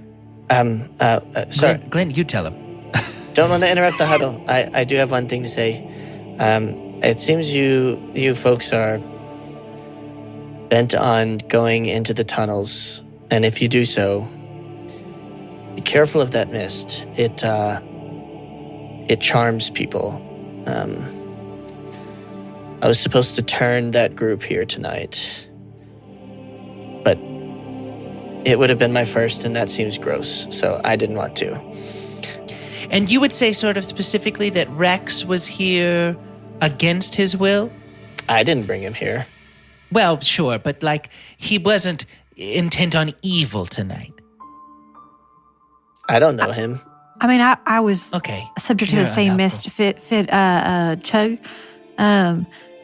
Speaker 2: Sorry,
Speaker 8: Glint, you tell him.
Speaker 2: don't want to interrupt the huddle. I do have one thing to say. It seems you folks are bent on going into the tunnels, and if you do so, be careful of that mist. It charms people. I was supposed to turn that group here tonight, but it would have been my first, and that seems gross, so I didn't want to.
Speaker 8: And you would say sort of specifically that Rex was here against his will?
Speaker 2: I didn't bring him here.
Speaker 8: Well, sure, but like he wasn't intent on evil tonight.
Speaker 2: I don't know him.
Speaker 9: I mean, I was
Speaker 8: Okay.
Speaker 9: subject to the
Speaker 8: You're
Speaker 9: same
Speaker 8: unhelpful.
Speaker 9: mist chug.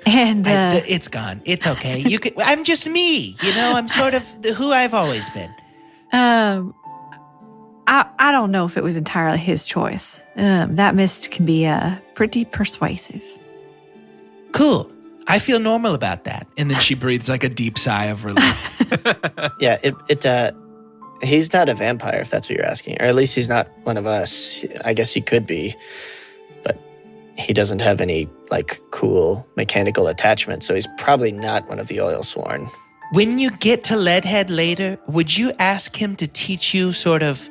Speaker 9: And
Speaker 8: It's gone. It's okay. I'm just me. You know, I'm sort of who I've always been.
Speaker 9: I don't know if it was entirely his choice. That mist can be pretty persuasive.
Speaker 8: Cool. I feel normal about that.
Speaker 1: and then she breathes like a deep sigh of relief.
Speaker 2: Yeah, he's not a vampire, if that's what you're asking. Or at least he's not one of us. I guess he could be. But he doesn't have any, like, cool mechanical attachment, so he's probably not one of the Oilsworn.
Speaker 8: When you get to Leadhead later, would you ask him to teach you sort of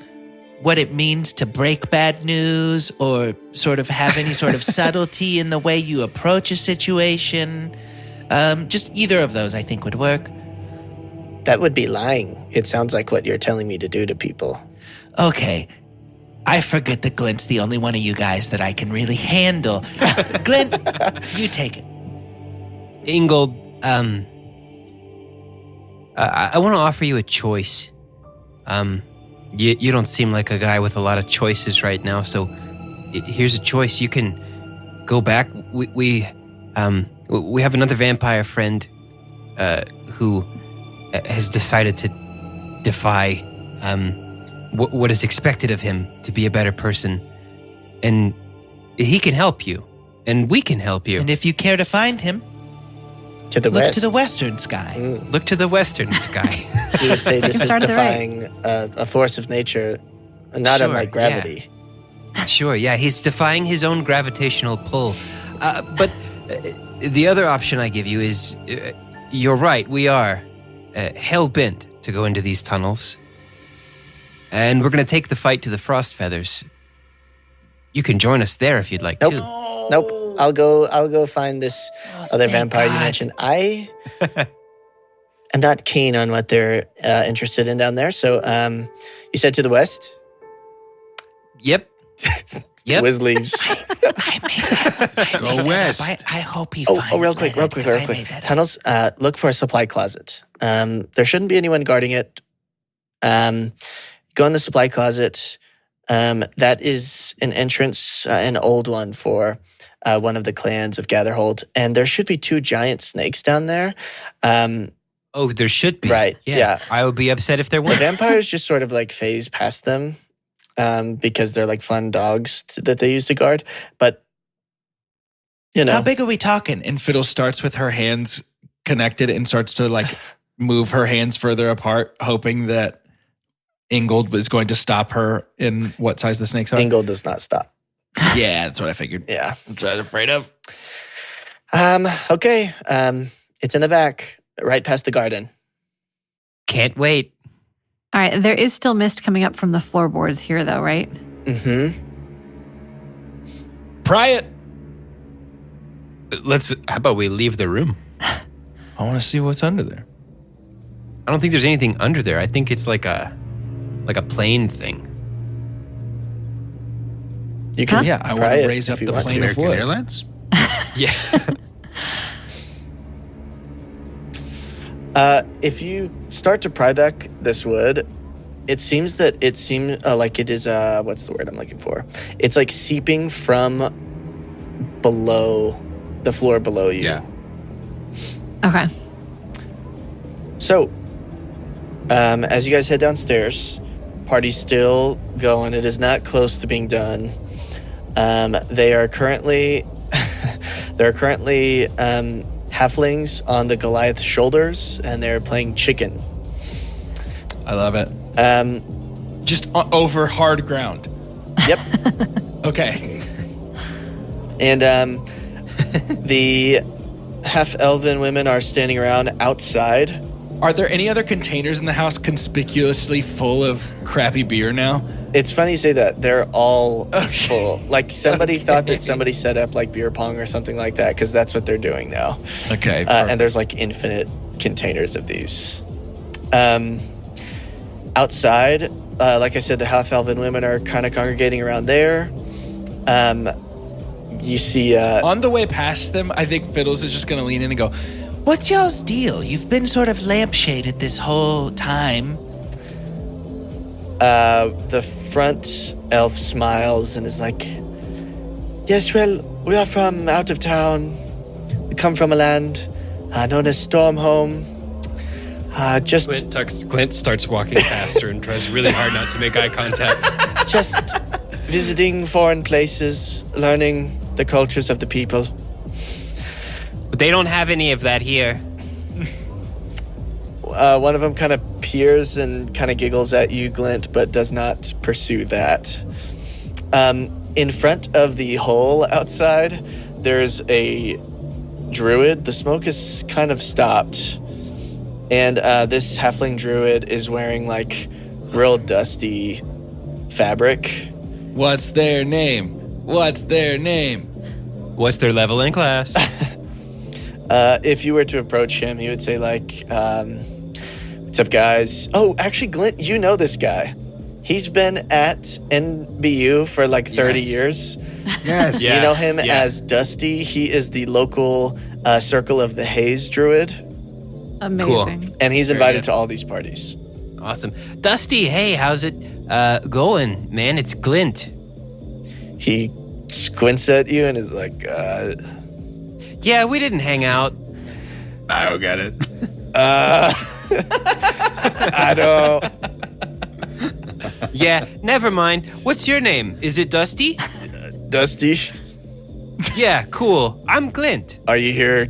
Speaker 8: what it means to break bad news or sort of have any sort of subtlety in the way you approach a situation? Just either of those, I think, would work.
Speaker 2: That would be lying. It sounds like what you're telling me to do to people.
Speaker 8: Okay. I forget that Glint's the only one of you guys that I can really handle. Glint, you take it.
Speaker 5: Ingold, I want to offer you a choice. You don't seem like a guy with a lot of choices right now, so here's a choice. You can go back. We have another vampire friend who has decided to defy what is expected of him to be a better person, and he can help you, and we can help you.
Speaker 8: And if you care to find him,
Speaker 2: To the
Speaker 8: look
Speaker 2: west.
Speaker 8: to the western sky.
Speaker 5: Look to the western sky.
Speaker 2: You would say
Speaker 9: It's like
Speaker 2: this
Speaker 9: the
Speaker 2: is
Speaker 9: start of the
Speaker 2: defying a force of nature, not
Speaker 5: Sure,
Speaker 2: unlike gravity.
Speaker 5: Sure, yeah, he's defying his own gravitational pull. But the other option I give you is, you're right, we are hell-bent to go into these tunnels. And we're going to take the fight to the Frost Feathers. You can join us there if you'd like
Speaker 2: Nope.
Speaker 5: to.
Speaker 2: Nope. I'll go find this other
Speaker 8: thank
Speaker 2: vampire you
Speaker 8: God.
Speaker 2: mentioned. I am not keen on what they're interested in down there. So you said to the west?
Speaker 5: Yep. Yep.
Speaker 2: Wiz leaves.
Speaker 8: I made that.
Speaker 7: Go west.
Speaker 8: I hope he finds
Speaker 2: real quick.
Speaker 8: Leadhead, 'cause I made that up.
Speaker 2: Tunnels, look for a supply closet. There shouldn't be anyone guarding it. Go in the supply closet. That is an entrance, an old one for one of the clans of Gatherhold. And there should be 2 giant snakes down there.
Speaker 5: Oh, there should be.
Speaker 2: Right, yeah.
Speaker 5: I would be upset if there
Speaker 2: The
Speaker 5: weren't.
Speaker 2: vampires just sort of like phase past them because they're like fun dogs that they use to guard. But, you know.
Speaker 8: How big are we talking?
Speaker 1: And Fiddle starts with her hands connected and starts to like move her hands further apart, hoping that Ingold was going to stop her in what size the snakes are.
Speaker 2: Ingold does not stop.
Speaker 1: Yeah, that's what I figured.
Speaker 2: Yeah.
Speaker 1: That's what I was afraid of.
Speaker 2: Okay. It's in the back, right past the garden.
Speaker 5: Can't wait.
Speaker 9: All right, there is still mist coming up from the floorboards here, though, right?
Speaker 2: Mm-hmm.
Speaker 1: Pry it.
Speaker 5: How about we leave the room?
Speaker 1: I want to see what's under there.
Speaker 5: I don't think there's anything under there. I think it's like a plane thing.
Speaker 2: You can
Speaker 1: Yeah, I
Speaker 2: pry
Speaker 1: want
Speaker 2: it
Speaker 1: to raise
Speaker 2: if
Speaker 1: up
Speaker 2: you
Speaker 1: the
Speaker 2: want to.
Speaker 1: plane of
Speaker 7: American
Speaker 1: wood.
Speaker 7: Airlines?
Speaker 5: Yeah.
Speaker 2: If you start to pry back this wood, it seems like it is what's the word I'm looking for? It's like seeping from below the floor below you.
Speaker 11: Yeah.
Speaker 9: Okay.
Speaker 2: So, as you guys head downstairs, party's still going. It is not close to being done. They are currently halflings on the Goliath's shoulders, and they're playing chicken.
Speaker 1: I love it. Just over hard ground.
Speaker 2: Yep.
Speaker 1: Okay.
Speaker 2: And the half-elven women are standing around outside.
Speaker 1: Are there any other containers in the house conspicuously full of crappy beer now?
Speaker 2: It's funny you say that. They're all full. Like somebody thought that somebody set up like beer pong or something like that, because that's what they're doing now.
Speaker 1: Okay.
Speaker 2: And there's like infinite containers of these. Outside, like I said, the half-elven women are kind of congregating around there. You see...
Speaker 1: on the way past them, I think Fiddles is just going to lean in and go,
Speaker 8: What's y'all's deal? You've been sort of lampshaded this whole time.
Speaker 2: the front elf smiles and is like, yes, well, we are from out of town. We come from a land known as Stormhome.
Speaker 4: Glint starts walking faster and tries really hard not to make eye contact.
Speaker 2: Just visiting foreign places, learning the cultures of the people.
Speaker 5: But they don't have any of that here.
Speaker 2: One of them kind of peers and kind of giggles at you, Glint, but does not pursue that. In front of the hole outside, there's a druid. The smoke is kind of stopped. And this halfling druid is wearing like real dusty fabric.
Speaker 1: What's their name? What's their name?
Speaker 4: What's their level in class?
Speaker 2: If you were to approach him, he would say like, what's up, guys? Oh, actually, Glint, you know this guy. He's been at NBU for like 30 years.
Speaker 11: Yes.
Speaker 2: You know him as Dusty. He is the local Circle of the Haze druid.
Speaker 9: Amazing.
Speaker 2: And he's invited to all these parties.
Speaker 5: Awesome. Dusty, hey, how's it going, man? It's Glint.
Speaker 2: He squints at you and is like,
Speaker 5: Yeah, we didn't hang out.
Speaker 11: I don't get it.
Speaker 2: I don't.
Speaker 5: Yeah, never mind. What's your name? Is it Dusty?
Speaker 2: Dusty,
Speaker 5: Yeah, cool. I'm Glint.
Speaker 2: are you here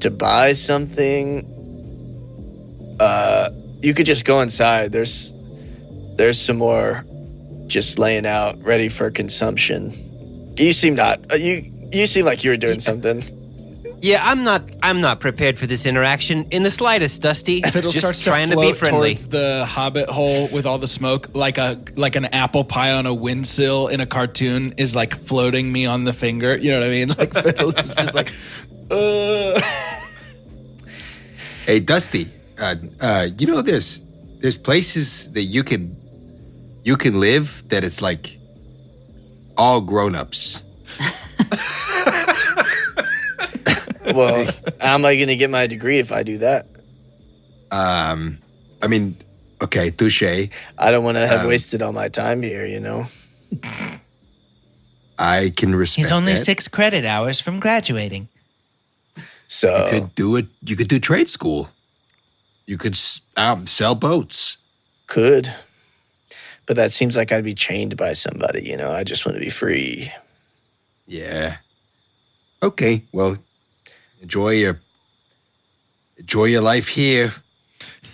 Speaker 2: to buy something? You could just go inside. There's some more just laying out, ready for consumption. You seem you seem like you were doing something.
Speaker 5: Yeah, I'm not prepared for this interaction in the slightest, Dusty.
Speaker 1: Fiddle
Speaker 5: Just
Speaker 1: starts
Speaker 5: trying
Speaker 1: to
Speaker 5: to be
Speaker 1: float
Speaker 5: friendly.
Speaker 1: towards the hobbit hole with all the smoke, like an apple pie on a windsill in a cartoon is like floating me on the finger. You know what I mean? Like Fiddle is just like,
Speaker 11: Hey, Dusty, you know there's places that you can live that it's like all grown-ups.
Speaker 2: Well, how am I going to get my degree if I do that?
Speaker 11: I mean, okay, touche.
Speaker 2: I don't want to have wasted all my time here, you know?
Speaker 11: I can respect
Speaker 8: He's only
Speaker 11: that.
Speaker 8: 6 credit hours from graduating.
Speaker 2: So,
Speaker 11: You could do it. You could do trade school. You could sell boats.
Speaker 2: could. But that seems like I'd be chained by somebody, you know? I just want to be free.
Speaker 11: Yeah. Okay. Well, enjoy your life here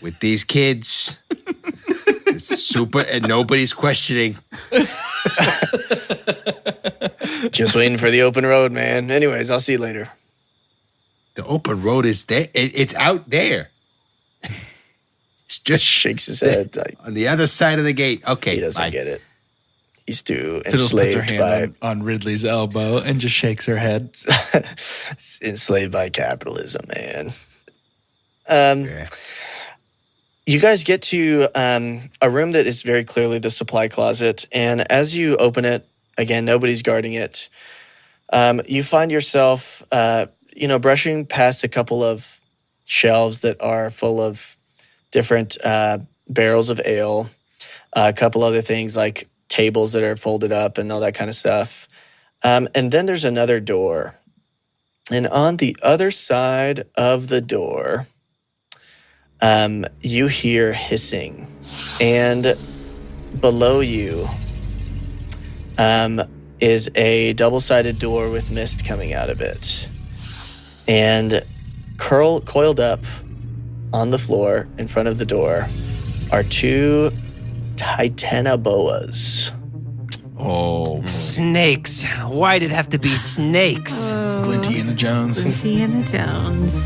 Speaker 11: with these kids. It's super, and nobody's questioning.
Speaker 2: Just waiting for the open road, man. Anyways, I'll see you later.
Speaker 11: The open road is there. It's out there. It's just
Speaker 2: Shakes his head. Like,
Speaker 11: on the other side of the gate. Okay.
Speaker 2: he doesn't
Speaker 11: bye.
Speaker 2: get it. He's too
Speaker 1: Fiddles puts her
Speaker 2: enslaved
Speaker 1: hand
Speaker 2: by
Speaker 1: on Ridley's elbow and just shakes her head.
Speaker 2: enslaved by capitalism, man.
Speaker 11: Yeah.
Speaker 2: You guys get to a room that is very clearly the supply closet, and as you open it, again, nobody's guarding it. You find yourself, brushing past a couple of shelves that are full of different barrels of ale, a couple other things like tables that are folded up and all that kind of stuff. And then there's another door. And on the other side of the door, you hear hissing. And below you is a double-sided door with mist coming out of it. And coiled up on the floor in front of the door are 2 titanoboas.
Speaker 1: Oh,
Speaker 5: Snakes. Why did it have to be snakes?
Speaker 1: Glintiana Jones.
Speaker 9: Indiana Jones.